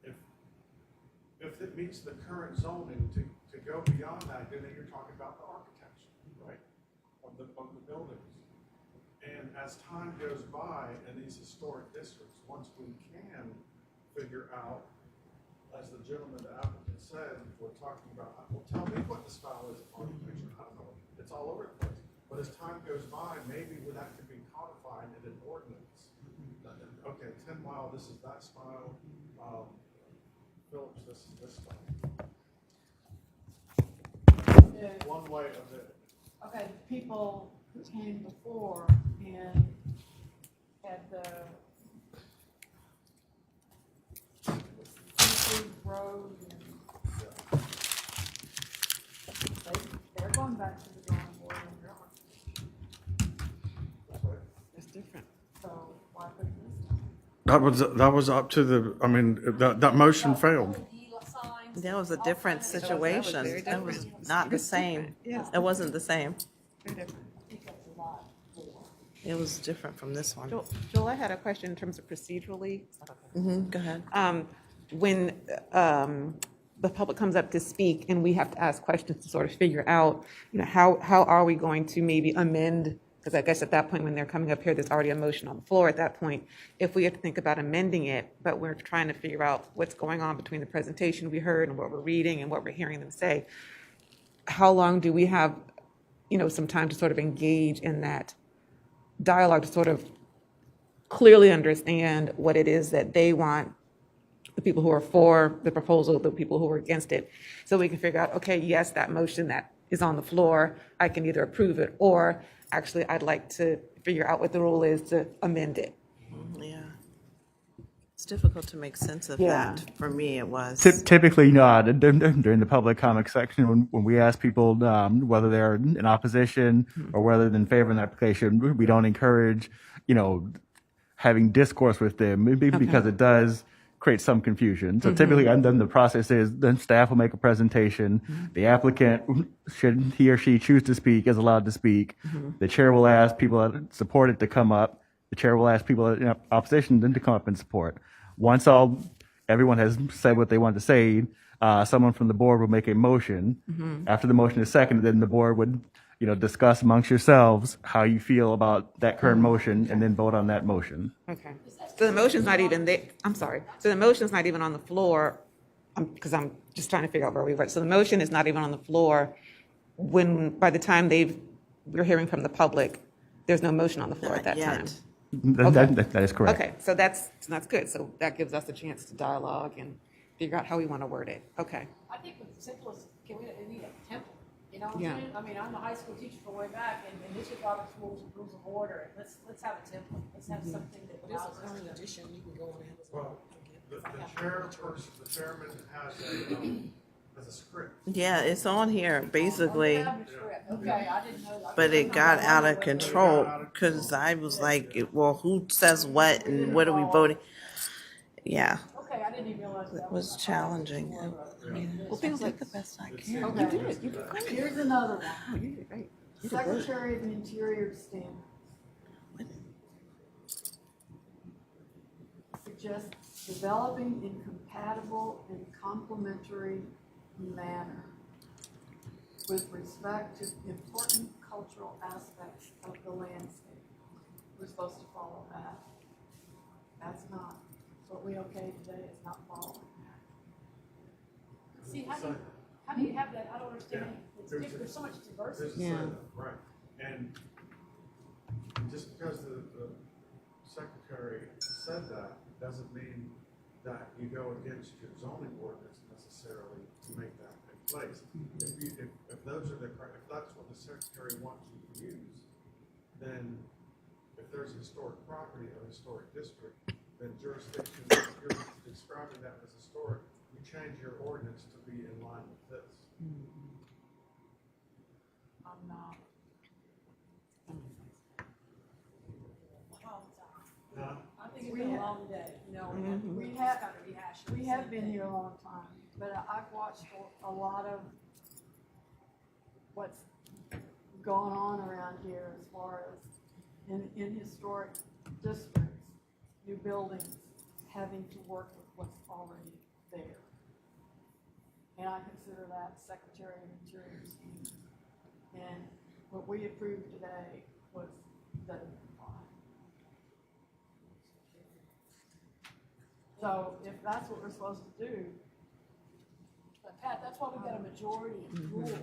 issued. If it meets the current zoning, to go beyond that, then you're talking about the architecture, right, of the buildings. And as time goes by in these historic districts, once we can figure out, as the gentleman, the applicant said, we're talking about, well, tell me what the style is of architecture. I don't know. It's all over the place. But as time goes by, maybe that could be codified in an ordinance. Okay, 10 Mile, this is that style. Phillips, this is this style. One way of it. Okay, people who came before and had the seafood road and they're going back to the drawing board and drawing. It's different. So why put this? That was up to the, I mean, that motion failed. That was a different situation. very That was different. not the same. Yeah. It wasn't the same. Very different. It was different from this one. Joel, I had a question in terms of procedurally. Go ahead. When the public comes up to speak and we have to ask questions to sort of figure out, you know, how are we going to maybe amend, because I guess at that point when they're coming up here, there's already a motion on the floor at that point. If we have to think about amending it, but we're trying to figure out what's going on between the presentation we heard and what we're reading and what we're hearing them say, how long do we have, you know, some time to sort of engage in that dialogue to sort of clearly understand what it is that they want, the people who are for the proposal, the people who are against it, so we can figure out, okay, yes, that motion that is on the floor, I can either approve it, or actually I'd like to figure out what the rule is to amend it. Yeah. It's difficult to make sense of Yeah. that. For me, it was. Typically, during the public comment section, when we ask people whether they're in opposition or whether they're in favor of an application, we don't encourage, you know, having discourse with them because it does create some confusion. So typically, then the process is then staff will make a presentation. The applicant, should he or she choose to speak, is allowed to speak. The chair will ask people that support it to come up. The chair will ask people in opposition then to come up and support. Once everyone has said what they want to say, someone from the board will make a motion. After the motion is seconded, then the board would, you know, discuss amongst yourselves how you feel about that current motion and then vote on that motion. Okay. So the motion's not even there. I'm sorry. So the motion's not even on the floor, because I'm just trying to figure out where we were. So the motion is not even on the floor by the time we're hearing from the public, there's no motion on the floor at that time. That is correct. Okay, so that's good. So that gives us a chance to dialogue and figure out how we want to word it. Okay. I think the simplest, we need a template, you know what I'm Yeah. saying? I mean, I'm a high school teacher for way back, and this is Robert's rules of order. Let's have a template. Let's have something that allows us to. edition, you can go on and Well, the chairman has a script. Yeah, it's on here, basically. Okay, I didn't know. But it got out of control because I was like, well, who says what and what are we voting? Yeah, Okay, I didn't even realize that it was challenging. I mean, Well, things like the best I can. You did. You did great. Here's another one. Oh, you did great. You did great. Secretary of the Interior standard. Suggests developing in compatible and complementary manner with respect to important cultural aspects of the landscape. We're supposed to follow that. That's not, what we okay today is not following that. See, how do you have that? I don't understand. There's so much diversity. Right. And just because the secretary said that doesn't mean that you go against your zoning ordinance necessarily to make that take place. If those are if that's what the secretary wants you to use, then if there's a historic property or historic district, then jurisdiction, if you're describing that as historic, you change your ordinance to be in line with this. I'm not. I think it's been a long day, you know, we have been here a long time, but I've watched a lot of what's gone on around here as far as in historic districts, new buildings, having to work with what's already there. And I consider that Secretary of Interior scheme. And what we approved today was the So if that's what we're supposed to do, But Pat, that's why we got a majority rule here.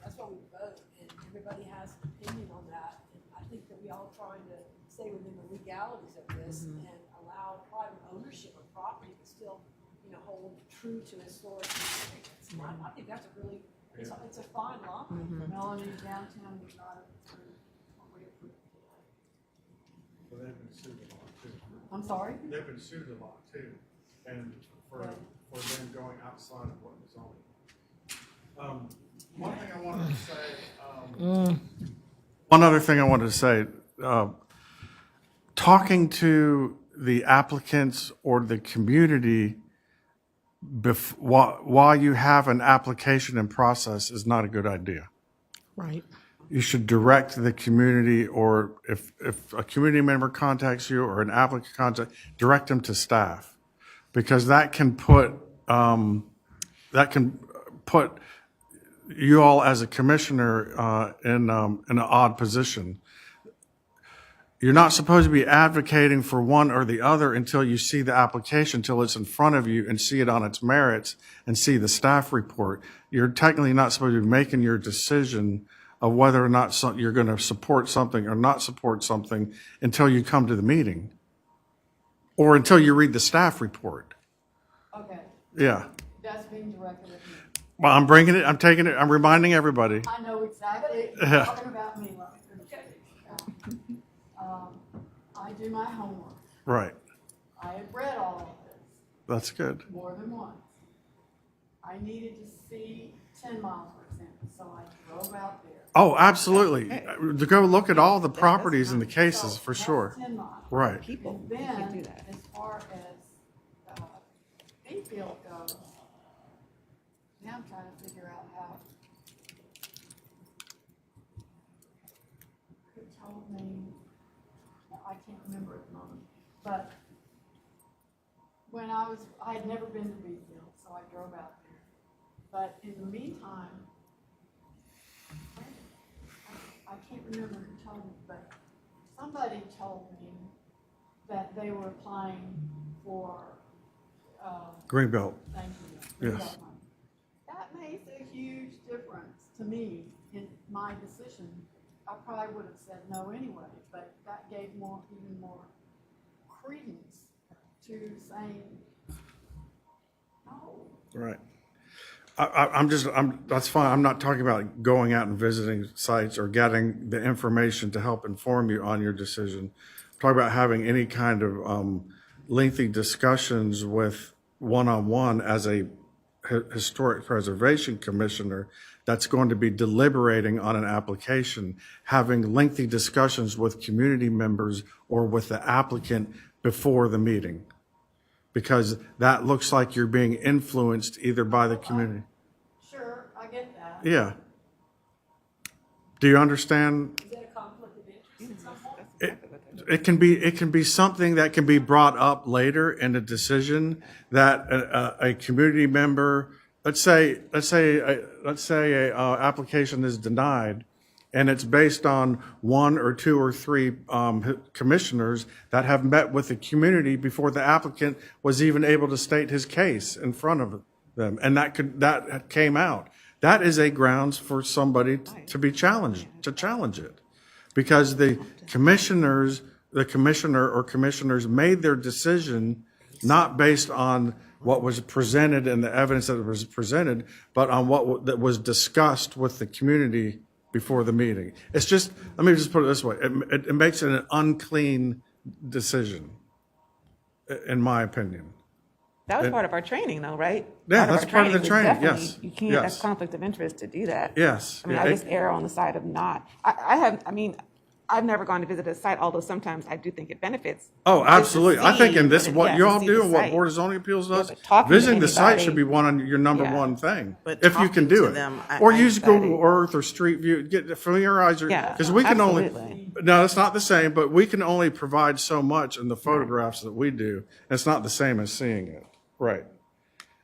That's why we vote, and everybody has an opinion on that. And I think that we all trying to stay within the legalities of this and allow private ownership of property, but still, you know, hold true to historic significance. I think that's a really, it's a fine line. Melanie, downtown, we got it through what we approved today. But they've been sued a lot too. I'm sorry? They've been sued a lot too, and for them going outside of what was on. One thing I wanted to say, one other thing I wanted to say, talking to the applicants or the community while you have an application in process is not a good idea. Right. You should direct the community, or if a community member contacts you or an applicant contacts, direct them to staff, because that can put you all as a commissioner in an odd position. You're not supposed to be advocating for one or the other until you see the application, until it's in front of you and see it on its merits and see the staff report. You're technically not supposed to be making your decision of whether or not you're going to support something or not support something until you come to the meeting or until you read the staff report. Okay, Yeah. that's being directed at me. Well, I'm taking it, I'm reminding everybody. I know exactly, Yeah. talking about me, like, I do my homework. Right. I have read all of this That's good. more than once. I needed to see 10 miles, for example, so I drove out there. Oh, absolutely. To go look at all the properties and the cases, for That's sure. 10 miles. Right. And then, as far as Mayfield goes, now I'm trying to figure out how. Who told me, I can't remember at the moment, but when I had never been to Mayfield, so I drove out there. But in the meantime, I can't remember who told me, but somebody told me that they were applying for, Greenbelt. thank you. Yes. Greenbelt money. That makes a huge difference to me in my decision. I probably would have said no anyway, but that gave even more credence to saying no. Right. That's fine. I'm not talking about going out and visiting sites or getting the information to help inform you on your decision. I'm talking about having any kind of lengthy discussions with one-on-one as a historic preservation commissioner that's going to be deliberating on an application, having lengthy discussions with community members or with the applicant before the meeting. Because that looks like you're being influenced either by the community. Sure, I get that. Yeah. Do you understand? Is that a conflict of interest at some point? It can be something that can be brought up later in a decision that a community member, let's say a application is denied, And it's based on one or two or three commissioners that have met with the community before the applicant was even able to state his case in front of them. And that came out. That is a grounds for somebody to be challenged, to challenge it. Because the commissioner or commissioners made their decision not based on what was presented and the evidence that was presented, but on what that was discussed with the community before the meeting. It's just, let me just put it this way, it makes it an unclean decision, in my opinion. That was part of our training, though, right? Yeah, that's part of the was training, definitely- yes. You can't, Yes. that's conflict of interest to do that. Yes. I mean, Yeah, I just err on the side of not. I've never gone to visit a site, although sometimes I do think it benefits. Oh, absolutely. I think in this, what you all to do see and the what site. Board of Zoning Appeals does, but talking to visiting the site anybody- should be one on your number Yeah. one thing. But If you can talking do to it. them, Or I use bet Google it- Earth or Street View, familiarize your, Yeah, because we can only, absolutely. no, it's not the same, but we can only provide so much in the photographs that we do. It's not the same as seeing it. Right.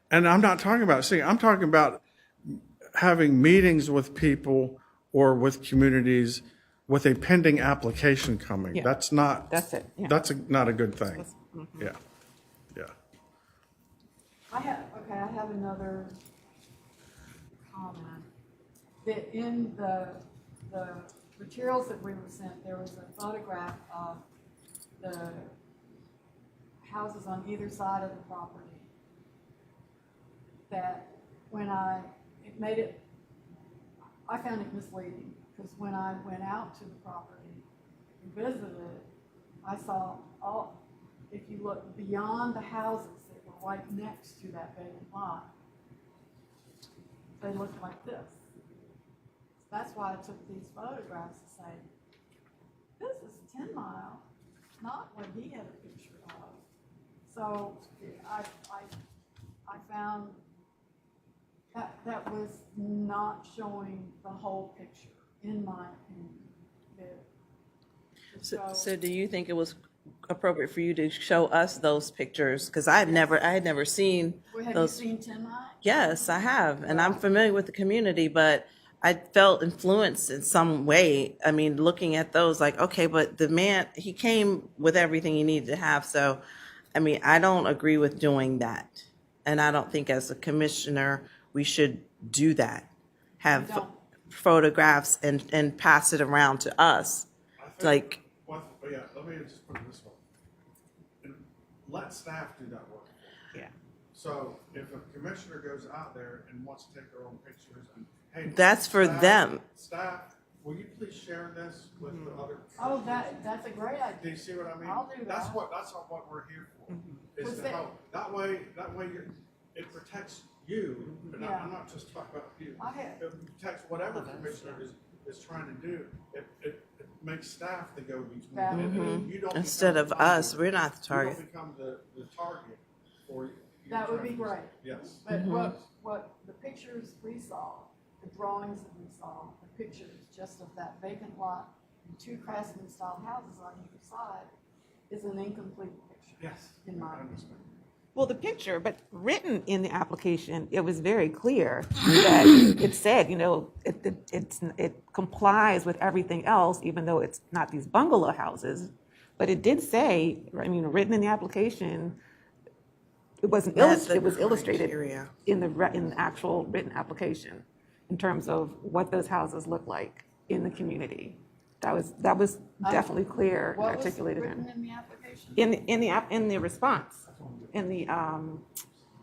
And I'm not talking about seeing, I'm talking about having meetings with people or with communities with a pending application coming. Yeah. That's not. That's it, yeah. That's not a good thing. Yeah, yeah. I have another comment. That in the materials that we were sent, there was a photograph of the houses on either side of the property. That I found it misleading, because when I went out to the property and visited it, I saw if you look beyond the houses that were right next to that vacant lot, they looked like this. That's why I took these photographs to say, this is 10 Mile, not what he had a picture of. So I found that was not showing the whole picture, in my opinion. So do you think it was appropriate for you to show us those pictures? Because I had never seen Well, have those. you seen 10 Mile? Yes, I have, and I'm familiar with the community, but I felt influenced in some way. I mean, looking at those, like, okay, but the man, he came with everything he needed to have. So, I mean, I don't agree with doing that. And I don't think as a commissioner, we should do that. Have photographs and pass it around to us. Like, Yeah, let me just put it this way. And let staff do that work. Yeah. So if a commissioner goes out there and wants to take their own pictures and, hey. That's for them. Staff, will you please share this with the other? Oh, that's a great idea. Do you see what I mean? I'll do That's that. what we're here for, is Was to that- help. That way it protects you, and Yeah. I'm not just talking about you. I have- It protects whatever commissioner is trying to do. It makes staff the go-between. That- And you don't instead become of the us, target. we're not the You target. don't become the target for your That would be targets. great. Yes. But what the pictures we saw, the drawings that we saw, the pictures just of that vacant lot and two Craftsman-style houses on either side is an incomplete picture. Yes. In my I opinion. understand. Well, the picture, but written in the application, it was very clear that it said, it complies with everything else, even though it's not these bungalow houses. But it did say, written in the application, it wasn't it was illustrated criteria. in the actual written application in terms of what those houses look like in the community. That was definitely clear, What was articulated written in the application? in the response, in the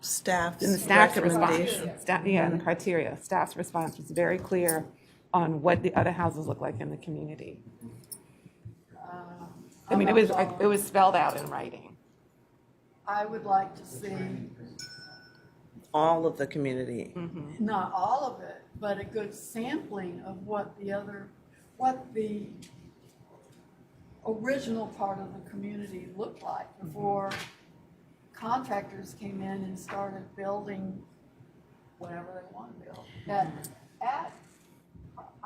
Staff's staff's response. recommendation. And the criteria. Staff's response was very clear on what the other houses look like in the community. It was spelled out in writing. I would like to see, All of the community. not all of it, but a good sampling of what the original part of the community looked like before contractors came in and started building whatever they want to build.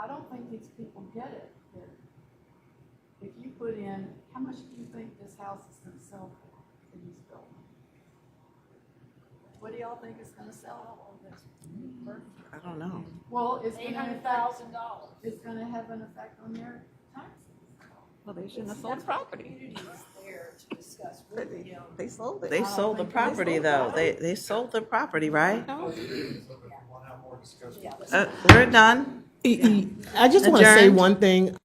I don't think these people get it. That if you put in, how much do you think this house is going to sell for in these buildings? What do y'all think it's going to sell I don't know. Well, it's $800,000. It's gonna have an effect on their taxes. Well, they shouldn't have sold the property. Community is there to discuss with him. They sold it. They sold the property, though. They sold the property, right? We're done. I just want to say Adjourned. one thing.